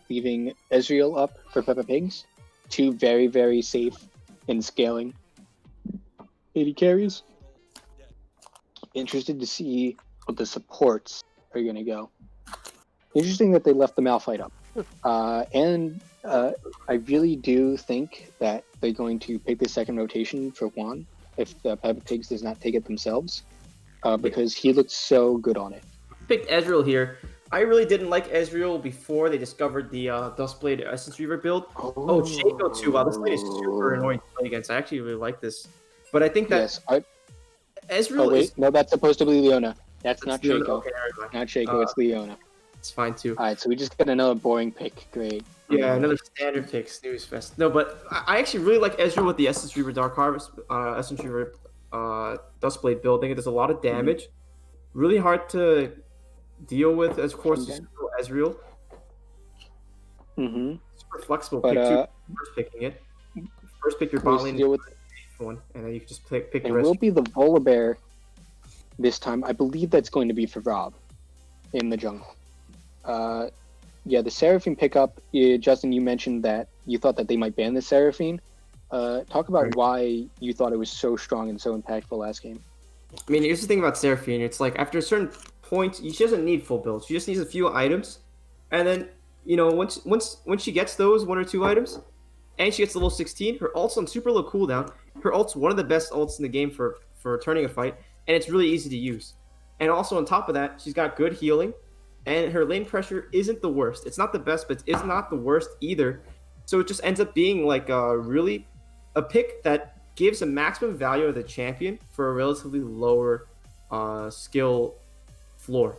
Speaker 2: leaving Ezreal up for Peppa Pigs. 2 very, very safe in scaling 80 carries. Interested to see what the supports are going to go. Interesting that they left the Malphite up. And I really do think that they're going to pick the second rotation for Juan if the Peppa Pigs does not take it themselves, because he looks so good on it.
Speaker 4: Picked Ezreal here. I really didn't like Ezreal before they discovered the Duskblade Essence Reaver build. Oh, Shaco too. Wow, this lane is super annoying to play against. I actually really like this. But I think that
Speaker 2: Yes.
Speaker 4: Ezreal
Speaker 2: Oh, wait.
Speaker 4: is...
Speaker 2: No, that's supposed to be Leona. That's not
Speaker 4: Leona?
Speaker 2: Shaco.
Speaker 4: Okay, never mind.
Speaker 2: Not Shaco, it's Leona.
Speaker 5: It's fine too.
Speaker 2: All right, so we just got another boring pick. Great.
Speaker 5: Yeah, another standard pick, Snooze Fest. No, but I actually really like Ezreal with the Essence Reaver Dark Harvest, Essence Reaver Dustblade build. I think it does a lot of damage. Really hard to deal with, as of course,
Speaker 2: Okay.
Speaker 5: Ezreal.
Speaker 2: Mm-hmm.
Speaker 5: Super flexible
Speaker 2: But
Speaker 5: pick too. First picking it. First pick your bot
Speaker 2: who's to
Speaker 5: lane
Speaker 2: deal with?
Speaker 5: one, and then you can just pick the
Speaker 2: It
Speaker 5: rest.
Speaker 2: will be the Volibear this time. I believe that's going to be for Rob in the jungle. Yeah, the Seraphine pickup. Justin, you mentioned that you thought that they might ban the Seraphine. Talk about
Speaker 5: Right.
Speaker 2: why you thought it was so strong and so impactful last game.
Speaker 5: I mean, here's the thing about Seraphine. It's like after a certain point, she doesn't need full build. She just needs a few items, and then once she gets those 1 or 2 items, and she gets level 16, her ult's on super low cooldown. Her ult's one of the best ults in the game for turning a fight, and it's really easy to use. And also on top of that, she's got good healing, and her lane pressure isn't the worst. It's not the best, but it's not the worst either. So it just ends up being like a pick that gives a maximum value of the champion for a relatively lower skill floor.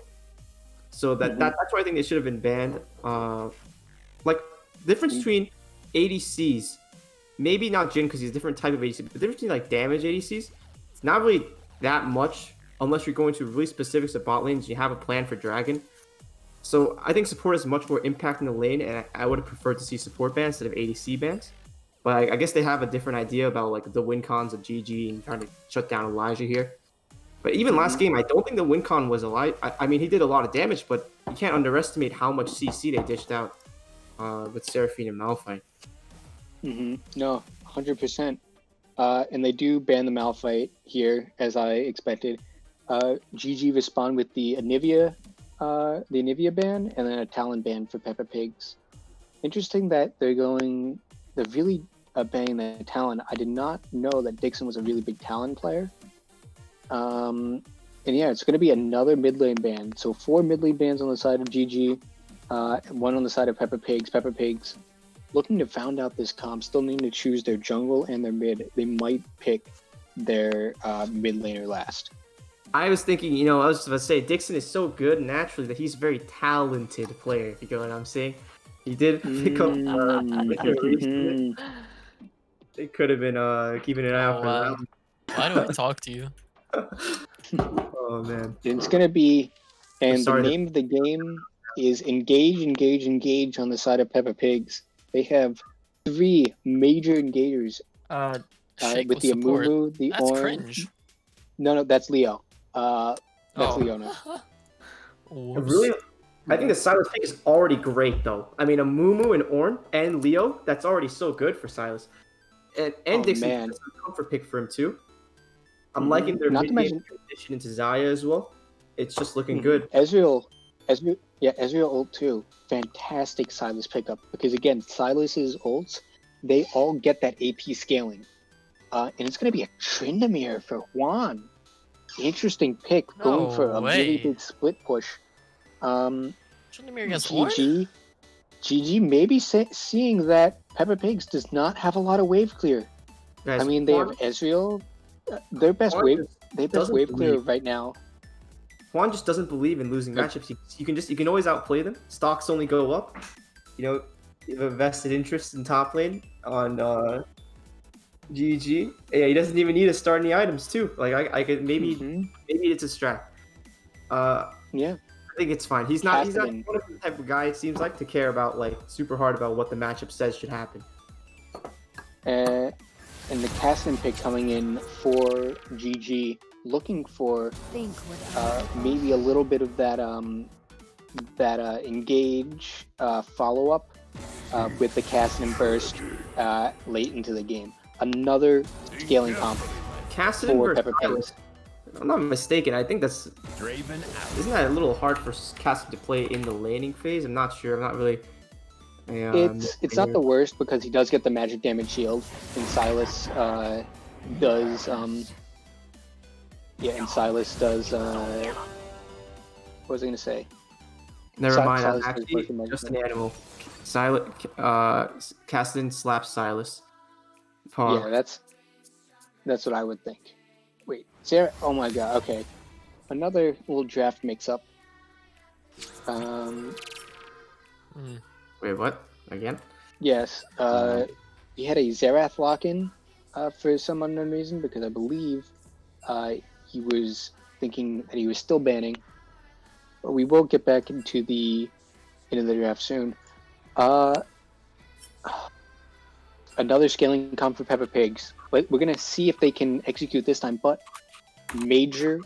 Speaker 5: So that's why I think they should have been banned. Like the difference between ADCs, maybe not Jhin because he's a different type of ADC, but the difference between like damage ADCs, it's not really that much unless you're going to really specifics of bot lanes and you have a plan for Dragon. So I think support has much more impact in the lane, and I would have preferred to see support bans instead of ADC bans. But I guess they have a different idea about like the win cons of GG and trying to shut down Elijah here. But even last game, I don't think the win con was Elijah. I mean, he did a lot of damage, but you can't underestimate how much CC they dished out with Seraphine and Malphite.
Speaker 2: No, 100%. And they do ban the Malphite here, as I expected. GG respond with the Anivia ban, and then a Talon ban for Peppa Pigs. Interesting that they're really banning the Talon. I did not know that Dixon was a really big Talon player. And yeah, it's going to be another mid lane ban. So 4 mid lane bans on the side of GG, 1 on the side of Peppa Pigs. Peppa Pigs looking to found out this comp, still needing to choose their jungle and their mid. They might pick their mid laner last.
Speaker 5: I was thinking, I was about to say, Dixon is so good naturally that he's a very talented player, if you get what I'm saying. He did pick up. It could have been keeping an eye out for
Speaker 3: Wow. Why do I talk to you?
Speaker 5: that. Oh, man.
Speaker 2: It's going to be, and the
Speaker 5: sorry to-
Speaker 2: name of the game is Engage on the side of Peppa Pigs. They have 3 major engagers
Speaker 3: Shake
Speaker 2: with
Speaker 3: will
Speaker 2: the
Speaker 3: support.
Speaker 2: Amumu, the
Speaker 3: That's
Speaker 2: Orange.
Speaker 3: cringe.
Speaker 2: No, that's Leo. That's
Speaker 3: Oh.
Speaker 2: Leona.
Speaker 3: Whoops.
Speaker 5: Really, I think the Silas pick is already great, though. I mean, a Mumu and Ornn and Leo, that's already so good for Silas. And
Speaker 2: Oh,
Speaker 5: Dixon
Speaker 2: man.
Speaker 5: is a comfort pick for him, too. I'm liking their
Speaker 2: Not to
Speaker 5: mid-game
Speaker 2: mention-
Speaker 5: transition into Zaya as well. It's just looking
Speaker 2: Mhm.
Speaker 5: good.
Speaker 2: Ezreal ult too. Fantastic Silas pickup because again, Silas's ults, they all get that AP scaling, and it's going to be a Tryndamere for Juan. Interesting pick, going
Speaker 3: No
Speaker 2: for a really
Speaker 3: way.
Speaker 2: big split push.
Speaker 3: Tryndamere against Ornn?
Speaker 2: GG maybe seeing that Peppa Pigs does not have a lot of wave clear.
Speaker 5: Guys,
Speaker 2: I mean, they have
Speaker 5: Juan-
Speaker 2: Ezreal. Their best
Speaker 5: Juan
Speaker 2: wave,
Speaker 5: just
Speaker 2: their best
Speaker 5: doesn't
Speaker 2: wave clear
Speaker 5: believe.
Speaker 2: right now.
Speaker 5: Juan just doesn't believe in losing
Speaker 2: Yeah.
Speaker 5: matchups. You can always outplay them. Stocks only go up. You have a vested interest in top lane on GG. Yeah, he doesn't even need to start any items too. Like I could maybe it's a strat.
Speaker 2: Yeah.
Speaker 5: I think it's fine. He's not
Speaker 2: Cassidy.
Speaker 5: one of the type of guy it seems like to care about like super hard about what the matchup says should happen.
Speaker 2: And the Cassidy pick coming in for GG, looking for
Speaker 6: Think what
Speaker 2: maybe a little bit of that engage follow up with the Cassidy burst late into the game. Another scaling comp
Speaker 5: Cassidy
Speaker 2: for
Speaker 5: versus
Speaker 2: Peppa
Speaker 5: Silas.
Speaker 2: Pigs.
Speaker 5: If I'm not mistaken, I think that's isn't that a little hard for Cassidy to play in the laning phase? I'm not sure. I'm not really.
Speaker 2: It's not the worst because he does get the magic damage shield, and Silas does. And Silas does. What was I gonna say?
Speaker 5: Never
Speaker 2: Sil-
Speaker 5: mind. I'm
Speaker 2: Silas is
Speaker 5: actually
Speaker 2: working like
Speaker 5: just
Speaker 2: that.
Speaker 5: an animal. Cassidy slaps Silas.
Speaker 2: Yeah, that's what I would think. Wait, Sarah. Oh my god. Okay, another little draft mix-up.
Speaker 3: Hmm.
Speaker 4: Wait, what? Again?
Speaker 2: Yes. We had a Zerath lock-in for some unknown reason because I believe he was thinking that he was still banning. But we will get back into the draft soon. Another scaling comp for Peppa Pigs. We're gonna see if they can execute this time, but major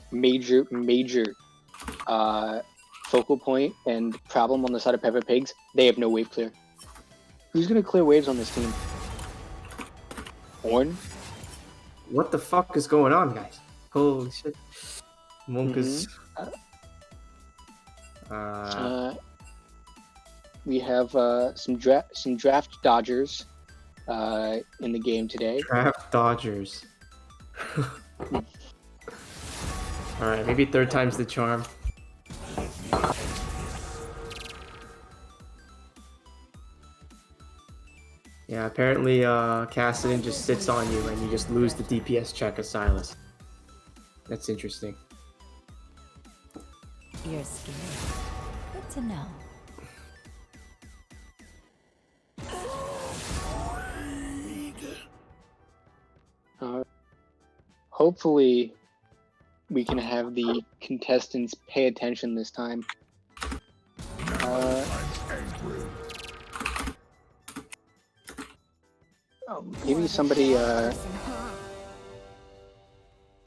Speaker 2: focal point and problem on the side of Peppa Pigs. They have no wave clear. Who's gonna clear waves on this team? Ornn?
Speaker 4: What the fuck is going on, guys? Holy shit. Monkus.
Speaker 2: We have some draft dodgers in the game today.
Speaker 4: Draft Dodgers. Alright, maybe third time's the charm. Yeah, apparently Kassadin just sits on you and you just lose the DPS check of Silas. That's interesting.
Speaker 6: You're scared. Good to know.
Speaker 2: Hopefully, we can have the contestants pay attention this time. Maybe somebody. I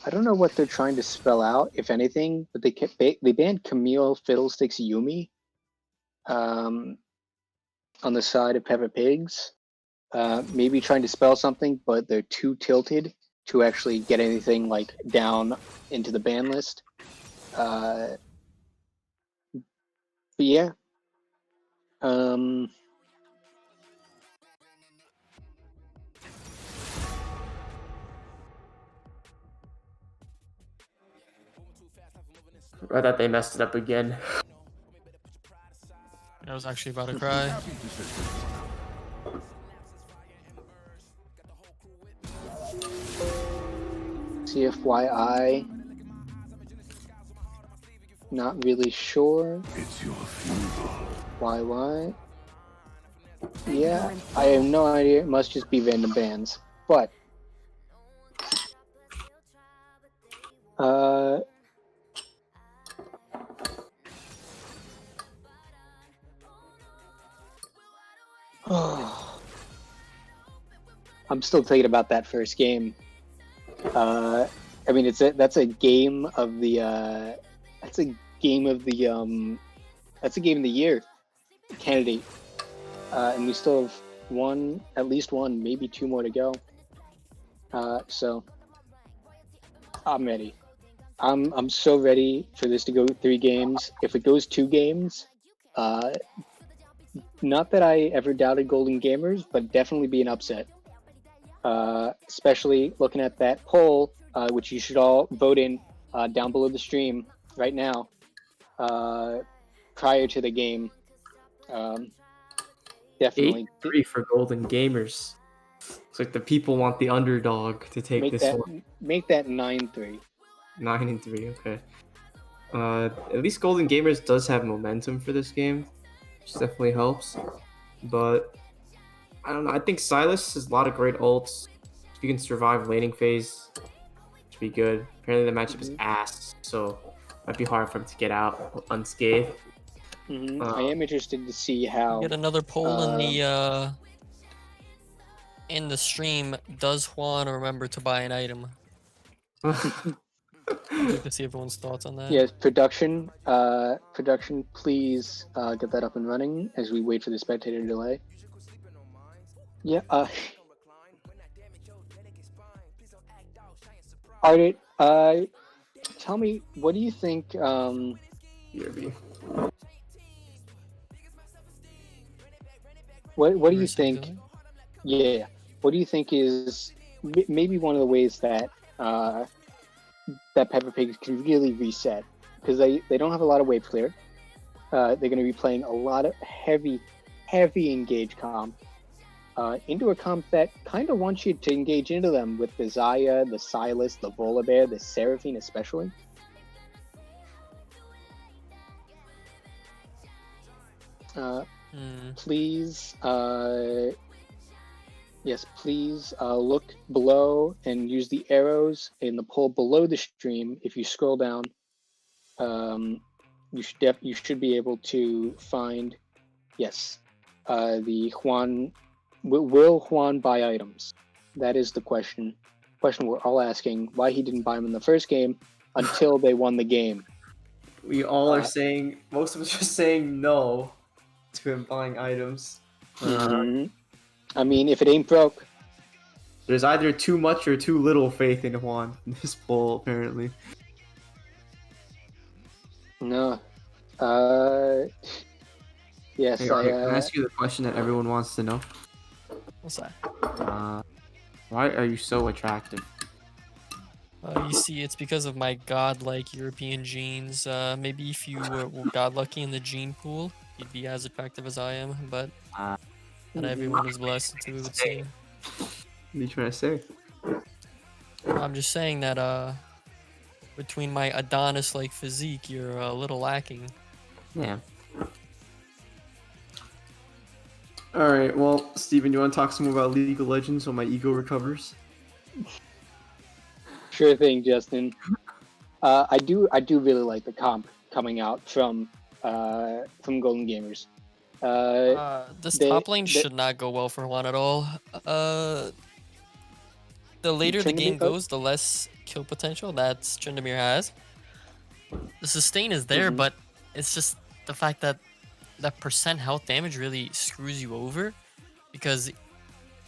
Speaker 2: don't know what they're trying to spell out, if anything, but they banned Camille Fiddlesticks Yumi on the side of Peppa Pigs. Maybe trying to spell something, but they're too tilted to actually get anything like down into the ban list. But yeah.
Speaker 4: I thought they messed it up again.
Speaker 3: I was actually about to cry.
Speaker 2: CFYI, not really sure.
Speaker 7: It's your funeral.
Speaker 2: Why? Yeah, I have no idea. It must just be random bans. But I'm still thinking about that first game. I mean, that's a game of the game of the year candidate, and we still have at least one, maybe two more to go. So I'm ready. I'm so ready for this to go 3 games. If it goes 2 games, not that I ever doubted Golden Gamers, but definitely be an upset. Especially looking at that poll, which you should all vote in down below the stream right now, prior to the game. Definitely
Speaker 4: 8-3 for Golden Gamers. It's like the people want the underdog to take
Speaker 2: make
Speaker 4: this
Speaker 2: that
Speaker 4: one.
Speaker 2: make that 9-3.
Speaker 4: 9-3, okay. At least Golden Gamers does have momentum for this game, which definitely helps. But I don't know. I think Silas has a lot of great ults. If you can survive laning phase, it should be good. Apparently the matchup is ass, so it might be hard for him to get out unscathed.
Speaker 2: I am interested to see how.
Speaker 3: Get another poll in the stream. Does Juan remember to buy an item? I'd like to see everyone's thoughts on that.
Speaker 2: Yes, production, please get that up and running as we wait for the spectator delay. Yeah, Ardit, tell me, what do you think,
Speaker 4: BRB.
Speaker 2: what do you think, yeah, what do you think is maybe one of the ways that, that Peppa Pig can really reset? Because they don't have a lot of wave clear. They're going to be playing a lot of heavy engage comp. Into a comp that kind of wants you to engage into them with the Xayah, the Silas, the Volibear, the Seraphine especially. Please, yes, please look below and use the arrows in the poll below the stream. If you scroll down, you should be able to find, yes, the Juan. Will Juan buy items? That is the question. Question we're all asking: why he didn't buy them in the first game until they won the game.
Speaker 5: We all are saying, most of us are saying no to him buying items.
Speaker 2: I mean, if it ain't broke.
Speaker 4: There's either too much or too little faith in Juan in this poll, apparently.
Speaker 2: No. Yes,
Speaker 4: Hey, can I ask you the question that everyone wants to know?
Speaker 3: What's that?
Speaker 4: Why are you so attractive?
Speaker 3: You see, it's because of my godlike European genes. Maybe if you were god lucky in the gene pool, you'd be as attractive as I am, but not everyone is blessed to, it would seem.
Speaker 4: What are you trying to say?
Speaker 3: I'm just saying that, between my Adonis-like physique, you're a little lacking.
Speaker 4: Yeah. Alright, well, Steven, you want to talk some more about League of Legends while my ego recovers?
Speaker 2: Sure thing, Justin. I do really like the comp coming out from Golden Gamers.
Speaker 3: This top lane should not go well for Juan at all. The later the game goes, the less kill potential that Tryndamere has. The sustain is there, but it's just the fact that that percent health damage really screws you over, because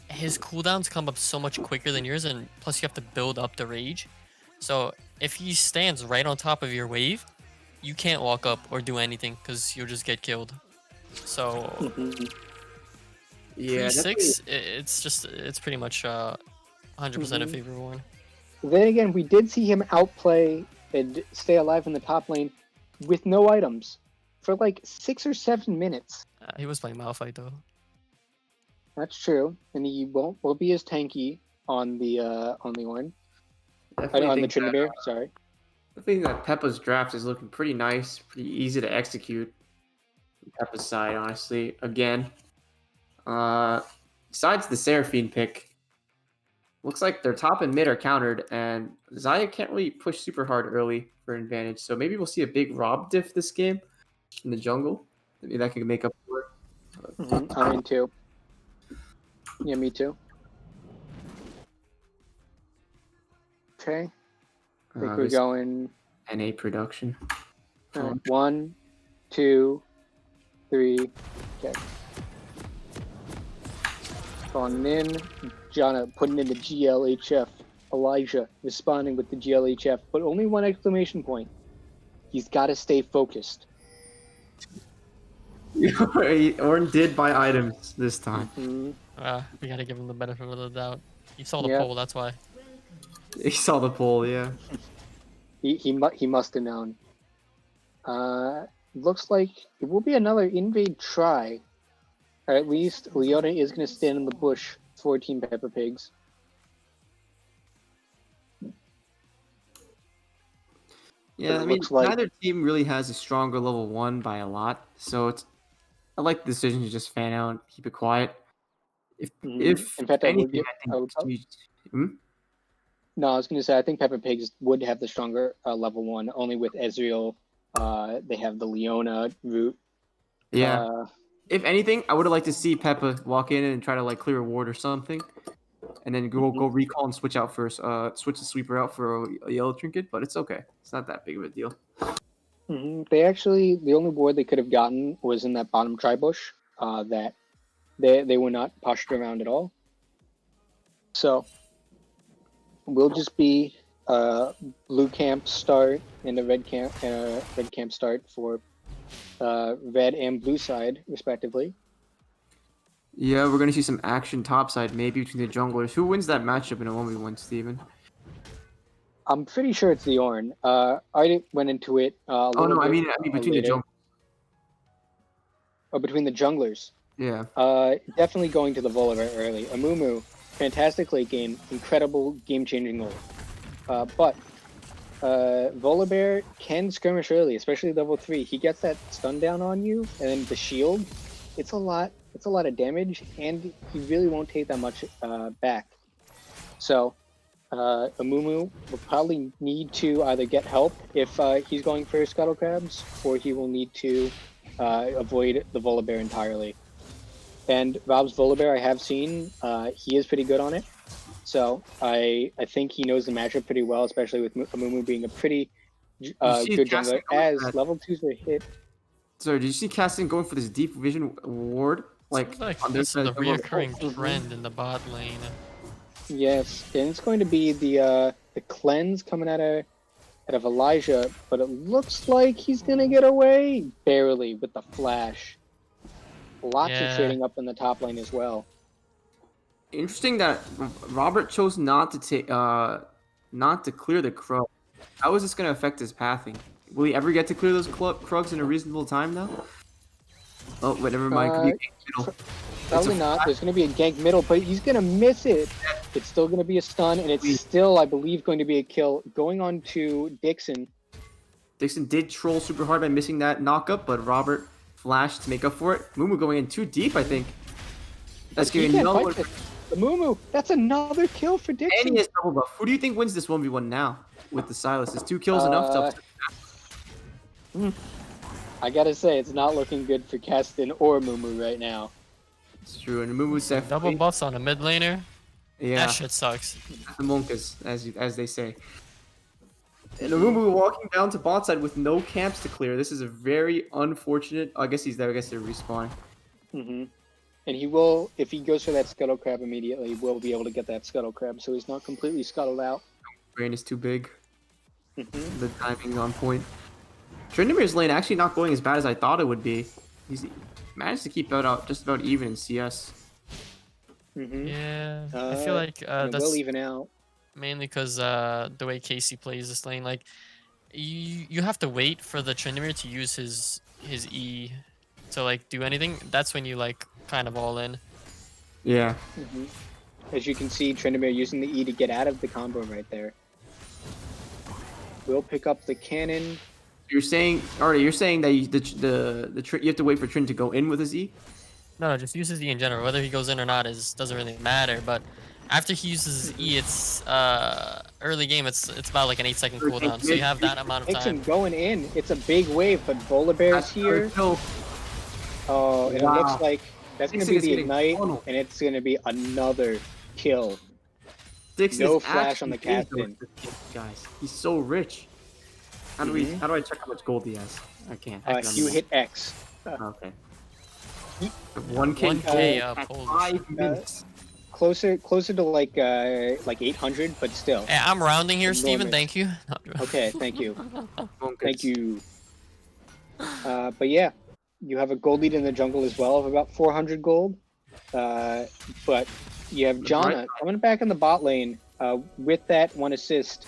Speaker 3: his cooldowns come up so much quicker than yours, and plus you have to build up the rage. So if he stands right on top of your wave, you can't walk up or do anything because you'll just get killed. So
Speaker 4: Yeah,
Speaker 3: Pre-6, it's pretty much 100% in favor of Warren.
Speaker 2: Then again, we did see him outplay and stay alive in the top lane with no items for like 6 or 7 minutes.
Speaker 3: He was playing Malphite though.
Speaker 2: That's true, and he won't be as tanky on the Ornn. On the Tryndamere, sorry.
Speaker 4: I think that Peppa's draft is looking pretty nice, pretty easy to execute. Peppa's side, honestly. Again, besides the Seraphine pick, looks like their top and mid are countered, and Xayah can't really push super hard early for an advantage. So maybe we'll see a big Rob diff this game in the jungle. Maybe that can make up for it.
Speaker 2: I'm in too. Yeah, me too. Okay. I think we're going
Speaker 4: NA production.
Speaker 2: 1, 2, 3. Okay. Going in. Jana putting in the GLHF. Elijah responding with the GLHF, but only one exclamation point. He's got to stay focused.
Speaker 4: Ornn did buy items this time.
Speaker 3: We gotta give him the benefit of the doubt. He saw the poll, that's why.
Speaker 4: He saw the poll, yeah.
Speaker 2: He must have known. Looks like it will be another invade try. Or at least Leona is going to stand in the bush for Team Peppa Pigs.
Speaker 4: Yeah, I mean, neither team really has a stronger level 1 by a lot, so I like the decision to just fan out and keep it quiet. If
Speaker 2: in fact,
Speaker 4: anything,
Speaker 2: No, I was going to say I think Peppa Pigs would have the stronger level 1. Only with Ezreal, they have the Leona route.
Speaker 4: Yeah. If anything, I would have liked to see Peppa walk in and try to like clear a ward or something, and then go recall and switch out first. Switch the sweeper out for a yellow trinket, but it's okay. It's not that big of a deal.
Speaker 2: They actually, the only ward they could have gotten was in that bottom tri-bush. That they were not pushed around at all. So we'll just be blue camp start and a red camp start for red and blue side respectively.
Speaker 4: Yeah, we're gonna see some action topside maybe between the junglers. Who wins that matchup in a 1v1, Steven?
Speaker 2: I'm pretty sure it's the Ornn. I went into it.
Speaker 4: I mean between the junglers.
Speaker 2: Oh, between the junglers.
Speaker 4: Yeah.
Speaker 2: Definitely going to the Volibear early. Amumu, fantastic late game, incredible game-changing ult. But Volibear can skirmish early, especially level 3. He gets that stun down on you, and then the shield. It's a lot of damage, and he really won't take that much back. So, Amumu will probably need to either get help if he's going for Scuttle Crabs, or he will need to avoid the Volibear entirely. And Rob's Volibear, I have seen, he is pretty good on it. So I think he knows the matchup pretty well, especially with Amumu being a pretty good jungler. As level 2s are hit.
Speaker 4: Sorry, did you see Casting going for this deep vision ward?
Speaker 3: Like this is a reoccurring trend in the bot lane.
Speaker 2: Yes, and it's going to be the cleanse coming out of Elijah, but it looks like he's gonna get away barely with the flash. Lots of trading up in the top lane as well.
Speaker 4: Interesting that Robert chose not to take, not to clear the Krug. How is this going to affect his pathing? Will he ever get to clear those Krugs in a reasonable time, though? Oh, wait, never mind. Could be a gank middle.
Speaker 2: Probably not. There's going to be a gank middle, but he's going to miss it. It's still going to be a stun, and it's still, I believe, going to be a kill. Going on to Dixon.
Speaker 4: Dixon did troll super hard by missing that knockup, but Robert flashed to make up for it. Mumu going in too deep, I think. That's giving no one.
Speaker 2: Mumu, that's another kill for Dixon.
Speaker 4: And he has double buff. Who do you think wins this 1v1 now with the Sylas? Is 2 kills enough to...
Speaker 2: I gotta say, it's not looking good for Caston or Mumu right now.
Speaker 4: It's true, and Mumu's definitely...
Speaker 3: Double buffs on a mid laner?
Speaker 4: Yeah.
Speaker 3: That shit sucks.
Speaker 4: The monkas, as they say. And Mumu walking down to bot side with no camps to clear. This is a very unfortunate... I guess he's there. I guess they're respawning.
Speaker 2: And he will, if he goes for that Scuttle Crab immediately, will be able to get that Scuttle Crab, so he's not completely scuttled out.
Speaker 4: Brain is too big. The timing on point. Tryndamere's lane actually not going as bad as I thought it would be. He's managed to keep it out just about even in CS.
Speaker 3: Yeah, I feel like
Speaker 2: it
Speaker 3: that's
Speaker 2: will even out.
Speaker 3: mainly because the way Casey plays this lane. Like, you have to wait for the Tryndamere to use his E to like do anything. That's when you like kind of all in.
Speaker 4: Yeah.
Speaker 2: As you can see, Tryndamere using the E to get out of the combo right there. We'll pick up the cannon.
Speaker 4: You're saying, alright, you're saying that you have to wait for Trin to go in with his E?
Speaker 3: No, just use his E in general. Whether he goes in or not doesn't really matter. But after he uses his E, it's early game. It's about like an 8-second cooldown, so you have that amount of
Speaker 2: Makes him
Speaker 3: time.
Speaker 2: going in. It's a big wave, but Volibear's here. Oh, and it looks like that's going to be the ignite, and it's going to be another kill.
Speaker 4: Dixon
Speaker 2: No
Speaker 4: is
Speaker 2: flash on the
Speaker 4: actually
Speaker 2: captain.
Speaker 4: Guys, he's so rich. How do how do I check how much gold he has? I can't.
Speaker 2: You hit X.
Speaker 4: Okay. 1K,
Speaker 3: 1K
Speaker 4: at
Speaker 3: holy
Speaker 4: 5 minutes.
Speaker 2: Closer to like 800, but still.
Speaker 3: Hey, I'm rounding here, Steven.
Speaker 2: Enormous.
Speaker 3: Thank you.
Speaker 2: Okay, thank you.
Speaker 4: Bonkers.
Speaker 2: Thank you. But yeah, you have a gold lead in the jungle as well of about 400 gold. But you have Janna coming back in the bot lane with that 1 assist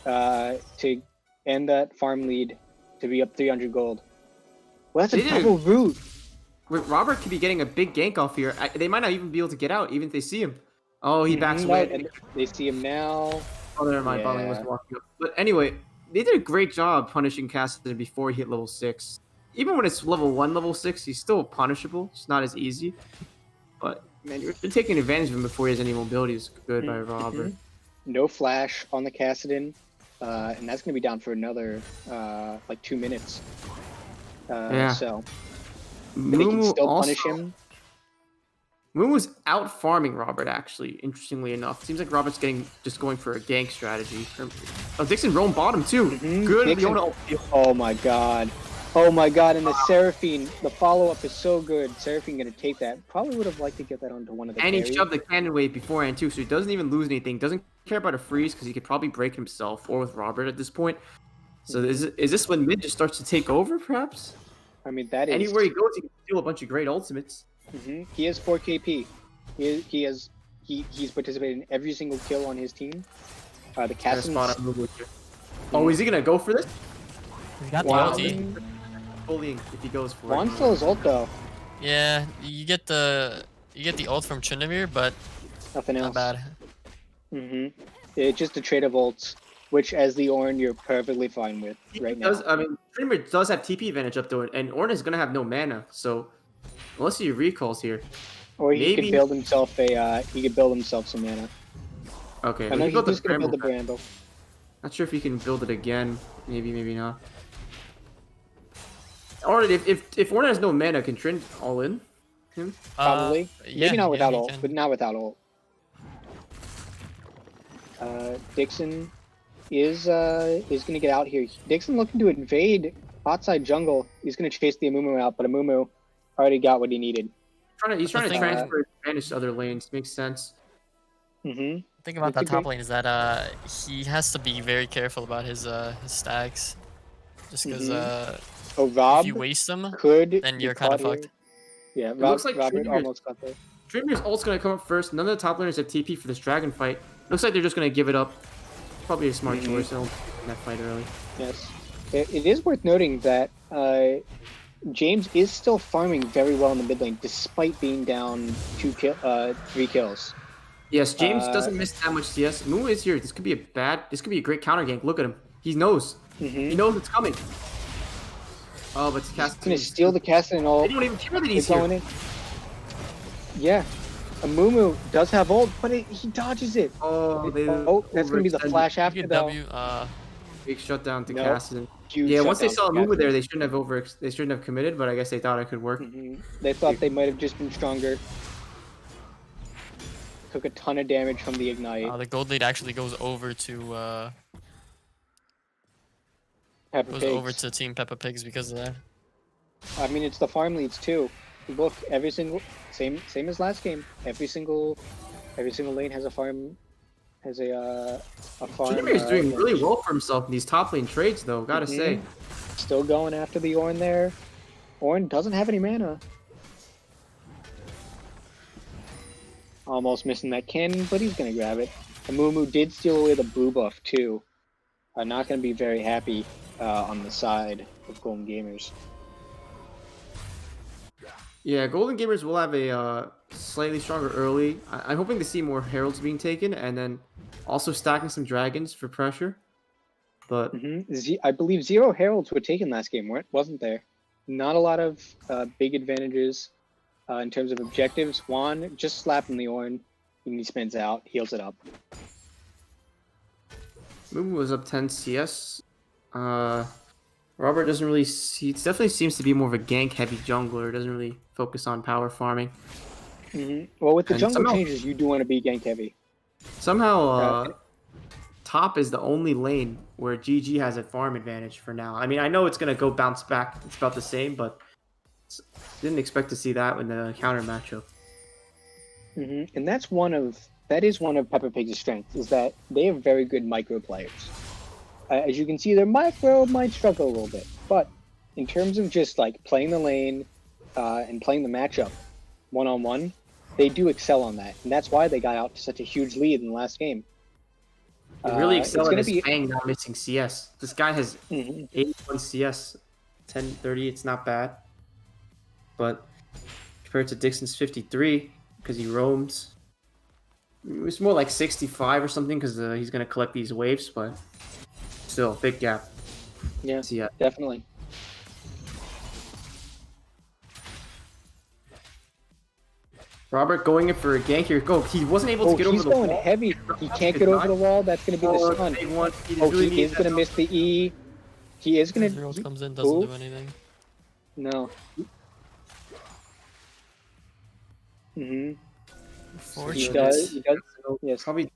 Speaker 2: to end that farm lead to be up 300 gold. Well, that's a double root.
Speaker 4: Robert could be getting a big gank off here. They might not even be able to get out, even if they see him. Oh, he backs away.
Speaker 2: And they see him now.
Speaker 4: Oh, never mind. Bot lane was walking up. But anyway, they did a great job punishing Cassidy before he hit level 6. Even when it's level 1, level 6, he's still punishable. It's not as easy. But, man, you're taking advantage of him before he has any mobility. Is good by Robert.
Speaker 2: No flash on the Kassadin. And that's going to be down for another, like 2 minutes. So, they can still punish him.
Speaker 4: Mumu's out farming Robert, actually, interestingly enough. Seems like Robert's just going for a gank strategy. Oh, Dixon roam bottom, too. Good.
Speaker 2: Dixon, oh, my God. Oh, my God. And the Seraphine, the follow-up is so good. Seraphine going to take that. Probably would have liked to get that onto one of the
Speaker 4: And he
Speaker 2: carries.
Speaker 4: shoved the cannon wave beforehand, too, so he doesn't even lose anything. Doesn't care about a freeze, because he could probably break himself, or with Robert at this point. So is this when mid just starts to take over, perhaps?
Speaker 2: I mean, that is...
Speaker 4: Anywhere he goes, he can steal a bunch of great ultimates.
Speaker 2: He has 4 KP. He's participated in every single kill on his team. The Kassadin...
Speaker 4: Oh, is he going to go for this?
Speaker 3: He's got the ulti.
Speaker 4: Bullying if he goes for
Speaker 2: Juan
Speaker 4: it.
Speaker 2: still has ult, though.
Speaker 3: Yeah, you get the ult from Tryndamere, but
Speaker 2: Nothing else.
Speaker 3: not bad.
Speaker 2: It's just a trade of ults. which as the Ornn you're perfectly fine with right now.
Speaker 4: I mean, Dreamer does have TP advantage up to it, and Ornn is gonna have no mana, so unless he recalls here.
Speaker 2: Or he could
Speaker 4: maybe-
Speaker 2: build himself some mana.
Speaker 4: Okay,
Speaker 2: I
Speaker 4: but
Speaker 2: know
Speaker 4: he
Speaker 2: he's
Speaker 4: built
Speaker 2: just
Speaker 4: the
Speaker 2: gonna build the
Speaker 4: Bramble.
Speaker 2: Bramble.
Speaker 4: Not sure if he can build it again. Maybe, maybe not. Or if Ornn has no mana, can Trin all in him?
Speaker 2: Probably.
Speaker 3: Yeah,
Speaker 2: Maybe not
Speaker 3: yeah,
Speaker 2: without
Speaker 3: he
Speaker 2: ult,
Speaker 3: can.
Speaker 2: but not without ult. Dixon is gonna get out here. Dixon looking to invade bot side jungle. He's gonna chase the Amumu out, but Amumu already got what he needed.
Speaker 4: He's trying to
Speaker 3: thing-
Speaker 4: transfer his advantage to other lanes. Makes sense.
Speaker 2: Mm-hmm.
Speaker 3: The thing about
Speaker 2: That's
Speaker 3: that top
Speaker 2: okay.
Speaker 3: lane is that he has to be very careful about his stacks, just because
Speaker 2: Oh,
Speaker 3: if
Speaker 2: Rob
Speaker 3: you waste them,
Speaker 2: could.
Speaker 3: then
Speaker 2: be
Speaker 3: you're kind of
Speaker 2: caught here.
Speaker 3: fucked.
Speaker 2: Yeah, Rob,
Speaker 4: looks like
Speaker 2: Robert
Speaker 4: Trinity-
Speaker 2: almost got there.
Speaker 4: Dreamer's ult's gonna come up first. None of the top laners have TP for this dragon fight. Looks like they're just gonna give it up. Probably a smart choice. They'll in that fight early.
Speaker 2: Yes. It is worth noting that James is still farming very well in the mid lane, despite being down 3 kills.
Speaker 4: Yes, James
Speaker 2: Uh,
Speaker 4: doesn't miss that much CS. Moo is here. This could be a great counter gank. Look at him. He knows. He knows it's coming. Oh, but it's
Speaker 2: He's gonna
Speaker 4: casting.
Speaker 2: steal the cast and all.
Speaker 4: They don't even care that
Speaker 2: He's
Speaker 4: he's
Speaker 2: going
Speaker 4: here.
Speaker 2: in. Yeah. Amumu does have ult, but he dodges it.
Speaker 4: Oh, they
Speaker 2: That's gonna be the
Speaker 4: overextended.
Speaker 2: flash
Speaker 3: You
Speaker 2: after
Speaker 3: get
Speaker 2: though.
Speaker 3: W.
Speaker 4: Big shutdown to
Speaker 2: No.
Speaker 4: Cassidy.
Speaker 2: Huge
Speaker 4: Yeah, once they
Speaker 2: shutdown
Speaker 4: saw
Speaker 2: for
Speaker 4: Amumu
Speaker 2: Cassidy.
Speaker 4: there, they shouldn't have committed, but I guess they thought it could work.
Speaker 2: They thought they might have just been stronger. Took a ton of damage from the ignite.
Speaker 3: The gold lead actually goes over to
Speaker 2: Peppa
Speaker 3: over
Speaker 2: Pigs.
Speaker 3: to Team Peppa Pigs because of that.
Speaker 2: I mean, it's the farm leads too. Look, every single same as last game. Every single lane has a farm, has a farm.
Speaker 4: Dreamer is doing
Speaker 2: lane.
Speaker 4: really well for himself in these top lane trades, though. Gotta say.
Speaker 2: Still going after the Ornn there. Ornn doesn't have any mana. Almost missing that cannon, but he's gonna grab it. Amumu did steal away the blue buff too. Not gonna be very happy on the side of Golden Gamers.
Speaker 4: Yeah, Golden Gamers will have a slightly stronger early. I'm hoping to see more heralds being taken, and then also stacking some dragons for pressure. But
Speaker 2: I believe 0 heralds were taken last game, wasn't there? Not a lot of big advantages in terms of objectives. Juan just slapping the Ornn, and he spins out, heals it up.
Speaker 4: Mumu was up 10 CS. Robert doesn't really see. It definitely seems to be more of a gank-heavy jungler. Doesn't really focus on power farming.
Speaker 2: Well, with the
Speaker 4: And
Speaker 2: jungle
Speaker 4: somehow-
Speaker 2: changes, you do want to be gank heavy.
Speaker 4: Somehow, top is the only lane where GG has a farm advantage for now. I mean, I know it's gonna go bounce back. It's about the same, but didn't expect to see that in the counter matchup.
Speaker 2: And that is one of Peppa Pig's strengths, is that they have very good micro players. As you can see, their micro might struggle a little bit, but in terms of just like playing the lane and playing the matchup one-on-one, they do excel on that, and that's why they got out to such a huge lead in the last game.
Speaker 4: They really
Speaker 2: It's
Speaker 4: excel at
Speaker 2: gonna
Speaker 4: his
Speaker 2: be-
Speaker 4: Fang not missing CS. This guy has
Speaker 2: Mhm.
Speaker 4: 81 CS, 1030. It's not bad, but compared to Dixon's 53, because he roams, it's more like 65 or something because he's gonna collect these waves, but still big gap.
Speaker 2: Yeah,
Speaker 4: CS.
Speaker 2: definitely.
Speaker 4: Robert going in for a gank here. Go. He wasn't able to
Speaker 2: Oh,
Speaker 4: get over
Speaker 2: he's
Speaker 4: the
Speaker 2: going
Speaker 4: wall.
Speaker 2: heavy. He can't
Speaker 4: Good
Speaker 2: get over
Speaker 4: dodge.
Speaker 2: the wall. That's going to be the
Speaker 4: Oh,
Speaker 2: stun.
Speaker 4: big one. He
Speaker 2: Oh,
Speaker 4: really
Speaker 2: he
Speaker 4: needs
Speaker 2: is going to
Speaker 4: that
Speaker 2: miss the E. He is going
Speaker 3: Zeros
Speaker 2: to.
Speaker 3: comes in, doesn't
Speaker 2: Ooh.
Speaker 3: do anything.
Speaker 2: No. hmm He
Speaker 3: Fortunate.
Speaker 2: does. He does. Yes.
Speaker 4: Probably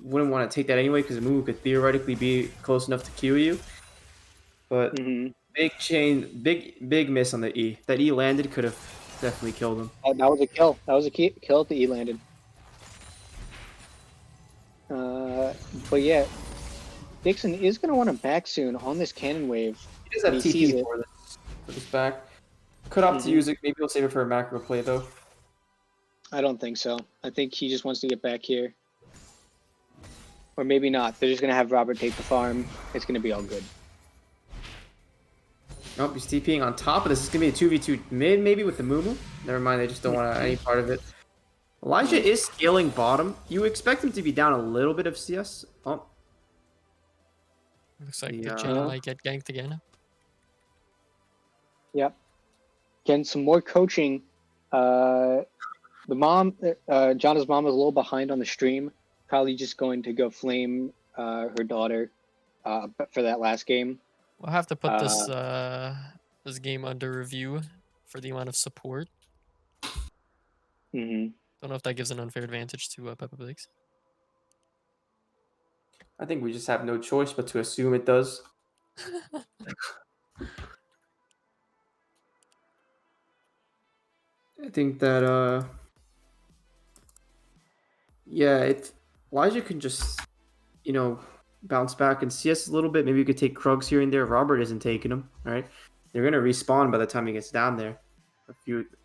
Speaker 4: wouldn't want to take that anyway because the move could theoretically be close enough to kill you. But
Speaker 2: hmm
Speaker 4: big miss on the E. That E landed could have definitely killed him.
Speaker 2: That was a kill. That was a kill at the E landed. But yeah, Dixon is going to want to back soon on this cannon wave.
Speaker 4: He does have
Speaker 2: He sees
Speaker 4: TP
Speaker 2: it.
Speaker 4: for this back. Could opt to use it. Maybe he'll save it for a macro play though.
Speaker 2: I don't think so. I think he just wants to get back here. Or maybe not. They're just going to have Robert take the farm. It's going to be all good.
Speaker 4: Nope, he's TPing on top of this. It's gonna be a 2v2 mid maybe with the Mumu. Never mind, they just don't want any part of it. Elijah is scaling bottom. You expect him to be down a little bit of CS. Oh.
Speaker 3: Looks like the
Speaker 4: Yeah.
Speaker 3: Jhin might get ganked again.
Speaker 2: Yep. Getting some more coaching. The mom, Jonna's mom is a little behind on the stream. Probably just going to go flame her daughter for that last game.
Speaker 3: We'll have to put this game under review for the amount of support.
Speaker 2: hmm
Speaker 3: Don't know if that gives an unfair advantage to Peppa Pigs.
Speaker 5: I think we just have no choice but to assume it does. I think that yeah, Elijah can just bounce back and CS a little bit. Maybe you could take Krugs here and there. Robert isn't taking him. All right, they're gonna respawn by the time he gets down there.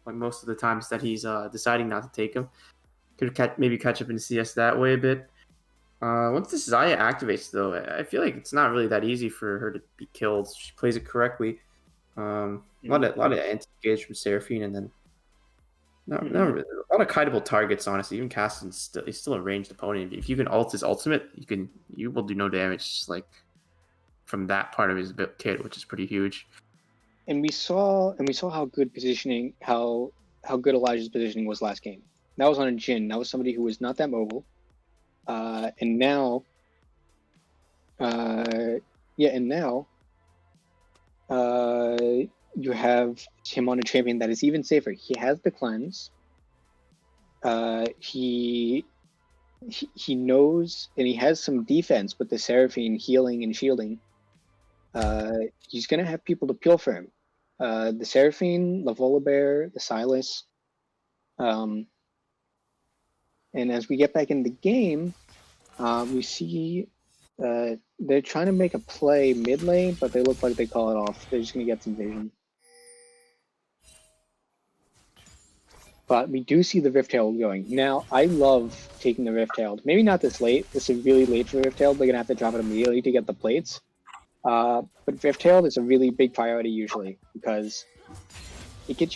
Speaker 5: Most of the times that he's deciding not to take him, maybe catch up in CS that way a bit. Once this Xayah activates, though, I feel like it's not really that easy for her to be killed. She plays it correctly. A lot of anti-engage from Seraphine, and then a lot of kiteable targets. Honestly, even Caston's he's still a ranged opponent. If you can ult his ultimate, you will do no damage like from that part of his kit, which is pretty huge.
Speaker 2: And we saw how good good Elijah's positioning was last game. That was on a Jhin. That was somebody who was not that mobile. And now you have him on a champion that is even safer. He has the cleanse. He knows, and he has some defense with the Seraphine healing and shielding. He's gonna have people to peel for him. The Seraphine, the Volibear, the Sylas. And as we get back in the game, we see they're trying to make a play mid lane, but they look like they call it off. They're just going to get some vision. But we do see the Rift Herald going. Now, I love taking the Rift Herald. Maybe not this late. This is really late for Rift Herald. They're going to have to drop it immediately to get the plates. But Rift Herald is a really big priority usually because it gets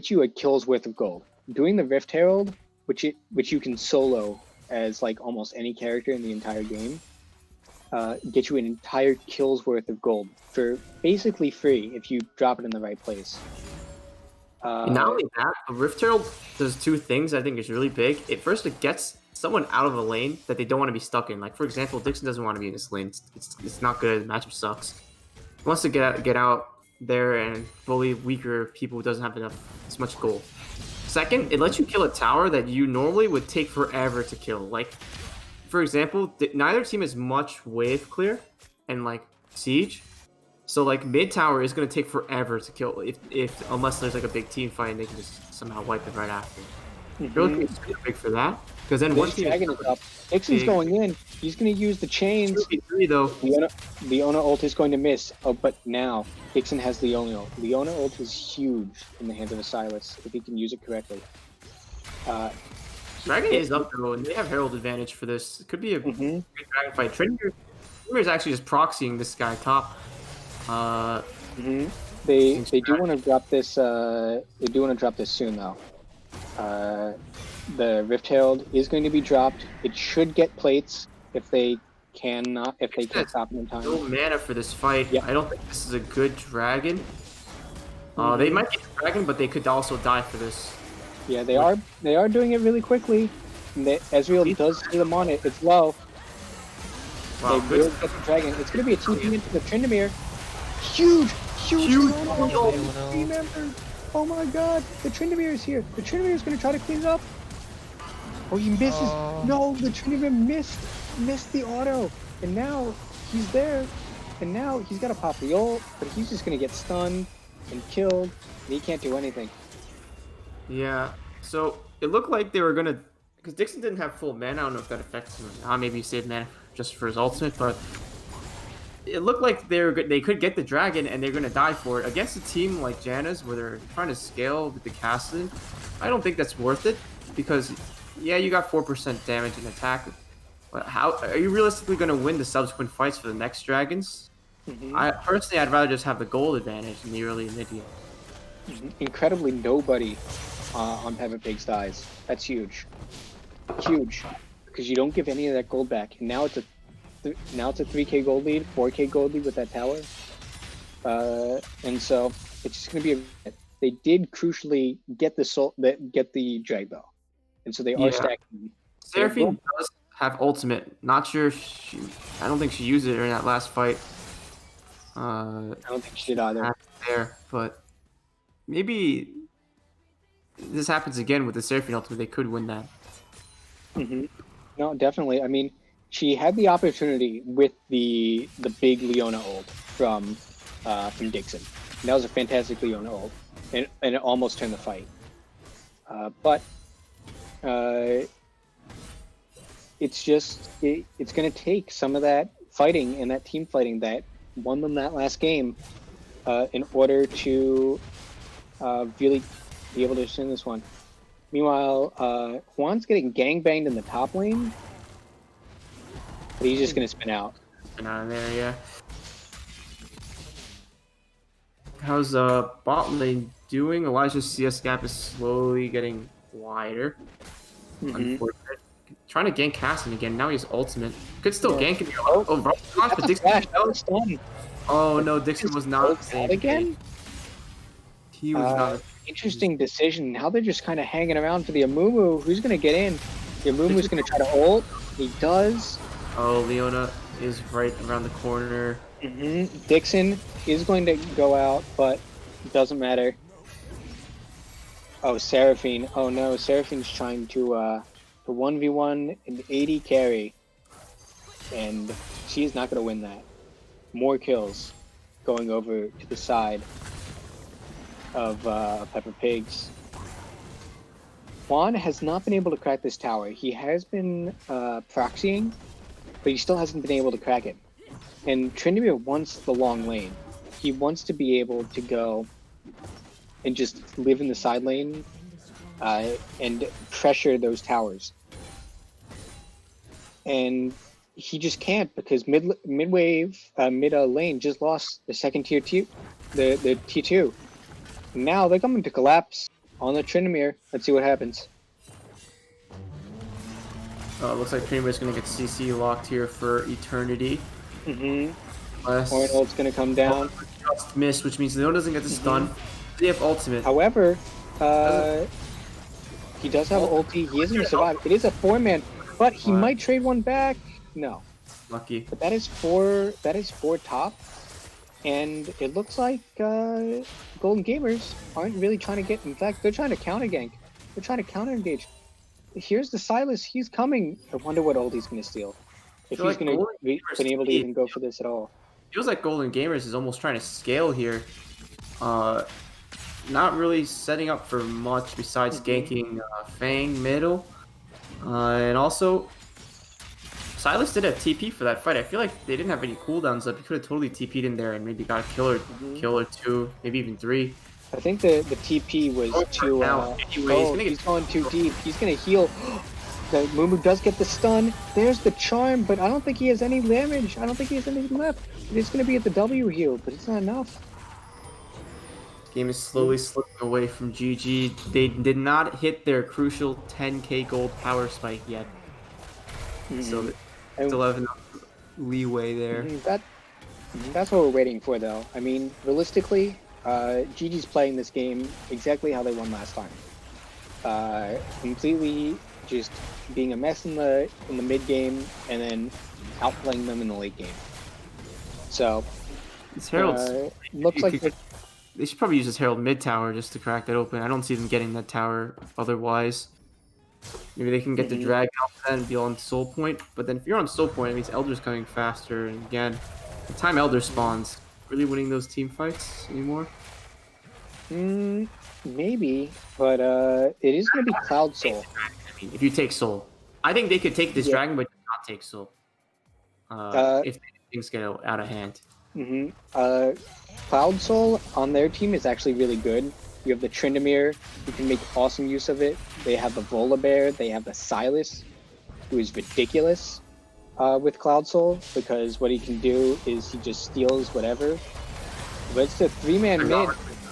Speaker 2: you a kill's worth of gold. Doing the Rift Herald, which you can solo as like almost any character in the entire game, get you an entire kill's worth of gold for basically free if you drop it in the right place.
Speaker 5: Not only that, a Rift Herald does two things I think is really big. First, it gets someone out of a lane that they don't want to be stuck in. Like, for example, Dixon doesn't want to be in this lane. It's not good. The matchup sucks. He wants to get out there and bully weaker people who doesn't have as much gold. Second, it lets you kill a tower that you normally would take forever to kill. Like, for example, neither team has much wave clear and like siege. So like mid tower is gonna take forever to kill unless there's like a big team fight and they can just somehow wipe it right after. Really it's pretty big for that. Because then one team
Speaker 2: dragon is up. Dixon's going in. He's gonna use the chains.
Speaker 5: 2v3 though.
Speaker 2: Leona ult is going to miss. Oh, but now Dixon has Leona ult. Leona ult is huge in the hands of a Sylas if he can use it correctly.
Speaker 5: Dragon is up though, and they have Herald advantage for this. It could be a great dragon fight. Tryndamere is actually just proxying this guy top.
Speaker 2: They do want to drop this. They do want to drop this soon though. The Rift Herald is going to be dropped. It should get plates if they can't stop it in time.
Speaker 5: No mana for this fight.
Speaker 2: Yep.
Speaker 5: I don't think this is a good dragon. They might get the dragon, but they could also die for this.
Speaker 2: Yeah, they are doing it really quickly. And Ezreal does see them on it. It's low.
Speaker 5: Wow,
Speaker 2: They will get the dragon. It's going to be a TP into the Tryndamere. Huge Remember. Oh my god, the Tryndamere is here. The Tryndamere is going to try to clean it up. Oh, he misses. No, the Tryndamere missed the auto. And now he's there. And now he's got to pop the ult, but he's just going to get stunned and killed. And he can't do anything.
Speaker 5: Yeah, so it looked like they were going to... Because Dixon didn't have full mana. I don't know if that affects him or not. Maybe he saved mana just for his ultimate, but... It looked like they could get the dragon and they're going to die for it. Against a team like Janna's where they're trying to scale with the Castle, I don't think that's worth it. Because, yeah, you got 4% damage in attack. But how are you realistically going to win the subsequent fights for the next dragons? I'd rather just have the gold advantage in the early and mid game.
Speaker 2: Incredibly, nobody on Peppa Pig's dies. That's huge. Huge. Because you don't give any of that gold back. And now it's a now it's a 3K gold lead, 4K gold lead with that tower, and so it's just gonna be. They did crucially get the drag bell, and so they are
Speaker 4: Yeah.
Speaker 2: stacking.
Speaker 4: Seraphine does have ultimate. Not sure if she. I don't think she used it in that last fight.
Speaker 2: I don't think she did either.
Speaker 4: There, but maybe this happens again with the Seraphine ultimate. They could win that.
Speaker 2: Hmm. No, definitely. I mean, she had the opportunity with the big Leona ult from Dixon. And that was a fantastic Leona ult, and it almost turned the fight. But it's just it's going to take some of that fighting and that team fighting that won them that last game in order to really be able to win this one. Meanwhile, Juan's getting gangbanged in the top lane, but he's just going to spin out.
Speaker 4: And out of there, yeah. How's bot lane doing? Elijah's CS gap is slowly getting wider.
Speaker 2: Mhm.
Speaker 4: Unfortunate. Trying to gank Cassin again. Now he's ultimate. Could still
Speaker 2: Yeah.
Speaker 4: gank him. Oh, right.
Speaker 2: That's
Speaker 4: But
Speaker 2: a
Speaker 4: Dixon
Speaker 2: flash.
Speaker 4: fell.
Speaker 2: That's stun.
Speaker 4: Oh no, Dixon was not
Speaker 2: Ult
Speaker 4: the same.
Speaker 2: out again.
Speaker 4: He was not.
Speaker 2: Interesting decision. Now they're just kind of hanging around for the Amumu. Who's going to get in? The Amumu's going to try to ult. He does.
Speaker 4: Oh, Leona is right around the corner.
Speaker 2: Dixon is going to go out, but it doesn't matter. Oh, Seraphine. Oh no, Seraphine's trying to 1v1 an 80 carry. And she's not going to win that. More kills going over to the side of Pepper Pigs. Juan has not been able to crack this tower. He has been proxying, but he still hasn't been able to crack it. And Tryndamere wants the long lane. He wants to be able to go and just live in the side lane and pressure those towers. And he just can't because mid lane just lost the second tier the T2. Now they're coming to collapse on the Tryndamere. Let's see what happens.
Speaker 4: Looks like Tryndamere going to get CC locked here for eternity.
Speaker 2: Horn ult's gonna come down.
Speaker 4: Just missed, which means Leona doesn't get the stun. They have ultimate.
Speaker 2: However, he does have ulti. He is gonna survive. It is a 4-man, but he might trade one back. No,
Speaker 4: Lucky.
Speaker 2: but that is four top, and it looks like Golden Gamers aren't really trying to get. In fact, they're trying to counter gank. They're trying to counter engage. Here's the Sylas. He's coming. I wonder what ult he's gonna steal. If he's gonna be able to even go for this at all.
Speaker 4: Feels like Golden Gamers is almost trying to scale here. Not really setting up for much besides ganking Fang middle. And also, Sylas did a TP for that fight. I feel like they didn't have any cooldowns up. He could have totally TP'd in there and maybe got a kill or two, maybe even 3.
Speaker 2: I think the TP was to. He's going too deep. He's gonna heal. The Mumu does get the stun. There's the charm, but I don't think he has any damage. I don't think he has anything left. It's going to be at the W heal, but it's not enough.
Speaker 4: Game is slowly slipping away from GG. They did not hit their crucial 10k gold power spike yet. So they still have enough leeway there.
Speaker 2: That's what we're waiting for, though. I mean, realistically, GG's playing this game exactly how they won last time. Completely just being a mess in the mid game and then outplaying them in the late game. So
Speaker 4: This Herald's
Speaker 2: looks like
Speaker 4: they should probably use this Herald mid tower just to crack that open. I don't see them getting that tower otherwise. Maybe they can get the drag out then and be on soul point. But then if you're on soul point, it means Elder's coming faster. And again, the time Elder spawns, really winning those team fights anymore?
Speaker 2: maybe, but it is going to be Cloud Soul.
Speaker 4: If you take soul, I think they could take this dragon, but not take soul. If things get out of hand.
Speaker 2: Cloud Soul on their team is actually really good. You have the Tryndamere, who can make awesome use of it. They have the Volibear, they have the Sylas, who is ridiculous with Cloud Soul, because what he can do is he just steals whatever. But it's a 3-man mid.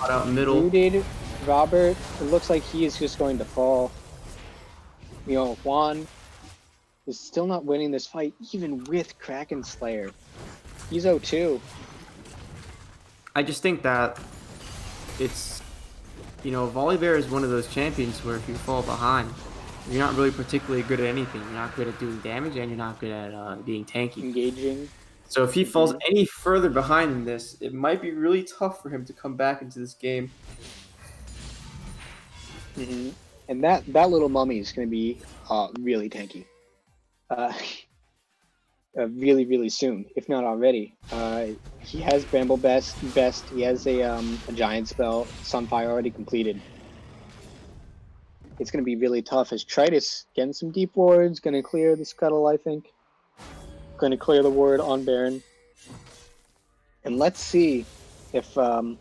Speaker 4: Out middle.
Speaker 2: Rooted, Robert, it looks like he is just going to fall. You know, Juan is still not winning this fight, even with Kraken Slayer. He's 0-2.
Speaker 4: I just think that it's, Volibear is one of those champions where if you fall behind, you're not really particularly good at anything. You're not good at doing damage, and you're not good at being tanky.
Speaker 2: Engaging.
Speaker 4: So if he falls any further behind in this, it might be really tough for him to come back into this game.
Speaker 2: And that little mummy is going to be really tanky. Really, really soon, if not already. He has Bramble Best. He has a giant spell, Sunfire already completed. It's going to be really tough as Tritus getting some deep wards, going to clear the Scuttle, I think. Going to clear the ward on Baron. And let's see if they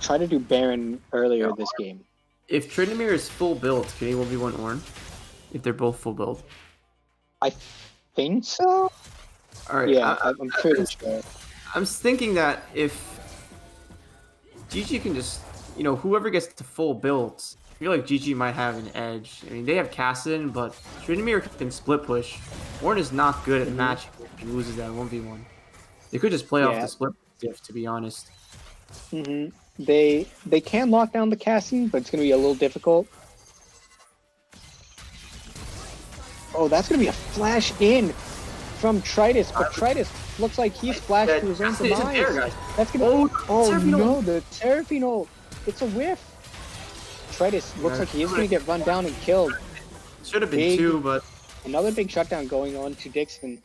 Speaker 2: try to do Baron earlier this game.
Speaker 4: If Tryndamere is full build, can he 1v1 Ornn? If they're both full build.
Speaker 2: I think so.
Speaker 4: All right.
Speaker 2: Yeah, I'm pretty sure.
Speaker 4: I'm thinking that if GG can just, whoever gets to full builds, I feel like GG might have an edge. I mean, they have Kassadin, but Tryndamere can split push. Ornn is not good at matching if he loses that 1v1. They could just play off the split diff, to be honest.
Speaker 2: They can lock down the Kassadin, but it's going to be a little difficult. Oh, that's going to be a flash in from Tritus, but Tritus looks like he's flashed to his own demise. That's going to... Oh no, the Seraphine ult. It's a whiff. Tritus looks like he is going to get run down and killed.
Speaker 4: Should have been 2, but...
Speaker 2: Another big shutdown going on to Dixon.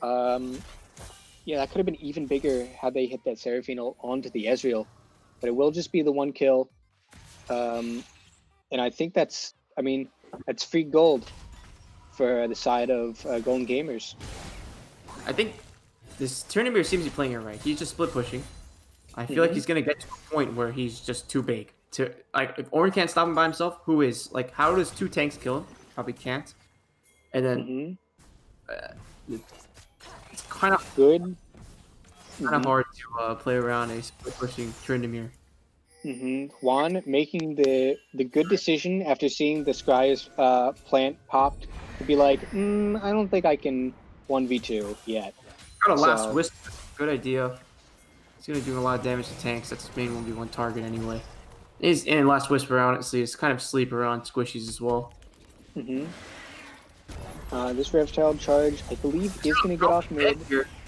Speaker 2: Yeah, that could have been even bigger had they hit that Seraphine ult onto the Ezreal. But it will just be the 1 kill. And I think that's free gold for the side of Golden Gamers.
Speaker 4: I think this Tryndamere seems to be playing it right. He's just split pushing. I feel like he's going to get to a point where he's just too big. If Ornn can't stop him by himself, who is? Like, how does 2 tanks kill him? Probably can't. And then it's kind of
Speaker 2: good.
Speaker 4: Kind of hard to play around a split pushing Tryndamere.
Speaker 2: Juan making the good decision after seeing the Scry's plant popped to be like, I don't think I can 1v2 yet.
Speaker 4: Got a last whisper. Good idea. He's gonna do a lot of damage to tanks. That's his main 1v1 target anyway. And last whisper, honestly, is kind of sleeper on squishies as well.
Speaker 2: This Reptile charge, I believe, is gonna get off mid.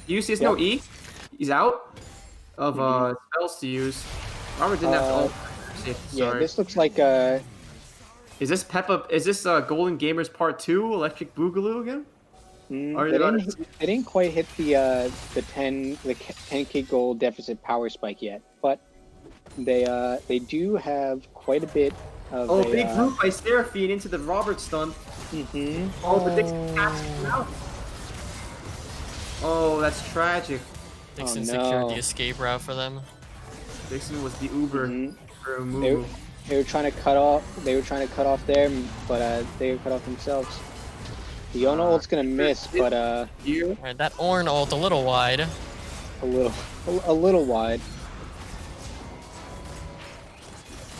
Speaker 4: You see his no E? He's out of spells to use. Robert didn't have to ult.
Speaker 2: Yeah, this looks like
Speaker 4: Is this Peppa? Is this Golden Gamers Part 2 Electric Boogaloo again?
Speaker 2: They didn't quite hit the 10k gold deficit power spike yet, but they do have quite a bit of
Speaker 4: big group by Seraphine into the Robert stun. Oh, but Dixon catches him out. Oh, that's tragic.
Speaker 3: Dixon secured the escape route for them.
Speaker 4: Dixon was the Uber for a move.
Speaker 2: They were trying to cut off. They were trying to cut off them, but they cut off themselves. The Yona ult's gonna miss, but
Speaker 3: Alright, that Ornn ult a little wide.
Speaker 2: a little wide.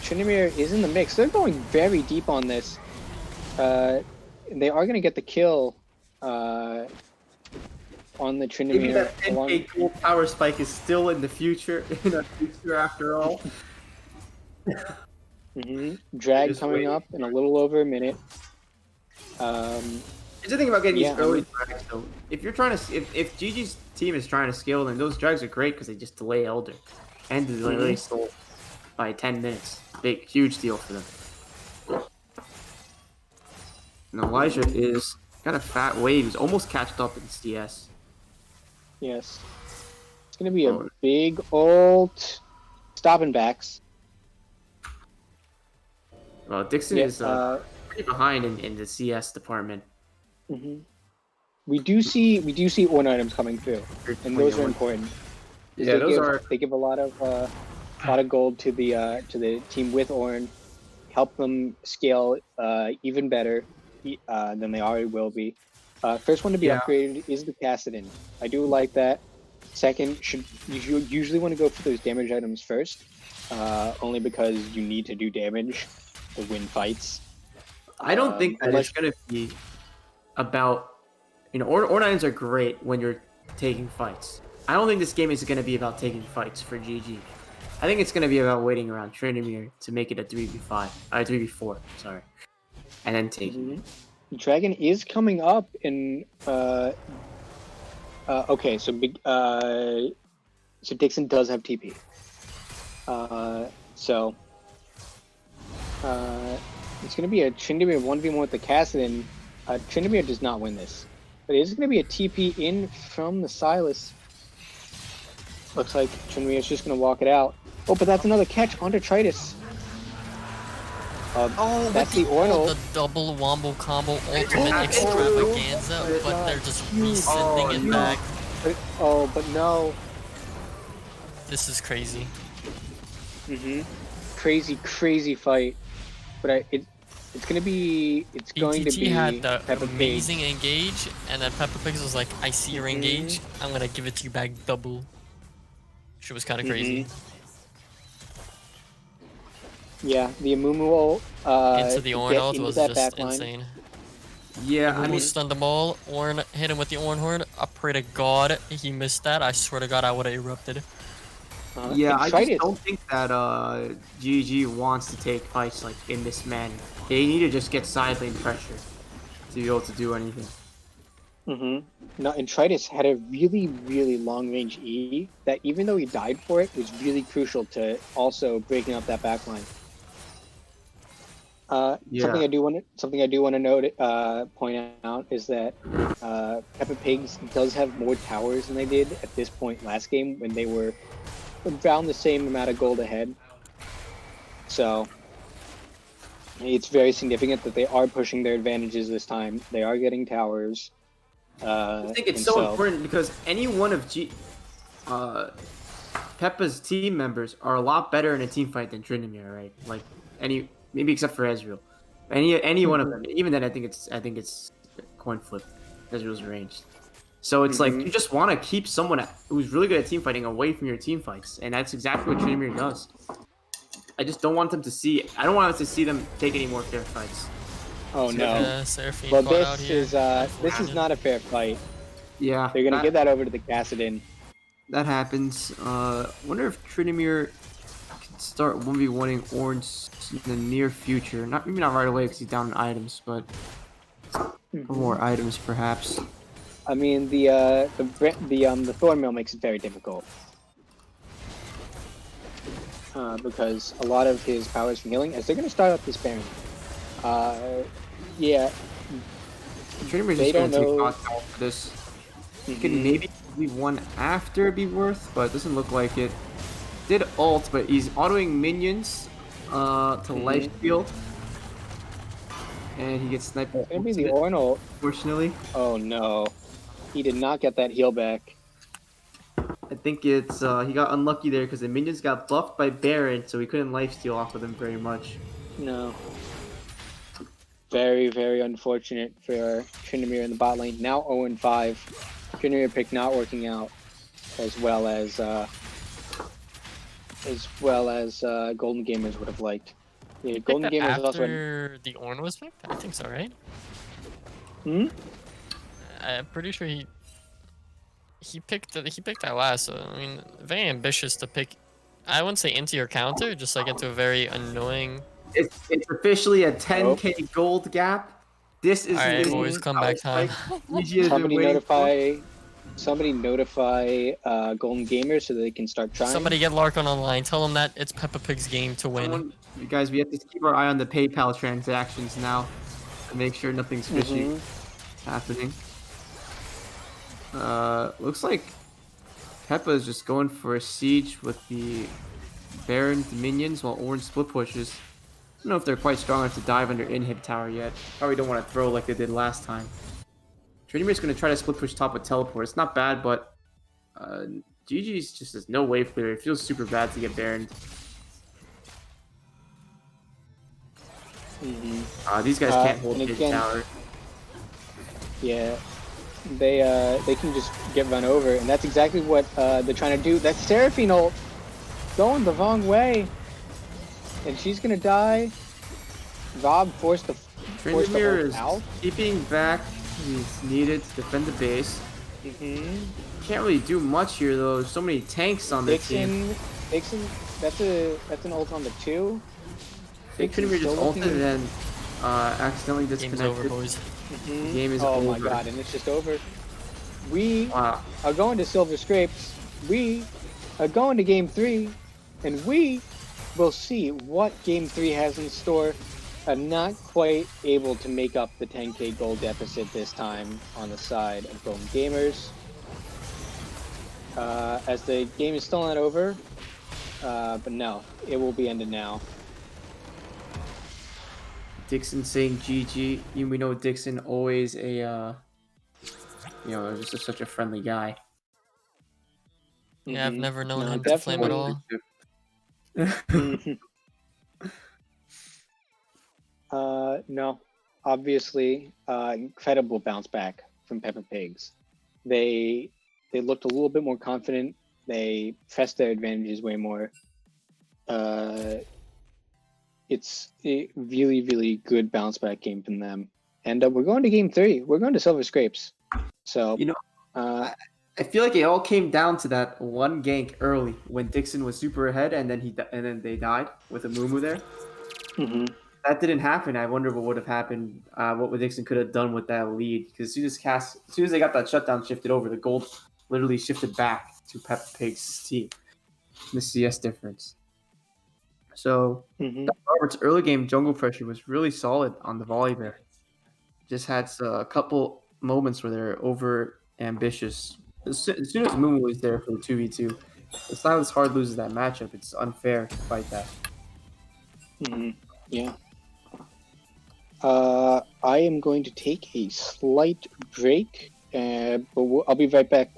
Speaker 2: Tryndamere is in the mix. They're going very deep on this. They are gonna get the kill on the Tryndamere.
Speaker 4: Maybe that 10k gold power spike is still in the future. In the future, after all.
Speaker 2: Drag coming up in a little over a minute.
Speaker 4: Here's the thing about getting these early drags, though. If you're trying to, if GG's team is trying to scale, then those drags are great because they just delay Elder and delay Soul by 10 minutes. Big, huge deal for them. And Elijah is got a fat wave. He's almost catched up in CS.
Speaker 2: Yes, it's gonna be a big ult. Stopping backs.
Speaker 4: Well, Dixon is pretty behind in the CS department.
Speaker 2: We do see Ornn items coming through, and those are important.
Speaker 4: Yeah,
Speaker 2: They give a lot of gold to the team with Ornn, help them scale even better than they already will be. First one to be upgraded is the Kassadin. I do like that. Second, you usually want to go for those damage items first, only because you need to do damage to win fights.
Speaker 4: I don't think that
Speaker 2: unless-
Speaker 4: it's gonna be about, Or9s are great when you're taking fights. I don't think this game is gonna be about taking fights for GG. I think it's gonna be about waiting around Tryndamere to make it a 3v5, 3v4, sorry, and then taking.
Speaker 2: Dragon is coming up in. Okay, so so Dixon does have TP. So it's going to be a Tryndamere 1v1 with the Kassadin. Tryndamere does not win this, but it is going to be a TP in from the Sylas. Looks like Tryndamere is just going to walk it out. Oh, but that's another catch onto Tritus. That's the Ornal.
Speaker 3: The double wombo combo ultimate extravaganza, but they're just resending it back.
Speaker 2: But no.
Speaker 3: This is crazy.
Speaker 2: Crazy fight. But it's going to be
Speaker 3: BTT had the
Speaker 2: Peppa Pig.
Speaker 3: amazing engage, and then Peppa Pig was like, I see your engage, I'm gonna give it to you back double. Shit was kind of crazy.
Speaker 2: Yeah, the Amumu
Speaker 3: Into the Ornal was just insane.
Speaker 4: Yeah, I
Speaker 3: Amumu
Speaker 4: mean,
Speaker 3: stunned them all. Orn hit him with the Orn Horn. I pray to God he missed that. I swear to God I would have erupted.
Speaker 4: yeah, I just don't think that GG wants to take fights like in this manner. They need to just get side lane pressure to be able to do anything.
Speaker 2: No, and Tritus had a really long range E that even though he died for it, was really crucial to also breaking up that backline. Something I do want to note, point out is that Peppa Pigs does have more towers than they did at this point last game when they were around the same amount of gold ahead. So it's very significant that they are pushing their advantages this time. They are getting towers.
Speaker 4: I think it's so important because any one of Peppa's team members are a lot better in a team fight than Tryndamere, right? Like maybe except for Ezreal. Any one of them. Even then, I think it's coin flip. Ezreal's ranged. So it's like you just want to keep someone who's really good at team fighting away from your team fights, and that's exactly what Tryndamere does. I just don't want them to see. I don't want us to see them take any more fair fights.
Speaker 2: Oh no!
Speaker 3: Seraphine
Speaker 2: Well,
Speaker 3: caught out
Speaker 2: this
Speaker 3: here.
Speaker 2: is not a fair fight.
Speaker 4: Yeah,
Speaker 2: They're gonna give that over to the Kassadin.
Speaker 4: That happens. Wonder if Tryndamere can start 1v1ing Orange in the near future. Maybe not right away because he's down in items, but more items perhaps.
Speaker 2: I mean, the Thornmail makes it very difficult because a lot of his powers from healing, as they're gonna start up this Baron. Yeah.
Speaker 4: Tryndamere
Speaker 2: They
Speaker 4: just
Speaker 2: don't
Speaker 4: gonna take
Speaker 2: know.
Speaker 4: knockdown for this. He can maybe leave one after be worth, but it doesn't look like it. Did ult, but he's autoing minions to life steal. And he gets sniped.
Speaker 2: It's gonna be the Ornal.
Speaker 4: Unfortunately.
Speaker 2: Oh no, he did not get that heal back.
Speaker 4: I think it's he got unlucky there because the minions got buffed by Baron, so he couldn't lifesteal off of them very much.
Speaker 2: No. Very unfortunate for Tryndamere in the bot lane. Now 0-5. Tryndamere pick not working out, as well as Golden Gamers would have liked. Yeah, Golden Gamers also.
Speaker 3: After the Orn was picked, I think so, right? I'm pretty sure he picked that last. So I mean, very ambitious to pick. I wouldn't say into your counter, just like into a very annoying.
Speaker 4: It's officially a 10k gold gap. This is
Speaker 3: Alright,
Speaker 4: the
Speaker 3: boys, comeback time.
Speaker 2: Somebody notify Golden Gamers so they can start trying.
Speaker 3: Somebody get Larkon online. Tell them that it's Peppa Pig's game to win.
Speaker 4: You guys, we have to keep our eye on the PayPal transactions now to make sure nothing's fishy happening. Looks like Peppa is just going for a siege with the Baron minions while Orange split pushes. I don't know if they're quite strong enough to dive under inhib tower yet. Probably don't want to throw like they did last time. Tryndamere's going to try to split push top with teleport. It's not bad, but GG's just has no wave clear. It feels super bad to get Baron. These guys can't hold mid tower.
Speaker 2: Yeah, they can just get run over, and that's exactly what they're trying to do. That Seraphine ult going the wrong way, and she's gonna die. Rob forced the Force the
Speaker 4: Trindamere
Speaker 2: ult
Speaker 4: is
Speaker 2: out.
Speaker 4: keeping back. He's needed to defend the base.
Speaker 2: Mm-hmm.
Speaker 4: Can't really do much here though. There's so many tanks on this team.
Speaker 2: Dixon, that's an ult on the 2.
Speaker 4: I think
Speaker 2: Dixon's
Speaker 4: Trindamere just
Speaker 2: still
Speaker 4: ulted
Speaker 2: looking-
Speaker 4: and then accidentally
Speaker 3: Game's over,
Speaker 4: disconnected.
Speaker 3: boys.
Speaker 2: Mhm.
Speaker 4: Game is
Speaker 2: oh my
Speaker 4: over.
Speaker 2: god, and it's just over. We
Speaker 4: Wow.
Speaker 2: are going to Silver Scrapes. We are going to Game 3, and we will see what Game 3 has in store. Not quite able to make up the 10k gold deficit this time on the side of Golden Gamers. As the game is still not over, but no, it will be ended now.
Speaker 4: Dixon saying GG. We know Dixon always a just such a friendly guy.
Speaker 3: Yeah, I've
Speaker 2: Mhm.
Speaker 3: never known
Speaker 2: No,
Speaker 3: him to flame at
Speaker 2: definitely.
Speaker 3: all.
Speaker 2: No, obviously, incredible bounce back from Peppa Pigs. They looked a little bit more confident. They pressed their advantages way more. It's a really, really good bounce back game from them. And we're going to Game 3. We're going to Silver Scrapes. So,
Speaker 4: You know,
Speaker 2: uh,
Speaker 4: I feel like it all came down to that one gank early when Dixon was super ahead, and then they died with a Mumu there.
Speaker 2: mhm.
Speaker 4: That didn't happen. I wonder what would have happened. What Dixon could have done with that lead, because as soon as they got that shutdown shifted over, the gold literally shifted back to Peppa Pig's team. The CS difference. So
Speaker 2: Mhm.
Speaker 4: Robert's early game jungle pressure was really solid on the volley there. Just had a couple moments where they're over ambitious. As soon as Mumu was there for the 2v2, if Silas Hard loses that matchup, it's unfair to fight that.
Speaker 2: Mhm. Yeah. I am going to take a slight break, but I'll be right back.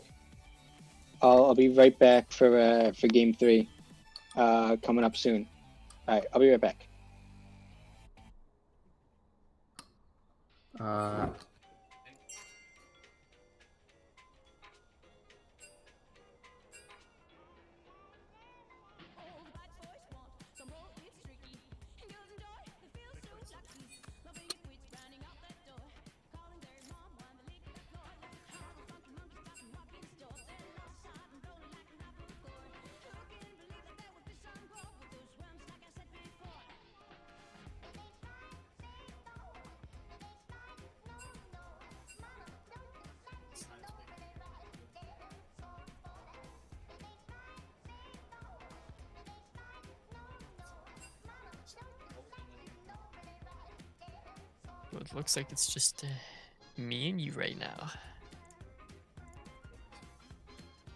Speaker 2: I'll be right back for Game 3, coming up soon. All right, I'll be right back.
Speaker 3: Well, it looks like it's just me and you right now.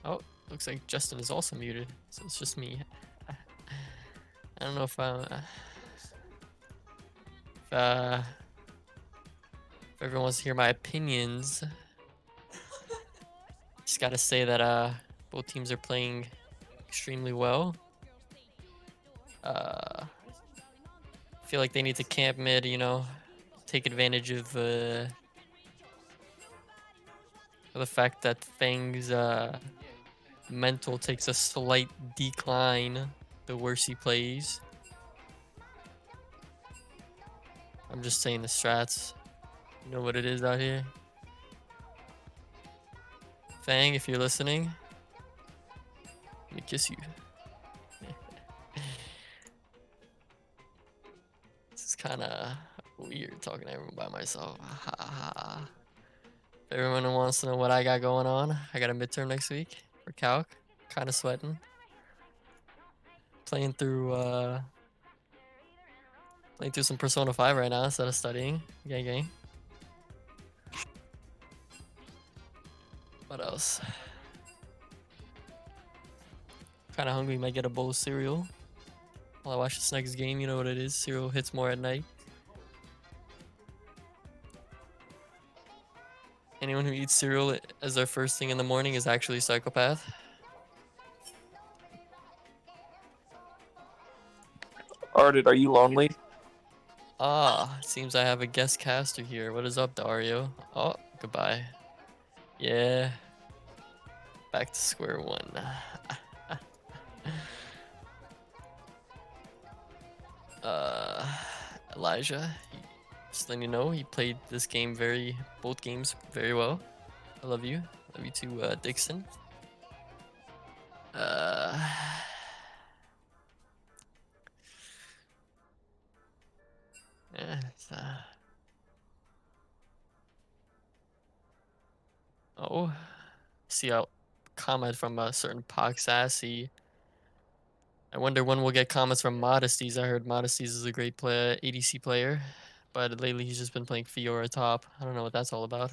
Speaker 3: Oh, looks like Justin is also muted, so it's just me. I don't know if everyone wants to hear my opinions. Just gotta say that both teams are playing extremely well. I feel like they need to camp mid, take advantage of the fact that Fang's mental takes a slight decline the worse he plays. I'm just saying the strats. You know what it is out here. Fang, if you're listening, let me kiss you. This is kind of weird talking to everyone by myself. If everyone wants to know what I got going on, I got a midterm next week for Calc. Kind of sweating. Playing through some Persona 5 right now instead of studying. Gang. What else? Kind of hungry. Might get a bowl of cereal while I watch this next game. You know what it is. Cereal hits more at night. Anyone who eats cereal as their first thing in the morning is actually a psychopath.
Speaker 7: Ardit, are you lonely?
Speaker 3: Ah, it seems I have a guest caster here. What is up, Dario? Oh, goodbye. Yeah. Back to square one. Elijah, Just letting you know, he played this game both games very well. I love you. Love you too, Dixon. Yeah, oh, see a comment from a certain Poxassy. I wonder when we'll get comments from Modesties. I heard Modesties is a great player, ADC player, but lately he's just been playing Fiora top. I don't know what that's all about.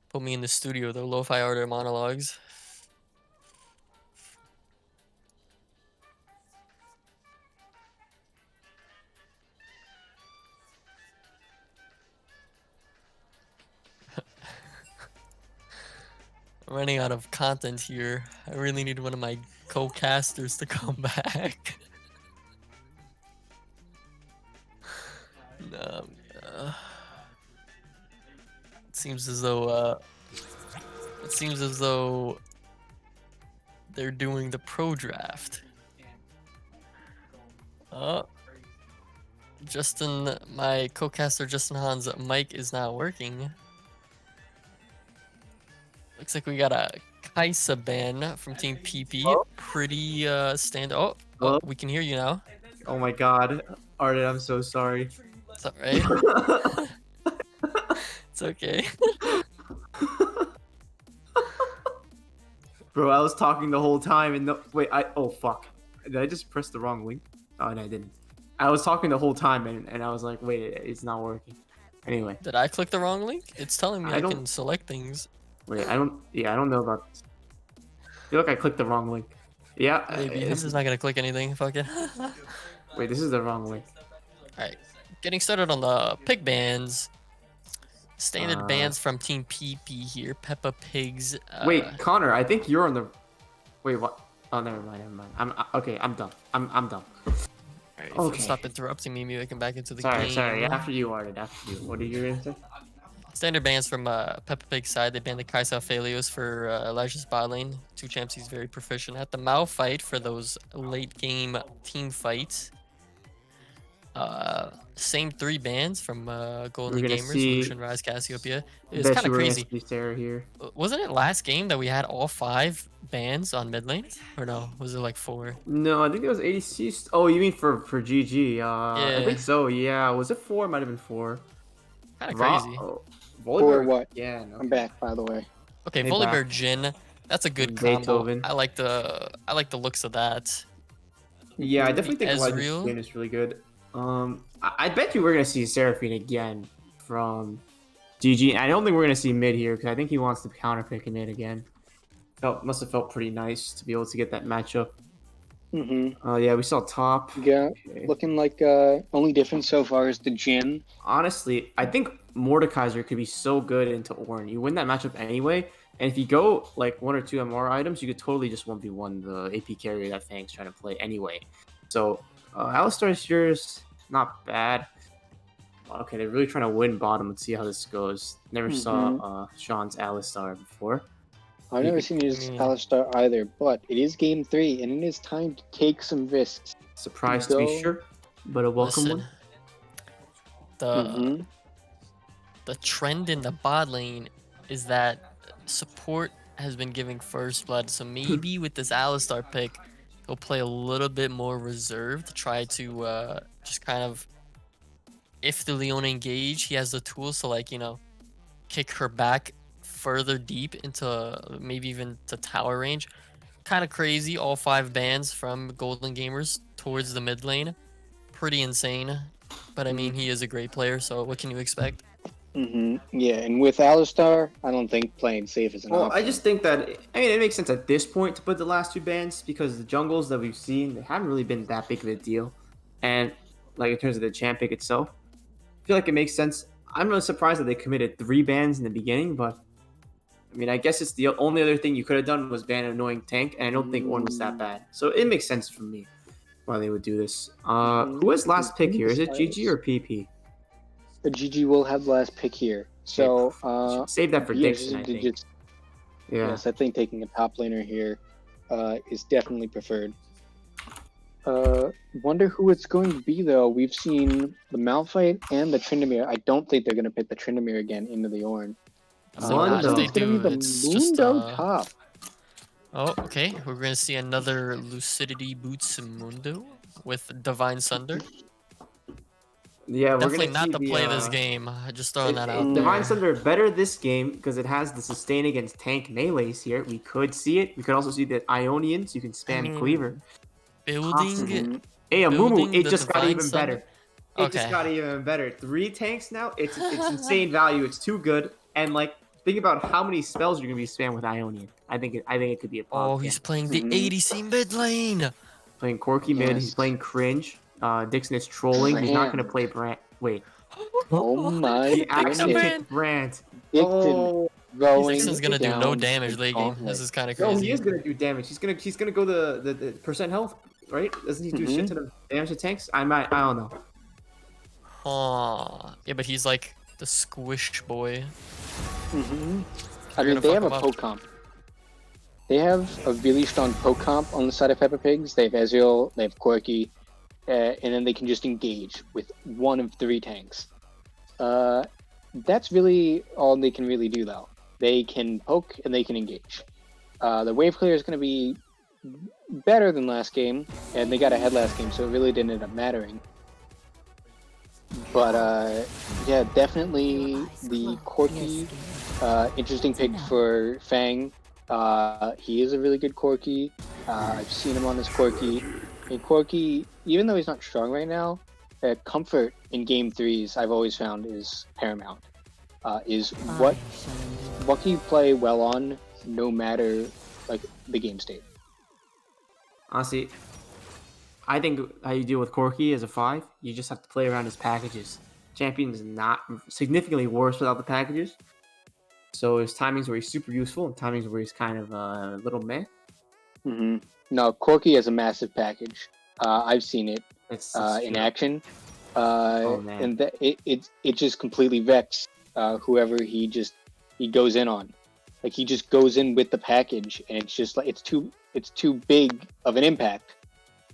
Speaker 3: Put me in the studio though, lo-fi art or monologues. I'm running out of content here. I really need one of my co-casters to come back. No, it seems as though they're doing the pro draft. Justin, my co-caster Justin Han's mic is not working. Looks like we got a Kaisa ban from Team PP. Pretty oh, we can hear you now.
Speaker 4: Oh my god. Arden, I'm so sorry.
Speaker 3: It's alright. It's okay.
Speaker 4: Bro, I was talking the whole time and oh fuck. Did I just press the wrong link? Oh no, I didn't. I was talking the whole time and I was like, wait, it's not working. Anyway.
Speaker 3: Did I click the wrong link? It's telling me I
Speaker 4: don't-
Speaker 3: can select things.
Speaker 4: Wait, I don't know about this. I feel like I clicked the wrong link. Yeah,
Speaker 3: Maybe this is not gonna click anything. Fuck it.
Speaker 4: wait, this is the wrong link.
Speaker 3: Alright, getting started on the pick bans. Standard bans from Team PP here. Peppa Pigs.
Speaker 4: Wait, Connor, I think you're on the. Wait, what? Oh, never mind. I'm okay. I'm done. I'm done.
Speaker 3: Alright,
Speaker 4: okay.
Speaker 3: stop interrupting me. Maybe I can back into the
Speaker 4: Sorry,
Speaker 3: game.
Speaker 4: sorry. After you, Arden. After you. What are you gonna say?
Speaker 3: Standard bans from Peppa Pig's side. They banned the Kaisa Aphelios for Elijah's bot lane. Two champs he's very proficient at. The Mao fight for those late game team fights. Same 3 bans from Golden
Speaker 4: gonna
Speaker 3: Gamers,
Speaker 4: see-
Speaker 3: Lucian, Rise, Cassiopeia. It's
Speaker 4: Bet
Speaker 3: kind
Speaker 4: you
Speaker 3: of
Speaker 4: we're gonna
Speaker 3: crazy.
Speaker 4: see Sarah here.
Speaker 3: Wasn't it last game that we had all 5 bans on mid lane? Or no, was it like 4?
Speaker 4: No, I think it was ADC. Oh, you mean for GG? I
Speaker 3: Yeah.
Speaker 4: think so. Yeah, was it 4? Might have been 4.
Speaker 3: Kind of crazy.
Speaker 4: Oh,
Speaker 2: Or
Speaker 4: Volibear?
Speaker 2: what?
Speaker 4: Yeah, no.
Speaker 2: I'm back, by the way.
Speaker 3: Okay,
Speaker 4: Hey,
Speaker 3: Volibear
Speaker 4: back.
Speaker 3: Jin. That's a good
Speaker 4: And
Speaker 3: combo.
Speaker 4: Beethoven.
Speaker 3: I like the looks of that.
Speaker 4: Yeah, I definitely think Elijah's
Speaker 3: Ezreal.
Speaker 4: game is really good. I bet you we're gonna see Seraphine again from GG. I don't think we're gonna see mid here because I think he wants to counter pick mid again. Must have felt pretty nice to be able to get that matchup. Yeah, we saw top.
Speaker 2: Yeah,
Speaker 4: Okay.
Speaker 2: looking like only difference so far is the Jin.
Speaker 4: Honestly, I think Mordekaiser could be so good into Ornn. You win that matchup anyway, and if you go like 1 or 2 MR items, you could totally just 1v1 the AP carrier that Fang's trying to play anyway. So, Alistar's yours, not bad. Okay, they're really trying to win bottom. Let's see how this goes. Never saw Sean's Alistar before.
Speaker 2: I've never seen his
Speaker 3: Yeah.
Speaker 2: Alistar either, but it is game 3, and it is time to take some risks.
Speaker 4: Surprised to be
Speaker 2: Go.
Speaker 4: sure, but a welcome
Speaker 3: Listen,
Speaker 4: one.
Speaker 3: the trend in the bot lane is that support has been giving first blood. So maybe with this Alistar pick, he'll play a little bit more reserved to try to just kind of, if the Leona engage, he has the tools to like, kick her back further deep into maybe even to tower range. Kind of crazy, all 5 bans from Golden Gamers towards the mid lane. Pretty insane. But I mean, he is a great player, so what can you expect?
Speaker 2: Yeah, and with Alistar, I don't think playing safe is an
Speaker 4: Well,
Speaker 2: option.
Speaker 4: I just think that it makes sense at this point to put the last 2 bans because the jungles that we've seen they haven't really been that big of a deal, and like in terms of the champ pick itself, I feel like it makes sense. I'm really surprised that they committed 3 bans in the beginning, but I mean, I guess it's the only other thing you could have done was ban an annoying tank, and I don't think Ornn was that bad, so it makes sense for me why they would do this. Who has last pick here? Is it GG or PP?
Speaker 2: The GG will have the last pick here. So,
Speaker 4: Save that for
Speaker 2: yes,
Speaker 4: Dixon, I think.
Speaker 2: just-
Speaker 4: Yeah.
Speaker 2: yes, I think taking a top laner here is definitely preferred. Wonder who it's going to be though. We've seen the Malphite and the Tryndamere. I don't think they're gonna pick the Tryndamere again into the Ornn.
Speaker 3: So
Speaker 4: Mundo.
Speaker 3: if they
Speaker 2: It's gonna be
Speaker 3: do,
Speaker 2: the
Speaker 3: it's just
Speaker 2: Mundo top.
Speaker 3: Oh, okay. We're gonna see another Lucidity Boots Mundo with Divine Sunder.
Speaker 4: Yeah, we're
Speaker 3: Definitely
Speaker 4: gonna
Speaker 3: not
Speaker 4: see
Speaker 3: to
Speaker 4: the,
Speaker 3: play this game. Just throwing that out
Speaker 4: Divine
Speaker 3: there.
Speaker 4: Sunder better this game because it has the sustain against tank melees here. We could see it. We could also see the Ionians. You can spam
Speaker 3: mean,
Speaker 4: Cleaver.
Speaker 3: Building,
Speaker 2: Mhm.
Speaker 4: Hey, Amumu,
Speaker 3: building
Speaker 4: it
Speaker 3: the
Speaker 4: just got
Speaker 3: Divine
Speaker 4: even
Speaker 3: Sunder?
Speaker 4: better. It just
Speaker 3: Okay.
Speaker 4: got even better. 3 tanks now. It's insane value. It's too good. And like, think about how many spells you're gonna be spamming with Ionian. I think it could be a pop.
Speaker 3: Oh, he's playing the
Speaker 2: Mhm.
Speaker 3: ADC mid lane.
Speaker 4: playing Corky mid. He's
Speaker 2: Yes.
Speaker 4: playing Cringe. Dixon is trolling. He's not gonna
Speaker 2: Brand.
Speaker 4: play Brand. Wait,
Speaker 2: Oh my
Speaker 4: he actually
Speaker 2: goodness.
Speaker 4: picked Brand.
Speaker 2: Dixon
Speaker 4: Oh,
Speaker 2: going
Speaker 3: Dixon's gonna do no
Speaker 2: down
Speaker 3: damage
Speaker 2: the
Speaker 3: late game.
Speaker 2: gauntlet.
Speaker 3: This is kind of
Speaker 4: no,
Speaker 3: crazy.
Speaker 4: he is gonna do damage. He's gonna go the percent health, right? Doesn't he do shit to the damage to tanks? I don't know.
Speaker 3: Aw. Yeah, but he's like the squish boy.
Speaker 2: Mhm. I
Speaker 3: You're
Speaker 2: mean,
Speaker 3: gonna
Speaker 2: they
Speaker 3: fuck
Speaker 2: have a
Speaker 3: him up.
Speaker 2: poke comp. They have a really strong poke comp on the side of Peppa Pigs. They have Ezreal, they have Corky, and then they can just engage with one of 3 tanks. That's really all they can really do, though. They can poke and they can engage. The wave clear is going to be better than last game, and they got ahead last game, so it really didn't end up mattering. But yeah, definitely the Corky, interesting pick for Fang. He is a really good Corky. I've seen him on this Corky. And Corky, even though he's not strong right now, comfort in game 3s I've always found is paramount. Is what can you play well on, no matter like the game state.
Speaker 4: Honestly, I think how you deal with Corky as a 5, you just have to play around his packages. Champion is not significantly worse without the packages. So there's timings where he's super useful and timings where he's kind of a little meh.
Speaker 2: Mm-hmm. No, Corky has a massive package. I've seen it
Speaker 4: It's
Speaker 2: in action,
Speaker 4: man.
Speaker 2: and it just completely wrecks whoever he goes in on. Like he just goes in with the package, and it's just like it's too big of an impact.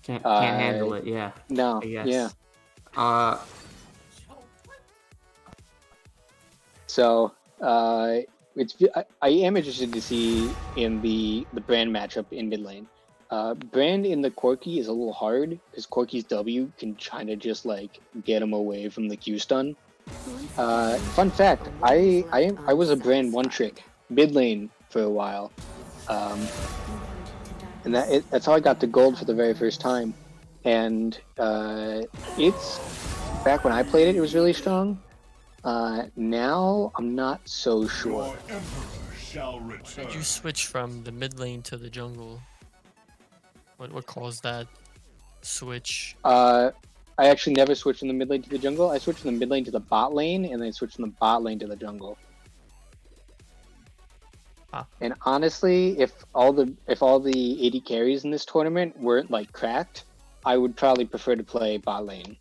Speaker 4: Can't handle it. Yeah.
Speaker 2: No,
Speaker 4: I guess.
Speaker 2: yeah. So I am interested to see in the Brand matchup in mid lane. Brand in the Corky is a little hard because Corky's W can kind of just like get him away from the Q stun. Fun fact: I was a Brand one trick mid lane for a while, and that's how I got to gold for the very first time. And it's back when I played it, it was really strong. Now I'm not so sure.
Speaker 3: Did you switch from the mid lane to the jungle? What caused that switch?
Speaker 2: I actually never switched from the mid lane to the jungle. I switched from the mid lane to the bot lane, and then I switched from the bot lane to the jungle. And honestly, if all the AD carries in this tournament weren't like cracked, I would probably prefer to play bot lane.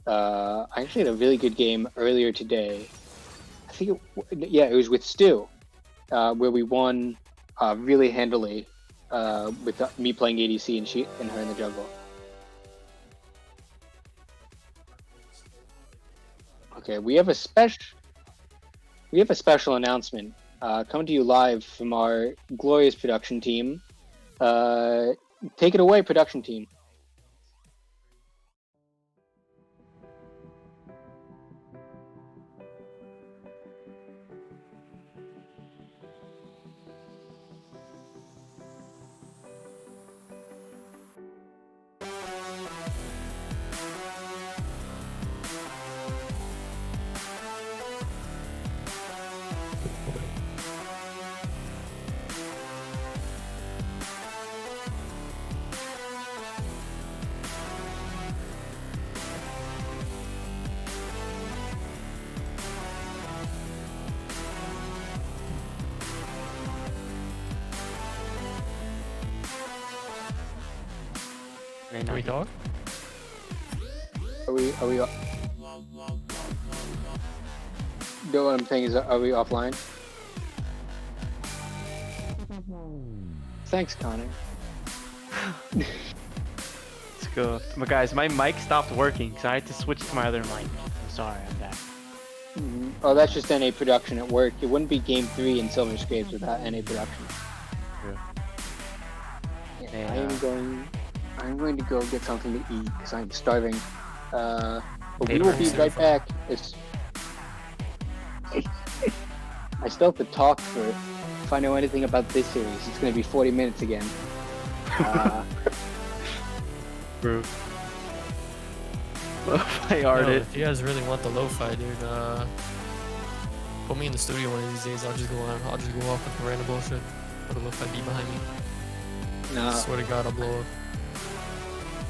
Speaker 2: I actually had a really good game earlier today. I think it was with Stu, where we won really handily with me playing ADC and her in the jungle. Okay, we have a special announcement coming to you live from our glorious production team. Take it away, production team.
Speaker 3: Can we talk?
Speaker 2: Are we? No, what I'm saying is, are we offline? Thanks, Connor.
Speaker 8: go. But guys, my mic stopped working, so I had to switch to my other mic. I'm sorry, I'm back.
Speaker 2: Oh, that's just NA production at work. It wouldn't be Game 3 in Silver Scrapes without NA production.
Speaker 8: True.
Speaker 2: Yeah, I'm going to go get something to eat because I'm starving. But we will be right back. I still have to talk if I know anything about this series. It's going to be 40 minutes again.
Speaker 8: Bro. I art
Speaker 3: Yo,
Speaker 8: it.
Speaker 3: if you guys really want the lo-fi, dude, put me in the studio one of these days. I'll just go off with random bullshit. Put a lo-fi beat behind me.
Speaker 2: Nah,
Speaker 3: Swear to God, I'll blow up.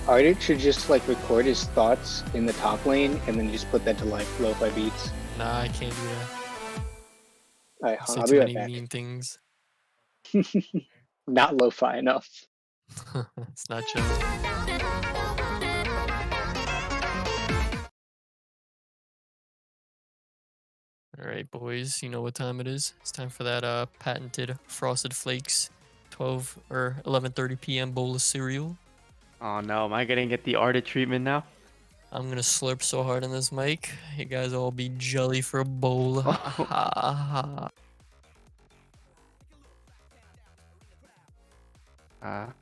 Speaker 2: Ardit should just like record his thoughts in the top lane and then just put that to like lo-fi beats.
Speaker 3: Nah, I can't do that.
Speaker 2: Alright,
Speaker 3: I say
Speaker 2: I'll
Speaker 3: too
Speaker 2: be right
Speaker 3: many
Speaker 2: back.
Speaker 3: mean things.
Speaker 2: Not lo-fi enough.
Speaker 3: It's not chill. Alright, boys, you know what time it is. It's time for that patented Frosted Flakes 12 or 11:30 p.m. bowl of cereal.
Speaker 8: Oh no, am I gonna get the arted treatment now?
Speaker 3: I'm gonna slurp so hard on this mic. You guys all be jelly for a bowl.
Speaker 8: Oh.
Speaker 3: Ha ha.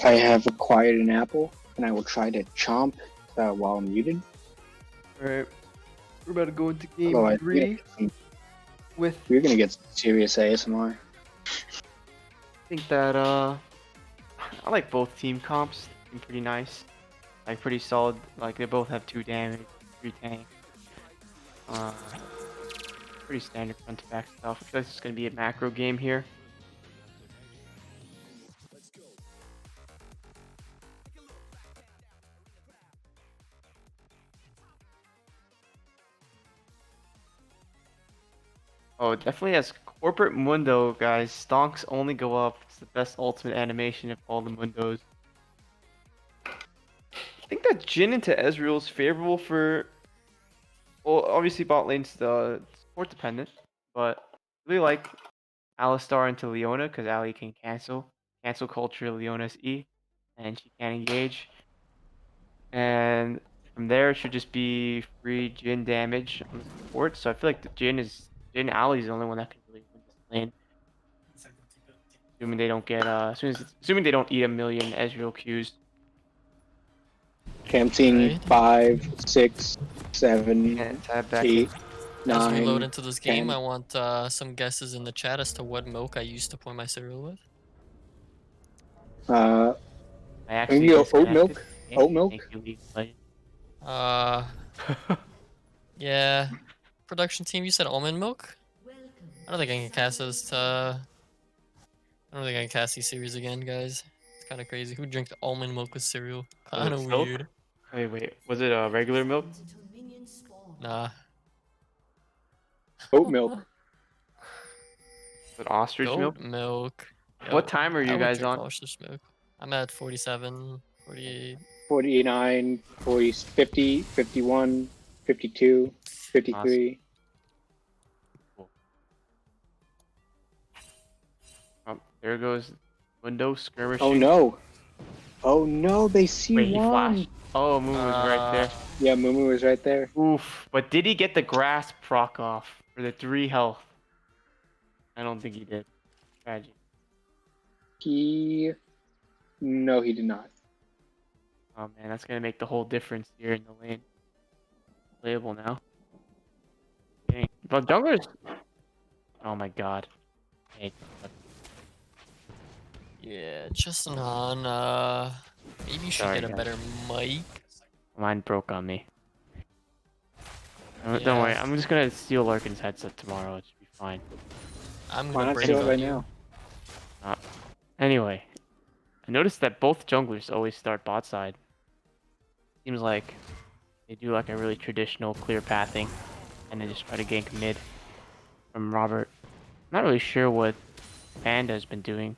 Speaker 2: I have acquired an apple and I will try to chomp while I'm muted.
Speaker 8: Alright. We're about to go into game
Speaker 2: Otherwise,
Speaker 8: 3 with
Speaker 2: we're gonna get some serious ASMR.
Speaker 8: I think that I like both team comps. They're pretty nice. Like pretty solid. Like they both have 2 damage, 3 tank. Pretty standard front to back stuff. I feel like this is gonna be a macro game here. Oh, it definitely has Corporate Mundo, guys. Stonks only go up. It's the best ultimate animation of all the Mundos. I think that Jhin into Ezreal is favorable for... Well, obviously bot lane's the support dependent, but I really like Alistar into Leona because Ali can cancel. Cancel culture, Leona's E, and she can engage. And from there, it should just be free Jhin damage on the support. So I feel like the Jhin Ali is the only one that can really win this lane. Assuming they don't get assuming they don't eat a million Ezreal Qs.
Speaker 2: Okay, I'm seeing
Speaker 3: Right.
Speaker 2: 5, 6, 7,
Speaker 8: And tab back
Speaker 2: 8,
Speaker 8: in.
Speaker 3: As we load
Speaker 2: 9.
Speaker 3: into this game,
Speaker 2: 10.
Speaker 3: I want some guesses in the chat as to what milk I used to point my cereal with.
Speaker 8: I actually
Speaker 2: Maybe oat
Speaker 8: disconnected.
Speaker 2: milk?
Speaker 8: Okay,
Speaker 2: Oat milk?
Speaker 8: thank you, League of Legends.
Speaker 3: Yeah. Production team, you said almond milk? I don't think I can cast this to... I don't think I can cast these series again, guys. It's kind of crazy. Who drinks almond milk with cereal? Kind of
Speaker 8: Silk?
Speaker 3: weird.
Speaker 8: Wait, was it regular milk?
Speaker 3: Nah.
Speaker 2: Oat milk.
Speaker 8: Was it ostrich
Speaker 3: Goat
Speaker 8: milk?
Speaker 3: milk.
Speaker 8: What time are
Speaker 3: I
Speaker 8: you
Speaker 3: would
Speaker 8: guys
Speaker 3: drink
Speaker 8: on?
Speaker 3: ostrich milk. I'm at 47, 48.
Speaker 2: 49, 40, 50, 51, 52, 53.
Speaker 8: Oh, there goes window skirmishing.
Speaker 2: Oh no. Oh no, they see
Speaker 8: Wait, he
Speaker 2: one.
Speaker 8: flashed. Oh, Moon was right there.
Speaker 2: Yeah, Mumu was right there.
Speaker 8: Oof. But did he get the grasp proc off for the 3 health? I don't think he did. Tragic.
Speaker 2: No, he did not.
Speaker 8: Oh man, that's gonna make the whole difference here in the lane. Playable now. But junglers. Oh my god. Hey,
Speaker 3: Yeah, Justin Han, maybe you should
Speaker 8: Sorry,
Speaker 3: get a
Speaker 8: guys.
Speaker 3: better mic.
Speaker 8: mine broke on me. Don't
Speaker 3: Yeah.
Speaker 8: worry, I'm just gonna steal Larkin's headset tomorrow. It should be fine.
Speaker 3: I'm
Speaker 2: Why
Speaker 3: gonna
Speaker 2: not
Speaker 3: break
Speaker 2: steal
Speaker 3: it
Speaker 2: it
Speaker 3: on
Speaker 2: right
Speaker 3: you.
Speaker 2: now?
Speaker 8: Anyway, I noticed that both junglers always start bot side. Seems like they do like a really traditional clear pathing, and then just try to gank mid from Robert. Not really sure what Panda's been doing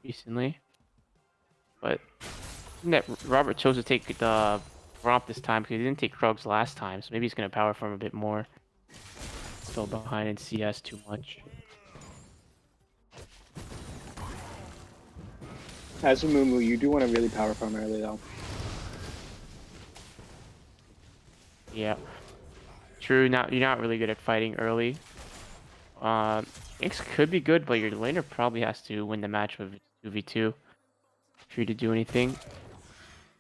Speaker 8: recently, but I think that Robert chose to take the romp this time because he didn't take Krugs last time, so maybe he's gonna power farm a bit more. Still behind in CS too much.
Speaker 2: As a Mumu, you do want to really power farm early though.
Speaker 8: Yeah, true. You're not really good at fighting early. Inks could be good, but your laner probably has to win the match with 2v2 for you to do anything.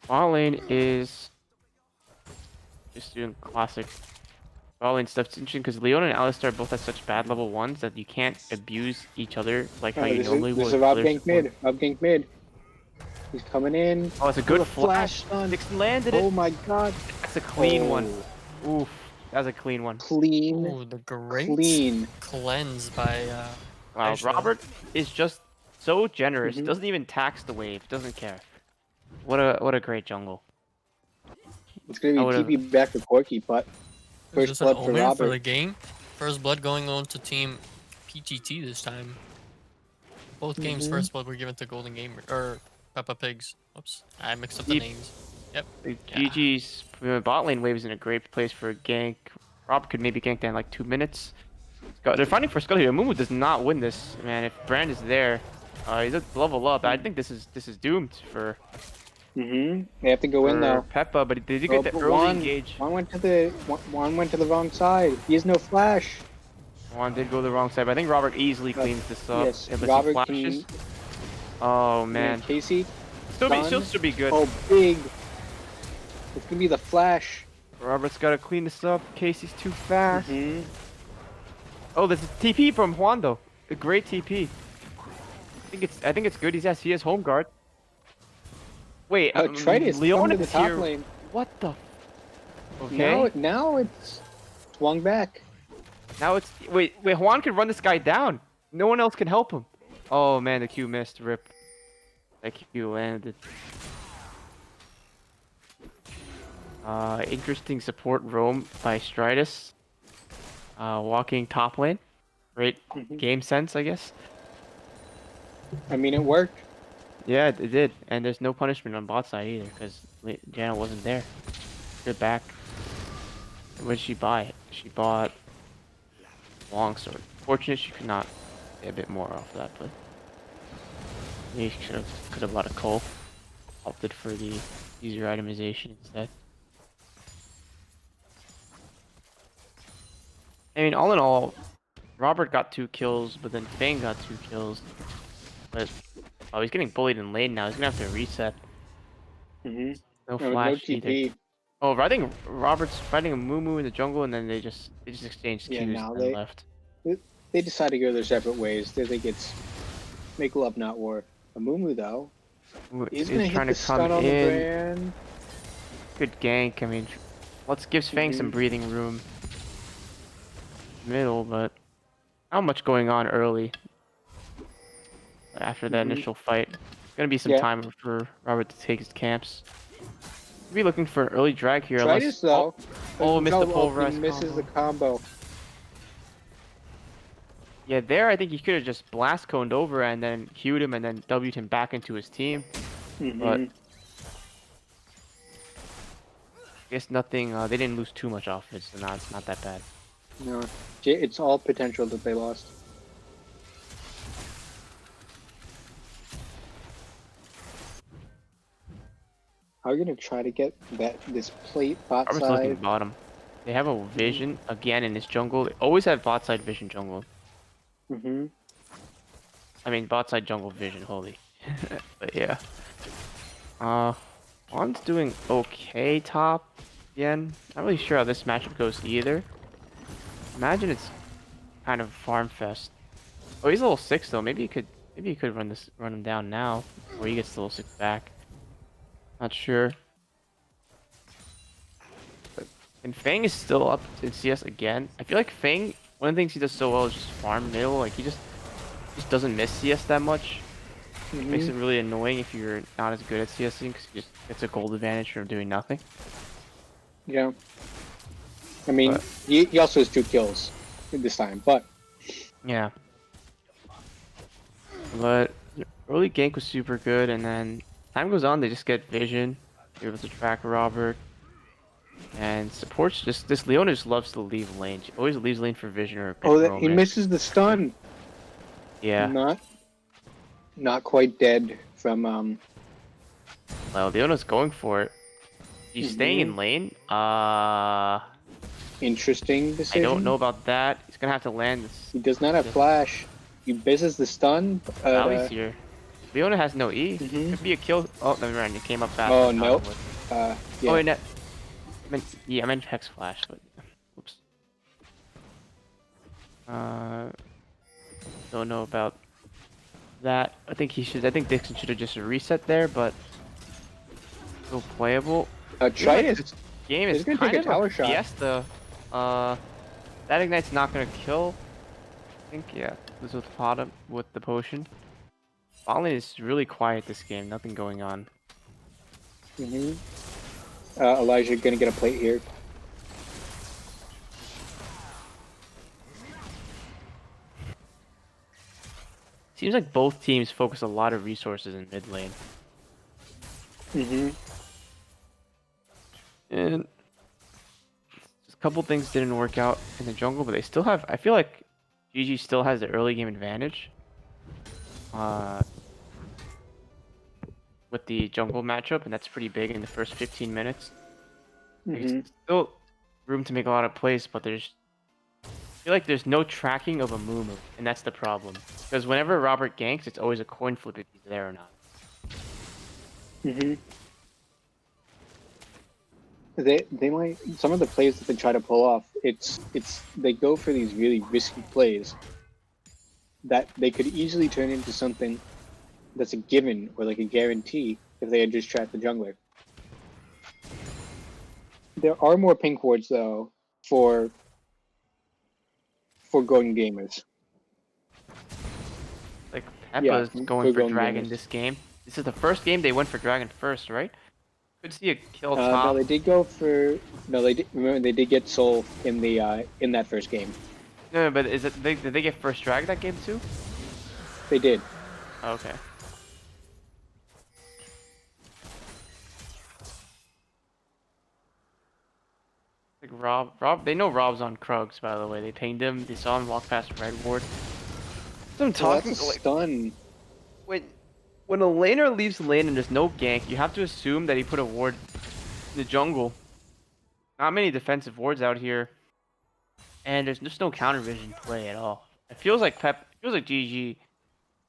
Speaker 8: Bot lane is just doing classic bot lane stuff. It's interesting because Leona and Alistar both have such bad level 1s that you can't abuse each other like how
Speaker 2: Oh,
Speaker 8: you
Speaker 2: this
Speaker 8: normally
Speaker 2: is
Speaker 8: would.
Speaker 2: this is Rob
Speaker 8: with
Speaker 2: gank
Speaker 8: support.
Speaker 2: mid. Rob gank mid. He's coming in.
Speaker 8: Oh, it's a
Speaker 2: Oh,
Speaker 8: good
Speaker 2: the
Speaker 8: flash.
Speaker 2: stun.
Speaker 8: Dixon landed it.
Speaker 2: Oh my god.
Speaker 8: That's a clean one.
Speaker 2: Oh,
Speaker 8: Oof, that was a clean one.
Speaker 2: Clean.
Speaker 3: Ooh, the great
Speaker 2: Clean.
Speaker 3: cleanse by
Speaker 8: Wow,
Speaker 3: Aisha.
Speaker 8: Robert is just so generous.
Speaker 2: Mhm.
Speaker 8: Doesn't even tax the wave. Doesn't care. What a great jungle.
Speaker 2: It's gonna
Speaker 8: I
Speaker 2: be
Speaker 8: would've-
Speaker 2: TP back for Corky, but
Speaker 3: Is
Speaker 2: first
Speaker 3: this an
Speaker 2: blood for
Speaker 3: omen for
Speaker 2: Robert.
Speaker 3: the game? First blood going on to team PTT this time. Both games
Speaker 2: Mhm.
Speaker 3: first blood were given to Golden Gamer or Peppa Pigs. Oops, I mixed up the
Speaker 8: Yep.
Speaker 3: names. Yep.
Speaker 8: The
Speaker 3: Yeah.
Speaker 8: GG's bot lane wave is in a great place for a gank. Rob could maybe gank that in like 2 minutes. They're fighting for Skull here. Mumu does not win this, man. If Brand is there, he's at level up. I think this is doomed for
Speaker 2: Mhm. They have to go in though.
Speaker 8: Peppa, but they did
Speaker 2: Oh,
Speaker 8: get the
Speaker 2: but
Speaker 8: early
Speaker 2: Juan
Speaker 8: engage.
Speaker 2: went to the wrong side. He has no flash.
Speaker 8: Juan did go the wrong side, but I think Robert easily cleans this up.
Speaker 2: yes,
Speaker 8: unless he
Speaker 2: Robert
Speaker 8: flashes.
Speaker 2: can.
Speaker 8: Oh man,
Speaker 2: Casey.
Speaker 8: she'll
Speaker 2: done.
Speaker 8: still be good.
Speaker 2: Oh, big. It's gonna be the flash.
Speaker 8: Robert's gotta clean this up. Casey's too fast.
Speaker 2: Mhm.
Speaker 8: Oh, there's a TP from Juan though. A great TP. I think it's good. He has home guard. Wait,
Speaker 2: Tritus
Speaker 8: Leona
Speaker 2: come to the
Speaker 8: is
Speaker 2: top
Speaker 8: here.
Speaker 2: lane.
Speaker 8: What the? Okay.
Speaker 2: Now it's swung back.
Speaker 8: Now it's wait. Juan can run this guy down. No one else can help him. Oh man, the Q missed. Rip. That Q landed. Interesting support roam by Stritus. Walking top lane. Great
Speaker 2: Mhm.
Speaker 8: game sense, I guess.
Speaker 2: I mean, it worked.
Speaker 8: Yeah, it did. And there's no punishment on bot side either because Janna wasn't there. Good back. What did she buy? She bought longsword. Fortunate she could not get a bit more off that, but maybe she could have bought a Cole. Opted for the user itemization instead. I mean, all in all, Robert got 2 kills, but then Fang got 2 kills. But oh, he's getting bullied in lane now. He's gonna have to reset.
Speaker 2: Mhm.
Speaker 8: No
Speaker 2: No
Speaker 8: flash either.
Speaker 2: TP.
Speaker 8: Oh, I think Robert's fighting a Mumu in the jungle, and then they just exchanged
Speaker 2: Yeah,
Speaker 8: Qs
Speaker 2: now
Speaker 8: and
Speaker 2: they-
Speaker 8: left.
Speaker 2: They decide to go their separate ways. They think it's make love, not war. Amumu though, he's gonna hit
Speaker 8: trying
Speaker 2: the
Speaker 8: to come
Speaker 2: stun on the
Speaker 8: in.
Speaker 2: brand.
Speaker 8: Good gank. I mean, let's give Fang some
Speaker 2: Mhm.
Speaker 8: breathing room. Middle, but not much going on early. After that
Speaker 2: Mhm.
Speaker 8: initial fight, gonna be some
Speaker 2: Yeah.
Speaker 8: time for Robert to take his camps. Be looking for an early drag here.
Speaker 2: Tritus though.
Speaker 8: Oh, missed the
Speaker 2: he
Speaker 8: pulverized
Speaker 2: misses the
Speaker 8: combo.
Speaker 2: combo.
Speaker 8: Yeah, there I think he could have just blast coned over and then queued him and then W'd him back into his team. But
Speaker 2: Mhm.
Speaker 8: I guess nothing. They didn't lose too much off it, so now it's not that bad.
Speaker 2: No, it's all potential that they lost. How are you gonna try to get this plate bot
Speaker 8: Robert's looking
Speaker 2: side?
Speaker 8: bottom. They have a vision again in this jungle. They always have bot side vision jungle.
Speaker 2: Mhm.
Speaker 8: I mean bot side jungle vision. Holy. But yeah. Juan's doing okay top. Again, not really sure how this matchup goes either. imagine it's kind of farm fest. Oh, he's level 6 though. Maybe he could run him down now before he gets to level 6 back. Not sure. But, and Fang is still up in CS again. I feel like Fang, one of the things he does so well is just farm middle. Like he just doesn't miss CS that much. Makes it really annoying if you're not as good at CSing because he just gets a gold advantage from doing nothing.
Speaker 2: Yeah. I mean,
Speaker 8: But-
Speaker 2: he also has 2 kills this time, but
Speaker 8: Yeah. But early gank was super good, and then time goes on, they just get vision. They're able to track Robert. And supports just this Leona just loves to leave lane. She always leaves lane for vision or pick
Speaker 2: he misses the stun.
Speaker 8: Yeah.
Speaker 2: Not quite dead from
Speaker 8: Well, Leona's going for it. He's staying in lane.
Speaker 2: interesting
Speaker 8: I
Speaker 2: decision.
Speaker 8: don't know about that. He's gonna have to land this.
Speaker 2: He does not have flash. He misses the stun.
Speaker 8: Valley's here. Leona has no E.
Speaker 2: Mhm.
Speaker 8: Could be a kill. Oh, never mind. It came up fast.
Speaker 2: Oh,
Speaker 8: I thought
Speaker 2: nope.
Speaker 8: it was.
Speaker 2: yeah.
Speaker 8: Oh, wait, no. I meant Hex Flash, but oops. Don't know about that. I think Dixon should have just reset there, but still playable.
Speaker 2: Try it.
Speaker 8: Game
Speaker 2: He's
Speaker 8: is
Speaker 2: gonna
Speaker 8: kind
Speaker 2: take a
Speaker 8: of
Speaker 2: tower shot.
Speaker 8: fiesta. That ignite's not gonna kill. I think yeah. This with bottom with the potion. Bottom is really quiet this game. Nothing going on.
Speaker 2: Elijah gonna get a plate here.
Speaker 8: Seems like both teams focus a lot of resources in mid lane. And just a couple things didn't work out in the jungle, but they still have. I feel like GG still has the early game advantage. With the jungle matchup, and that's pretty big in the first 15 minutes. There's still room to make a lot of plays, but I feel like there's no tracking of a Mumu, and that's the problem. Because whenever Robert ganks, it's always a coin flip if he's there or not.
Speaker 2: They might, some of the plays that they try to pull off, they go for these really risky plays that they could easily turn into something that's a given or like a guarantee if they had just tracked the jungler. There are more pink wards though for Golden Gamers.
Speaker 8: Like
Speaker 2: Yeah,
Speaker 8: Peppa's going for
Speaker 2: Golden
Speaker 8: Dragon
Speaker 2: Gamers.
Speaker 8: this game. This is the first game they went for Dragon first, right? Could see a kill
Speaker 2: No,
Speaker 8: top.
Speaker 2: they did go for. No, they did. Remember, they did get Soul in the in that first game.
Speaker 8: No, but did they get first drag that game too?
Speaker 2: They did.
Speaker 8: Okay. Like Rob, they know Rob's on Krugs, by the way. They pinged him. They saw him walk past Red Ward. So I'm
Speaker 2: Well,
Speaker 8: talking
Speaker 2: that's a
Speaker 8: like
Speaker 2: stun.
Speaker 8: when a laner leaves the lane and there's no gank, you have to assume that he put a ward in the jungle. Not many defensive wards out here, and there's just no counter vision play at all. It feels like GG,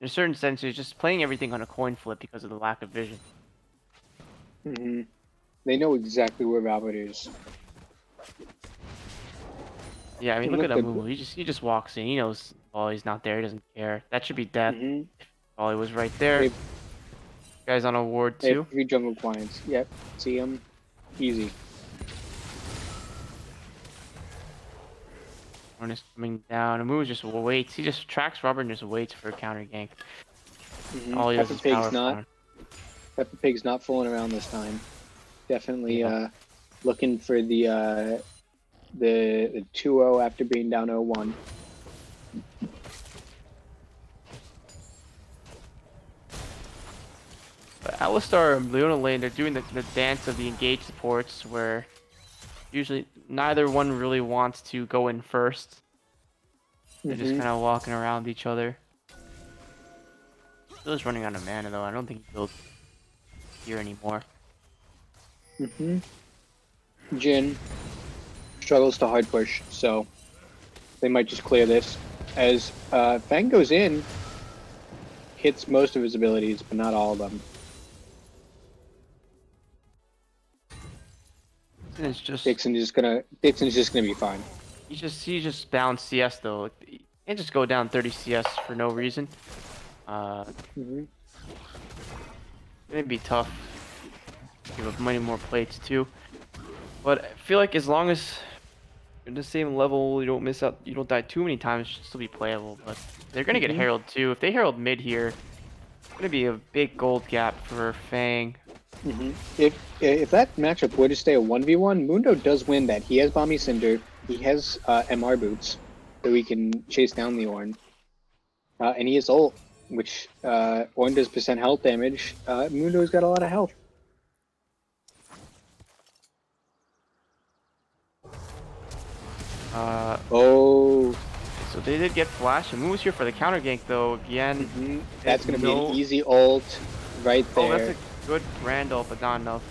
Speaker 8: in a certain sense, is just playing everything on a coin flip because of the lack of vision.
Speaker 2: They know exactly where Robert is.
Speaker 8: Yeah, I mean,
Speaker 2: And
Speaker 8: look at
Speaker 2: look,
Speaker 8: Amumu. He just walks in. He knows Volley's not there. He doesn't care. That should be death. Volley was right there.
Speaker 2: They've-
Speaker 8: Guy's on a ward
Speaker 2: They
Speaker 8: too.
Speaker 2: have 3 jungle clients. Yep. See him. Easy.
Speaker 8: Hornet's coming down. Amumu just waits. He just tracks Robert and just waits for a counter gank. All he does
Speaker 2: Peppa
Speaker 8: is power
Speaker 2: Pig's not.
Speaker 8: farm.
Speaker 2: Peppa Pig's not fooling around this time. Definitely looking for the 2-0 after being down 0-1.
Speaker 8: But Alistar and Leona lane, they're doing the dance of the engaged supports where usually neither one really wants to go in first. They're just kind of walking around each other. Still just running out of mana though. I don't think he builds here anymore.
Speaker 2: Jin struggles to hard push, so they might just clear this. As Fang goes in, hits most of his abilities, but not all of them.
Speaker 8: And it's just
Speaker 2: Dixon's just gonna be fine.
Speaker 8: He just balanced CS though. He can't just go down 30 CS for no reason.
Speaker 2: Mhm.
Speaker 8: It'd be tough. Give up many more plates too. But I feel like as long as you're in the same level, you don't miss out, you don't die too many times, it should still be playable. But they're gonna get
Speaker 2: Mhm.
Speaker 8: Herald too. If they Herald mid here, it's gonna be a big gold gap for Fang.
Speaker 2: If that matchup were to stay a 1v1, Mundo does win that. He has Bomby Cinder, he has MR boots, so he can chase down the Ornn. And he has ult, which Ornn does percent health damage. Mundo's got a lot of health. Oh,
Speaker 8: So they did get Flash, and Moon's here for the counter gank though. Again,
Speaker 2: that's gonna be
Speaker 8: no-
Speaker 2: an easy ult right
Speaker 8: Oh,
Speaker 2: there.
Speaker 8: that's a good Randall, but not enough.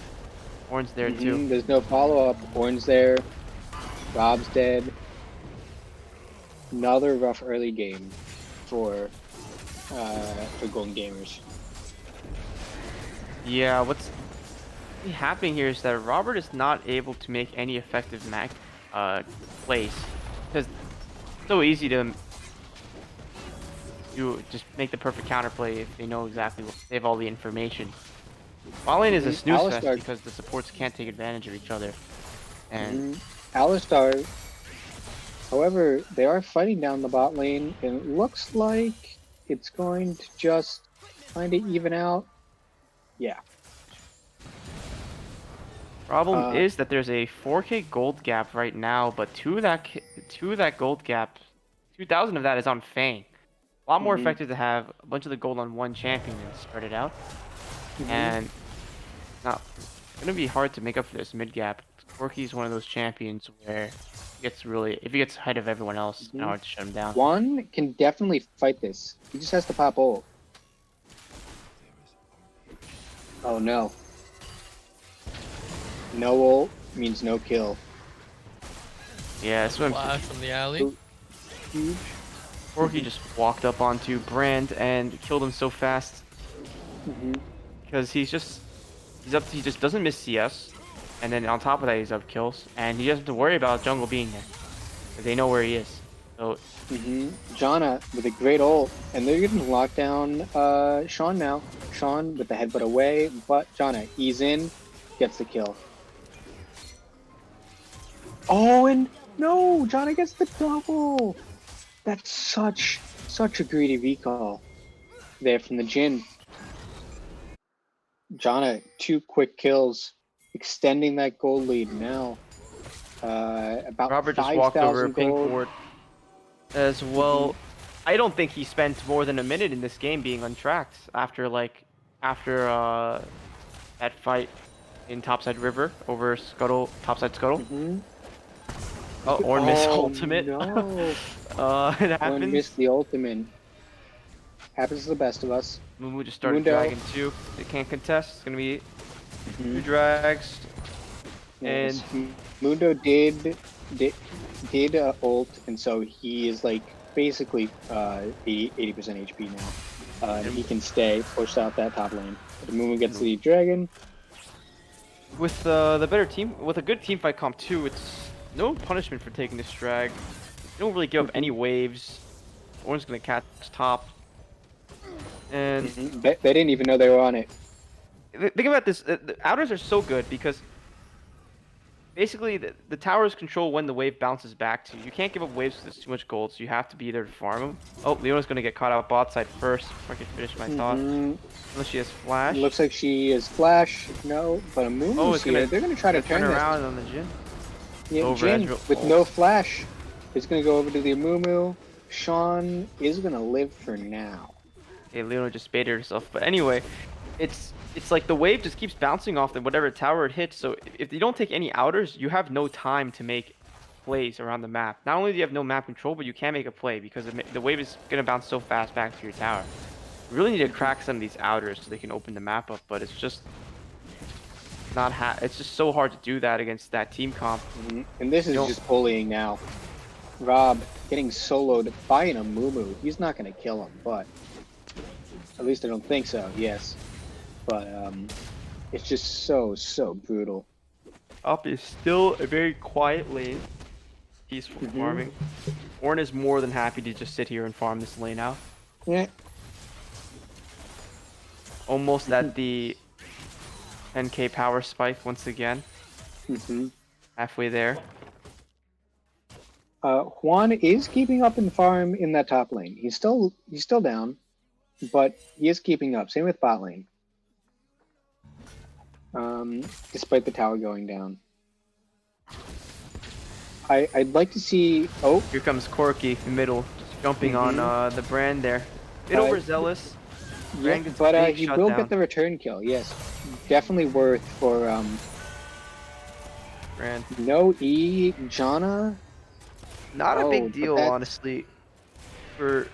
Speaker 8: Ornn's there too.
Speaker 2: There's no follow-up. Ornn's there. Rob's dead. Another rough early game for Golden Gamers.
Speaker 8: Yeah, what's happening here is that Robert is not able to make any effective plays because it's so easy to just make the perfect counterplay if they know exactly they have all the information. Bot lane is a snooze fest
Speaker 2: Alistar-
Speaker 8: because the supports can't take advantage of each other. And
Speaker 2: Alistar, however, they are fighting down the bot lane, and it looks like it's going to just kind of even out. Yeah.
Speaker 8: problem is that there's a 4K gold gap right now, but two of that gold gap, 2,000 of that is on Fang. A lot more effective to have a bunch of the gold on one champion and spread it out. And not gonna be hard to make up for this mid gap. Corki's one of those champions where he gets really, if he gets ahead of everyone else, it's hard to shut him down.
Speaker 2: One can definitely fight this. He just has to pop ult. Oh no. No ult means no kill.
Speaker 8: Yeah, that's what I'm
Speaker 3: Flash from the alley.
Speaker 2: Huge.
Speaker 8: Corki just walked up onto Brand and killed him so fast because he just doesn't miss CS, and then on top of that he's up kills, and he doesn't have to worry about jungle being there because they know where he is. So
Speaker 2: Janna with a great ult, and they're getting locked down Sean now. Sean with the headbutt away, but Janna, he's in, gets the kill. Oh, and no, Janna gets the double. That's such a greedy recall there from the Jhin. Janna, 2 quick kills, extending that gold lead now. About
Speaker 8: Robert just walked over
Speaker 2: 5,000
Speaker 8: pink
Speaker 2: gold.
Speaker 8: board as well. I don't think he spent more than a minute in this game being untracked after that fight in Topside River over Topside Scuttle. Oh, Ornn missed ultimate.
Speaker 2: No.
Speaker 8: It
Speaker 2: Ornn
Speaker 8: happens.
Speaker 2: missed the ultimate. Happens to the best of us.
Speaker 8: Mumu just started
Speaker 2: Mundo.
Speaker 8: dragging too. They can't contest. It's gonna be 2 drags.
Speaker 2: Yes.
Speaker 8: And
Speaker 2: Mundo did ult, and so he is like basically 80% HP now. And he can stay, push out that top lane. But Mumu gets the dragon.
Speaker 8: with the better team, with a good team fight comp too, it's no punishment for taking this drag. You don't really give up any waves. Ornn's gonna catch top. And
Speaker 2: They didn't even know they were on it.
Speaker 8: think about this, the outers are so good because basically the towers control when the wave bounces back to you. You can't give up waves because there's too much gold, so you have to be there to farm them. Oh, Leona's gonna get caught out bot side first before I can finish my thought. Unless she has flash.
Speaker 2: Looks like she is flash. No, but a Mumu's
Speaker 8: Oh, it's
Speaker 2: here.
Speaker 8: gonna-
Speaker 2: They're gonna try to
Speaker 8: Turn
Speaker 2: turn this.
Speaker 8: around on the Jhin.
Speaker 2: Yeah,
Speaker 8: over
Speaker 2: Jhin
Speaker 8: Ezreal.
Speaker 2: with no flash is gonna go over to the Amumu. Sean is gonna live for now.
Speaker 8: Okay, Leona just baited herself. But anyway, it's like the wave just keeps bouncing off the whatever tower it hits. So if you don't take any outers, you have no time to make plays around the map. Not only do you have no map control, but you can't make a play because the wave is gonna bounce so fast back to your tower. You really need to crack some of these outers so they can open the map up. But it's just not it's just so hard to do that against that team comp.
Speaker 2: And this is
Speaker 8: Don't-
Speaker 2: just bullying now. Rob getting soloed by an Amumu. He's not gonna kill him, but at least I don't think so. Yes, but it's just so brutal.
Speaker 8: Up is still a very quiet lane. peaceful
Speaker 2: Mhm.
Speaker 8: farming. Ornn is more than happy to just sit here and farm this lane out.
Speaker 2: Yeah.
Speaker 8: Almost at the 10k power spike once again.
Speaker 2: hmm
Speaker 8: Halfway there.
Speaker 2: Juan is keeping up in farm in that top lane. He's still down, but he is keeping up. Same with bot lane. Despite the tower going down. I'd like to see. Oh,
Speaker 8: Here comes Corki in the middle, just jumping on the Brand there. Bit
Speaker 2: Uh,
Speaker 8: overzealous.
Speaker 2: yeah,
Speaker 8: Brand gets a
Speaker 2: but
Speaker 8: big
Speaker 2: he will
Speaker 8: shutdown.
Speaker 2: get the return kill. Yes, definitely worth for
Speaker 8: Brand.
Speaker 2: no E Janna.
Speaker 8: Not a
Speaker 2: Oh,
Speaker 8: big
Speaker 2: but
Speaker 8: deal,
Speaker 2: that's-
Speaker 8: honestly, for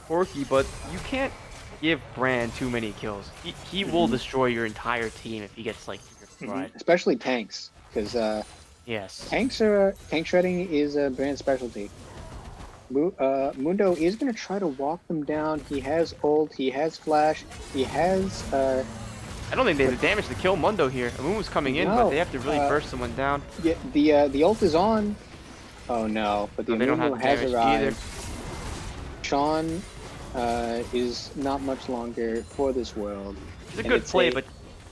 Speaker 8: Corki, but you can't give Brand too many kills. He will destroy your entire team if he gets like your pride.
Speaker 2: Especially tanks, because
Speaker 8: Yes.
Speaker 2: tank shredding is a brand specialty. Mundo is going to try to walk them down. He has ult, he has flash, he has
Speaker 8: I don't think they have the damage to kill Mundo here. Amumu's coming in, but
Speaker 2: No,
Speaker 8: they have to really burst someone down.
Speaker 2: the ult is on. Oh no, but the
Speaker 8: No, they don't
Speaker 2: Amumu
Speaker 8: have
Speaker 2: has
Speaker 8: damage
Speaker 2: arrived.
Speaker 8: either.
Speaker 2: Sean is not much longer for this world.
Speaker 8: It's a
Speaker 2: And
Speaker 8: good
Speaker 2: it's
Speaker 8: play,
Speaker 2: a-
Speaker 8: but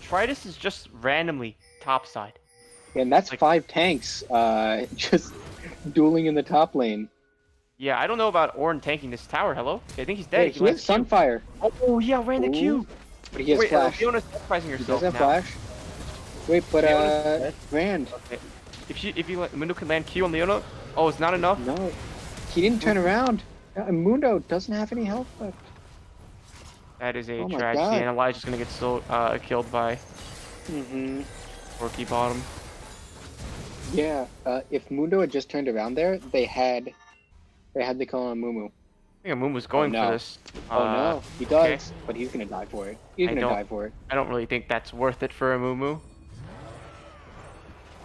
Speaker 8: Tritus is just randomly topside.
Speaker 2: And that's
Speaker 8: Like-
Speaker 2: 5 tanks just dueling in the top lane.
Speaker 8: Yeah, I don't know about Ornn tanking this tower. Hello? I think he's
Speaker 2: Yeah,
Speaker 8: dead.
Speaker 2: he has Sunfire,
Speaker 8: Oh, yeah, ran the Q.
Speaker 2: Ooh, but he has
Speaker 8: Wait,
Speaker 2: flash.
Speaker 8: Fiona's sacrificing
Speaker 2: He
Speaker 8: herself
Speaker 2: does have
Speaker 8: now.
Speaker 2: flash. Wait, but
Speaker 8: Leona's dead.
Speaker 2: Brand,
Speaker 8: Okay. If Mundo can land Q on Leona, oh, it's not enough.
Speaker 2: no, he didn't turn around. Mundo doesn't have any health left.
Speaker 8: That is a
Speaker 2: Oh my
Speaker 8: tragedy,
Speaker 2: God.
Speaker 8: and Elijah's gonna get killed by
Speaker 2: Mm-hmm.
Speaker 8: Corki bottom.
Speaker 2: Yeah, if Mundo had just turned around there, they had the kill on Mumu.
Speaker 8: I think Amumu was going
Speaker 2: no.
Speaker 8: for this.
Speaker 2: Oh no, he does,
Speaker 8: okay.
Speaker 2: but he's gonna die for it. He's
Speaker 8: I
Speaker 2: gonna
Speaker 8: don't-
Speaker 2: die for it.
Speaker 8: I don't really think that's worth it for Amumu.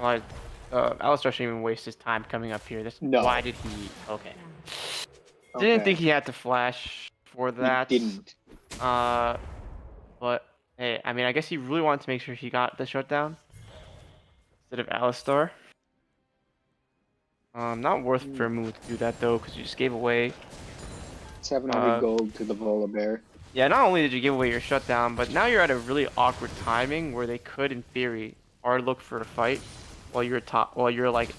Speaker 8: Like, Alistar shouldn't even waste his time coming up here.
Speaker 2: No.
Speaker 8: Why did he? Okay. Didn't
Speaker 2: Okay.
Speaker 8: think he had to flash for that.
Speaker 2: He didn't.
Speaker 8: But hey, I mean, I guess he really wanted to make sure he got the shutdown instead of Alistar. Not worth for Amumu to do that though, because you just gave away.
Speaker 2: 700 gold to the Vola Bear.
Speaker 8: Yeah, not only did you give away your shutdown, but now you're at a really awkward timing where they could, in theory, hard look for a fight while you're like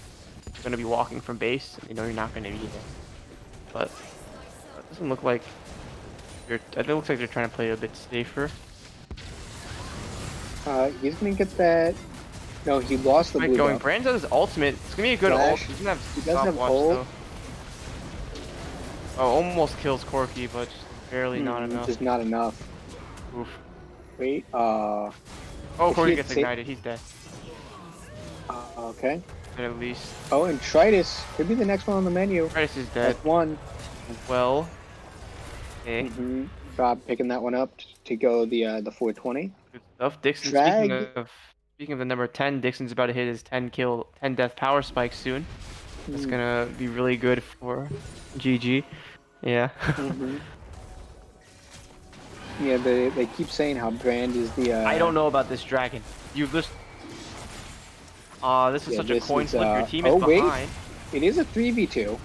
Speaker 8: gonna be walking from base. You know you're not gonna be there. But it doesn't look like it looks like they're trying to play a bit safer.
Speaker 2: He's gonna get that. No, he lost the
Speaker 8: Like
Speaker 2: blue
Speaker 8: going
Speaker 2: buff.
Speaker 8: Brand's on his ultimate. It's gonna be a good ult.
Speaker 2: Flash.
Speaker 8: He doesn't have
Speaker 2: He doesn't have
Speaker 8: stopwatch,
Speaker 2: ult.
Speaker 8: though. Oh, almost kills Corki, but just barely not enough.
Speaker 2: Just not enough.
Speaker 8: Oof.
Speaker 2: Wait,
Speaker 8: Oh,
Speaker 2: If
Speaker 8: Corki
Speaker 2: he
Speaker 8: gets
Speaker 2: had sa-
Speaker 8: ignited. He's dead.
Speaker 2: okay.
Speaker 8: At least.
Speaker 2: Oh, and Tritus could be the next one on the menu.
Speaker 8: Tritus is dead.
Speaker 2: That's one.
Speaker 8: Well. Okay.
Speaker 2: Mm-hmm. Bob picking that one up to go the 420.
Speaker 8: Good stuff. Dixon,
Speaker 2: Drag.
Speaker 8: speaking of the number 10, Dixon's about to hit his 10 death power spike soon. That's
Speaker 2: Mm.
Speaker 8: gonna be really good for GG. Yeah.
Speaker 2: Mm-hmm. Yeah, they keep saying how Brand is the.
Speaker 8: I don't know about this dragon. You just. This is
Speaker 2: Yeah,
Speaker 8: such a
Speaker 2: this
Speaker 8: coin
Speaker 2: is,
Speaker 8: flip. Your team is
Speaker 2: oh, wait.
Speaker 8: behind.
Speaker 2: It is a 3v2,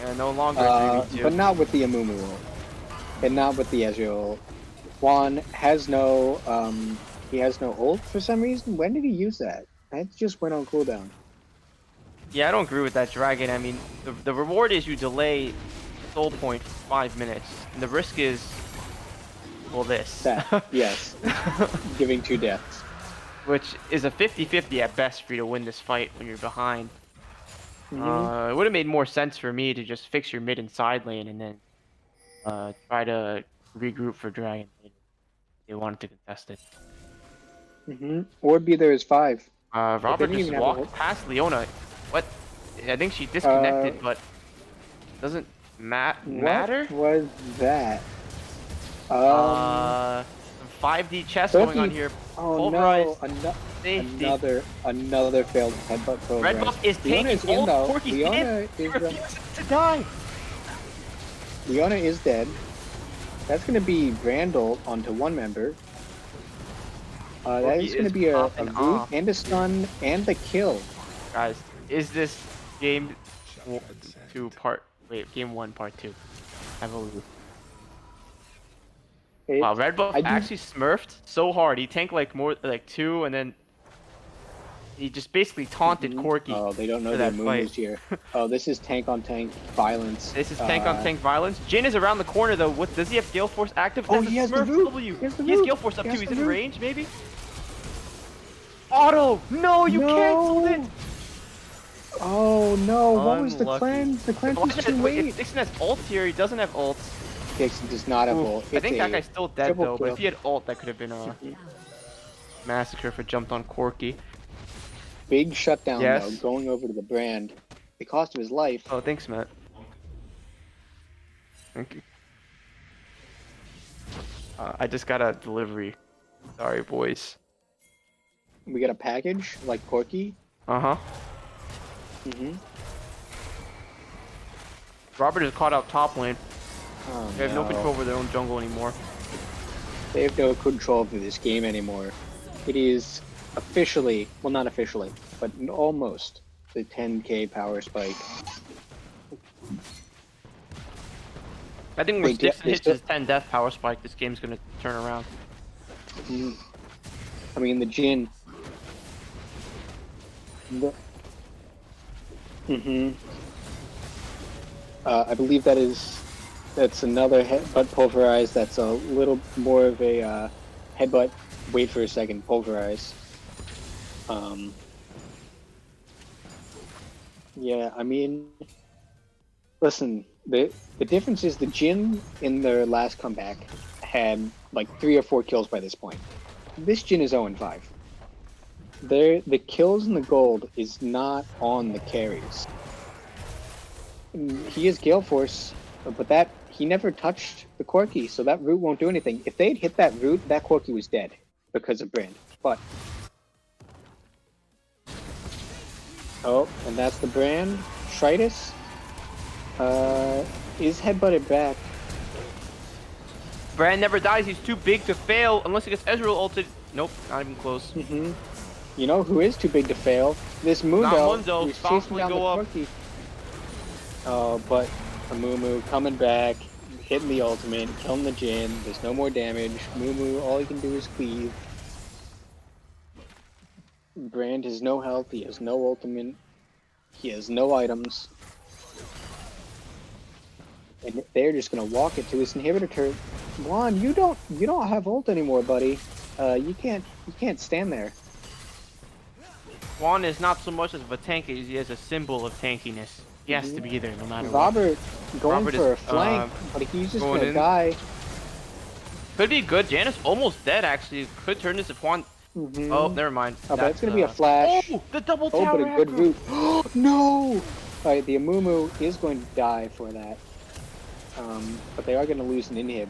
Speaker 8: Yeah, no longer a 3v2.
Speaker 2: but not with the Amumu ult, and not with the Ezreal ult. Juan has no he has no ult for some reason. When did he use that? That just went on cooldown.
Speaker 8: Yeah, I don't agree with that dragon. I mean, the reward is you delay soul point for 5 minutes. And the risk is, well, this.
Speaker 2: That yes, giving 2 deaths.
Speaker 8: Which is a 50-50 at best for you to win this fight when you're behind.
Speaker 2: Mhm.
Speaker 8: It would have made more sense for me to just fix your mid and side lane and then try to regroup for dragon. They wanted to contest it.
Speaker 2: Or be there is 5.
Speaker 8: Robert
Speaker 2: didn't
Speaker 8: just
Speaker 2: even have a
Speaker 8: walked
Speaker 2: ult.
Speaker 8: past Leona. What? I think she disconnected, but doesn't matter.
Speaker 2: What was that?
Speaker 8: Some 5D chess going on
Speaker 2: 30.
Speaker 8: here.
Speaker 2: Oh no!
Speaker 8: Pulverize. Safety.
Speaker 2: Another failed headbutt program.
Speaker 8: Red buff is
Speaker 2: Leona is
Speaker 8: taking
Speaker 2: in
Speaker 8: ult.
Speaker 2: though.
Speaker 8: Corki's
Speaker 2: Leona
Speaker 8: in. He
Speaker 2: is
Speaker 8: refuses to die.
Speaker 2: Leona is dead. That's gonna be Brandle onto one member. That
Speaker 8: Corki
Speaker 2: is gonna
Speaker 8: is
Speaker 2: be a
Speaker 8: popping
Speaker 2: root
Speaker 8: off.
Speaker 2: and a stun and the kill.
Speaker 8: Guys, is this game Game 1, part 2. I believe.
Speaker 2: It-
Speaker 8: Wow, Red Buff
Speaker 2: I do-
Speaker 8: actually smurfed so hard. He tanked like 2, and then he just basically taunted Corki.
Speaker 2: Oh, they don't know
Speaker 8: for
Speaker 2: the
Speaker 8: that
Speaker 2: Amumu's
Speaker 8: fight.
Speaker 2: here. Oh, this is tank on tank violence.
Speaker 8: This is tank on tank violence. Jin is around the corner though. What does he have? Gale Force active?
Speaker 2: Oh,
Speaker 8: That's a
Speaker 2: he has the
Speaker 8: Smurf
Speaker 2: root.
Speaker 8: W.
Speaker 2: He has the
Speaker 8: He has
Speaker 2: root.
Speaker 8: Gale Force up
Speaker 2: He
Speaker 8: too.
Speaker 2: has
Speaker 8: He's
Speaker 2: the
Speaker 8: in
Speaker 2: root.
Speaker 8: range, maybe. Auto! No, you canceled it.
Speaker 2: Oh no! What was the
Speaker 8: Unlucky.
Speaker 2: cleanse? The cleanse was too
Speaker 8: Wait,
Speaker 2: late.
Speaker 8: if Dixon has ult here, he doesn't have ult.
Speaker 2: Dixon does not have
Speaker 8: Oof,
Speaker 2: ult.
Speaker 8: I
Speaker 2: It's
Speaker 8: think that
Speaker 2: a
Speaker 8: guy's still dead
Speaker 2: triple
Speaker 8: though. But
Speaker 2: kill.
Speaker 8: if he had ult, that could have been a massacre if it jumped on Corki.
Speaker 2: big shutdown
Speaker 8: Yes.
Speaker 2: though, going over to the brand. It cost him his life.
Speaker 8: Oh, thanks, Matt. Thank you. I just got a delivery. Sorry, boys.
Speaker 2: We got a package like Corky.
Speaker 8: Uh-huh.
Speaker 2: Mm-hmm.
Speaker 8: Robert is caught out top lane.
Speaker 2: Oh,
Speaker 8: They have no control over their own jungle anymore.
Speaker 2: They have no control over this game anymore. It is officially, well, not officially, but almost the 10k power spike.
Speaker 8: I think
Speaker 2: They
Speaker 8: once
Speaker 2: get-
Speaker 8: Dixon
Speaker 2: they
Speaker 8: hits
Speaker 2: still-
Speaker 8: his 10 death power spike, this game's gonna turn around.
Speaker 2: Mhm. I mean, the Jin. Mm-hmm. I believe that's another headbutt pulverize. That's a little more of a headbutt. Wait for a second, pulverize. Yeah, I mean, listen. The difference is the Jin in their last comeback had like 3 or 4 kills by this point. This Jin is 0-5. The kills and the gold is not on the carries. He is Gale Force, but he never touched the Corki, so that root won't do anything. If they'd hit that root, that Corki was dead because of Brand. But oh, and that's the Brand. Tritus is headbutted back.
Speaker 8: Brand never dies, he's too big to fail unless he gets Ezreal ulted. Nope, not even close.
Speaker 2: Mm-hmm. You know who is too big to fail? This Mundo.
Speaker 8: Mundo,
Speaker 2: Who's
Speaker 8: Falcon
Speaker 2: chasing down
Speaker 8: go
Speaker 2: the
Speaker 8: up.
Speaker 2: Corki. Oh, but Amumu coming back, hitting the ultimate, killing the Jin. There's no more damage. Mumu, all he can do is cleave. Brand has no health. He has no ultimate. He has no items. And they're just gonna walk it to his inhibitor turret. Juan, you don't have ult anymore, buddy. You can't stand there.
Speaker 8: Juan is not so much as of a tank as he is a symbol of tankiness. He has to be there no matter what.
Speaker 2: Robert going
Speaker 8: Robert
Speaker 2: for
Speaker 8: is,
Speaker 2: a flank, but he's just
Speaker 8: going
Speaker 2: gonna
Speaker 8: in.
Speaker 2: die.
Speaker 8: Could be good. Janice almost dead actually. Could turn this if Juan.
Speaker 2: Mhm.
Speaker 8: Oh, never mind.
Speaker 2: Oh, but it's
Speaker 8: That's,
Speaker 2: gonna be a flash.
Speaker 8: Oh, the double
Speaker 2: Oh,
Speaker 8: tower.
Speaker 2: but a good
Speaker 8: aggro.
Speaker 2: root. No! Alright, the Amumu is going to die for that. But they are going to lose an inhib.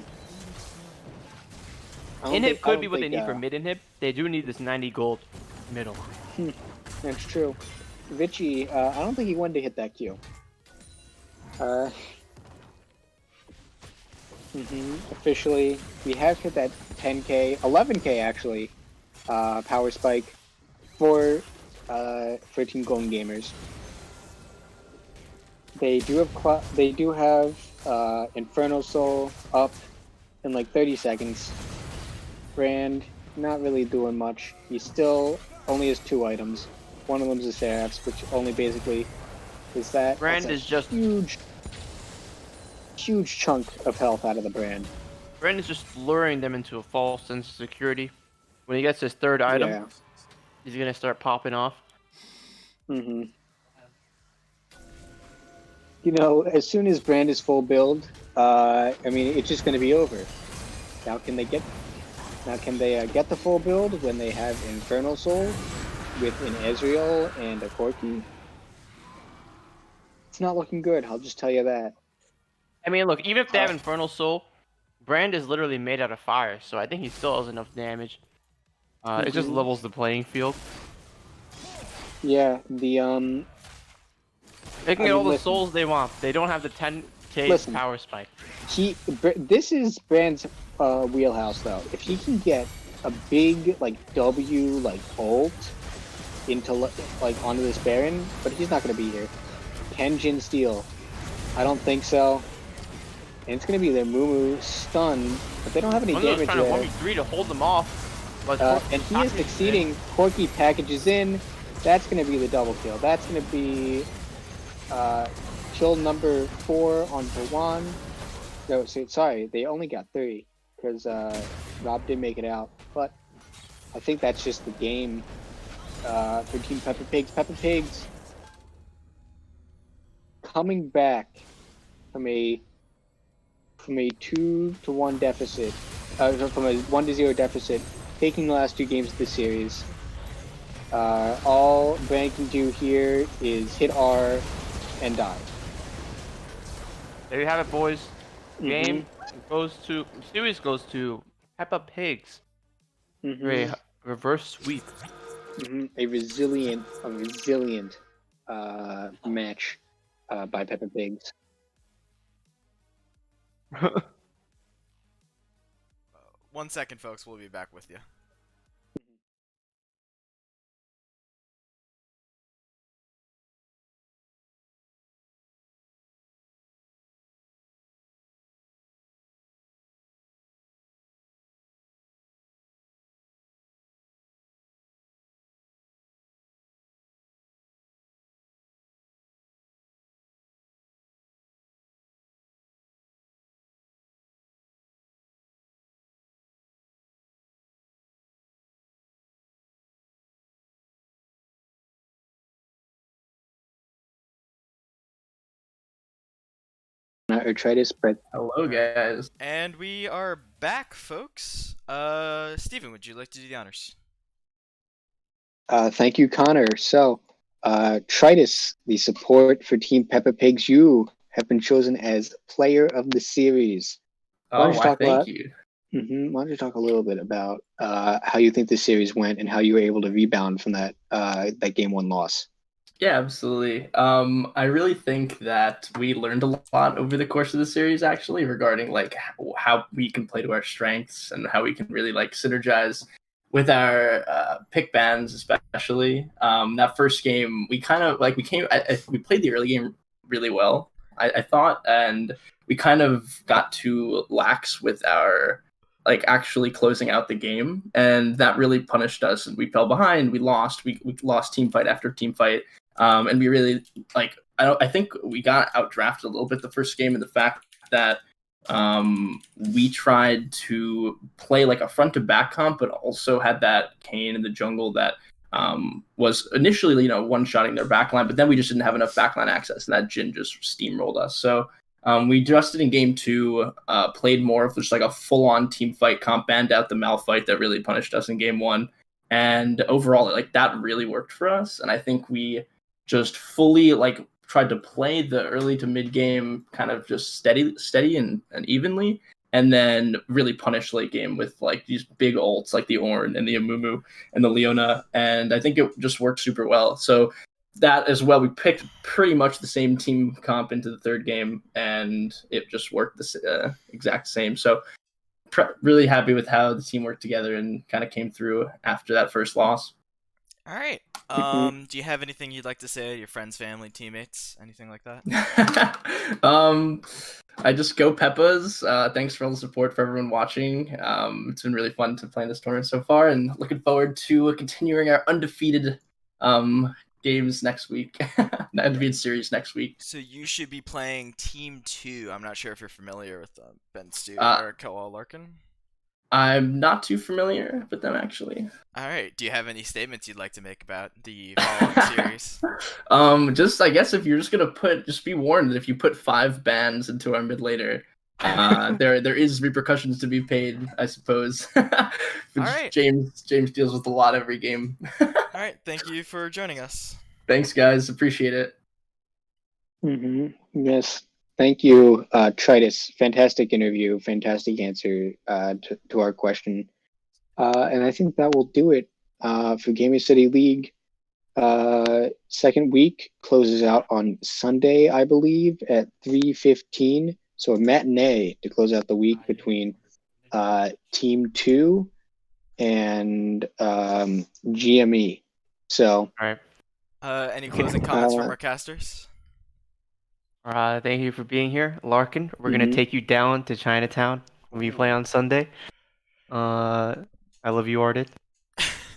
Speaker 8: Inhib could be what they need for mid inhib. They do need this 90 gold middle.
Speaker 2: That's true. Vichy, I don't think he wanted to hit that Q. Officially, we have hit that 10k, 11k actually, power spike for Team Golden Gamers. They do have Inferno Soul up in like 30 seconds. Brand not really doing much. He still only has 2 items. One of them is a Seraph's, which only basically is that.
Speaker 8: Brand
Speaker 2: that's a
Speaker 8: is just
Speaker 2: huge chunk of health out of the Brand.
Speaker 8: Brand is just luring them into a false sense of security. When he gets his 3rd item,
Speaker 2: Yeah.
Speaker 8: he's gonna start popping off.
Speaker 2: Mm-hmm. You know, as soon as Brand is full build, I mean, it's just going to be over. Now, can they get the full build when they have Infernal Soul with an Ezreal and a Corki? It's not looking good. I'll just tell you that.
Speaker 8: I mean, look, even if they have Infernal Soul, Brand is literally made out of fire, so I think he still has enough damage. It just levels the playing field.
Speaker 2: Yeah,
Speaker 8: They can
Speaker 2: I
Speaker 8: get
Speaker 2: mean,
Speaker 8: all the
Speaker 2: listen.
Speaker 8: souls they want. They don't have the 10k
Speaker 2: Listen.
Speaker 8: power spike.
Speaker 2: This is Brand's wheelhouse, though. If he can get a big W ult into onto this Baron, but he's not going to be here. Can Jin steal? I don't think so. And it's going to be their Mumu stun, but they don't have any
Speaker 8: Mundo's
Speaker 2: damage
Speaker 8: trying to
Speaker 2: there.
Speaker 8: 1v3 to hold them off. But
Speaker 2: And he is succeeding. Corky packages in. That's going to be the double kill. That's going to be kill number 4 on Pawan. No, sorry, they only got 3 because Rob didn't make it out. But I think that's just the game for Team Peppa Pigs. Peppa Pigs coming back from a 2-1 deficit, from a 1-0 deficit, taking the last 2 games of the series. All Brand can do here is hit R and die.
Speaker 8: There you have it, boys.
Speaker 2: Mhm.
Speaker 8: Series goes to Peppa Pigs.
Speaker 2: Mhm.
Speaker 8: A reverse sweep.
Speaker 2: A resilient match by Peppa Pigs.
Speaker 9: 1 second, folks. We'll be back with you.
Speaker 2: Arthritis, but
Speaker 5: Hello, guys.
Speaker 9: And we are back, folks. Steven, would you like to do the honors?
Speaker 2: thank you, Connor. So, Tritus, the support for Team Peppa Pigs, you have been chosen as Player of the Series. Why don't you talk
Speaker 5: thank
Speaker 2: about-
Speaker 5: you.
Speaker 2: Why don't you talk a little bit about how you think the series went and how you were able to rebound from that game 1 loss?
Speaker 5: Yeah, absolutely. I really think that we learned a lot over the course of the series, actually, regarding like how we can play to our strengths and how we can really like synergize with our pick bands, especially. That first game, we kind of like we played the early game really well, I thought, and we kind of got too lax with our like actually closing out the game, and that really punished us. And we fell behind. We lost. We lost team fight after team fight. And we really like. I think we got outdrafted a little bit the first game, and the fact that we tried to play like a front to back comp, but also had that Kane in the jungle that was initially one-shotting their backline, but then we just didn't have enough backline access, and that Jin just steamrolled us. So we adjusted in game 2, played more of just like a full-on team fight comp, banned out the Malphite that really punished us in game 1, and overall like that really worked for us. And I think we just fully like tried to play the early to mid game kind of just steady and evenly, and then really punish late game with like these big ults like the Ornn and the Amumu and the Leona, and I think it just worked super well. So that as well, we picked pretty much the same team comp into the third game, and it just worked the exact same. So really happy with how the team worked together and kind of came through after that first loss.
Speaker 9: All right. Do you have anything you'd like to say to your friends, family, teammates, anything like that?
Speaker 5: I just go Peppas. Thanks for all the support for everyone watching. It's been really fun to play in this tournament so far, and looking forward to continuing our undefeated games next week, the undefeated series next week.
Speaker 9: So you should be playing Team 2. I'm not sure if you're familiar with Ben Stu or Koal Larkin.
Speaker 5: I'm not too familiar with them, actually.
Speaker 9: All right. Do you have any statements you'd like to make about the following series?
Speaker 5: Just I guess if you're just gonna just be warned that if you put 5 bans into our mid laner, there is repercussions to be paid, I suppose.
Speaker 9: All right.
Speaker 5: James deals with a lot every game.
Speaker 9: All right. Thank you for joining us.
Speaker 5: Thanks, guys. Appreciate it.
Speaker 2: Yes. Thank you, Tritus. Fantastic interview, fantastic answer to our question. And I think that will do it for Gaming City League. Second week closes out on Sunday, I believe, at 3:15. So a matinee to close out the week between Team 2 and GME. So,
Speaker 9: any closing comments from our casters?
Speaker 8: Thank you for being here, Larkin. We're gonna
Speaker 2: Mhm.
Speaker 8: take you down to Chinatown when we play on Sunday. I love you, Ardit.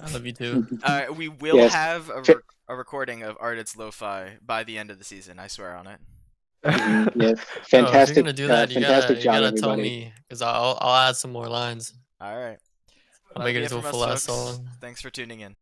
Speaker 3: I love you too.
Speaker 9: We will
Speaker 2: Yes.
Speaker 9: have a recording of Ardit's Lo-Fi by the end of the season. I swear on it.
Speaker 2: Yes,
Speaker 3: Oh, if you're
Speaker 2: fantastic.
Speaker 3: gonna do that,
Speaker 2: Fantastic
Speaker 3: you
Speaker 2: job,
Speaker 3: gotta tell
Speaker 2: everybody.
Speaker 3: me, because I'll add some more lines.
Speaker 9: All right.
Speaker 3: I'll make it
Speaker 9: That'll be
Speaker 3: into a
Speaker 9: from us,
Speaker 3: full ass
Speaker 9: folks.
Speaker 3: song.
Speaker 9: Thanks for tuning in.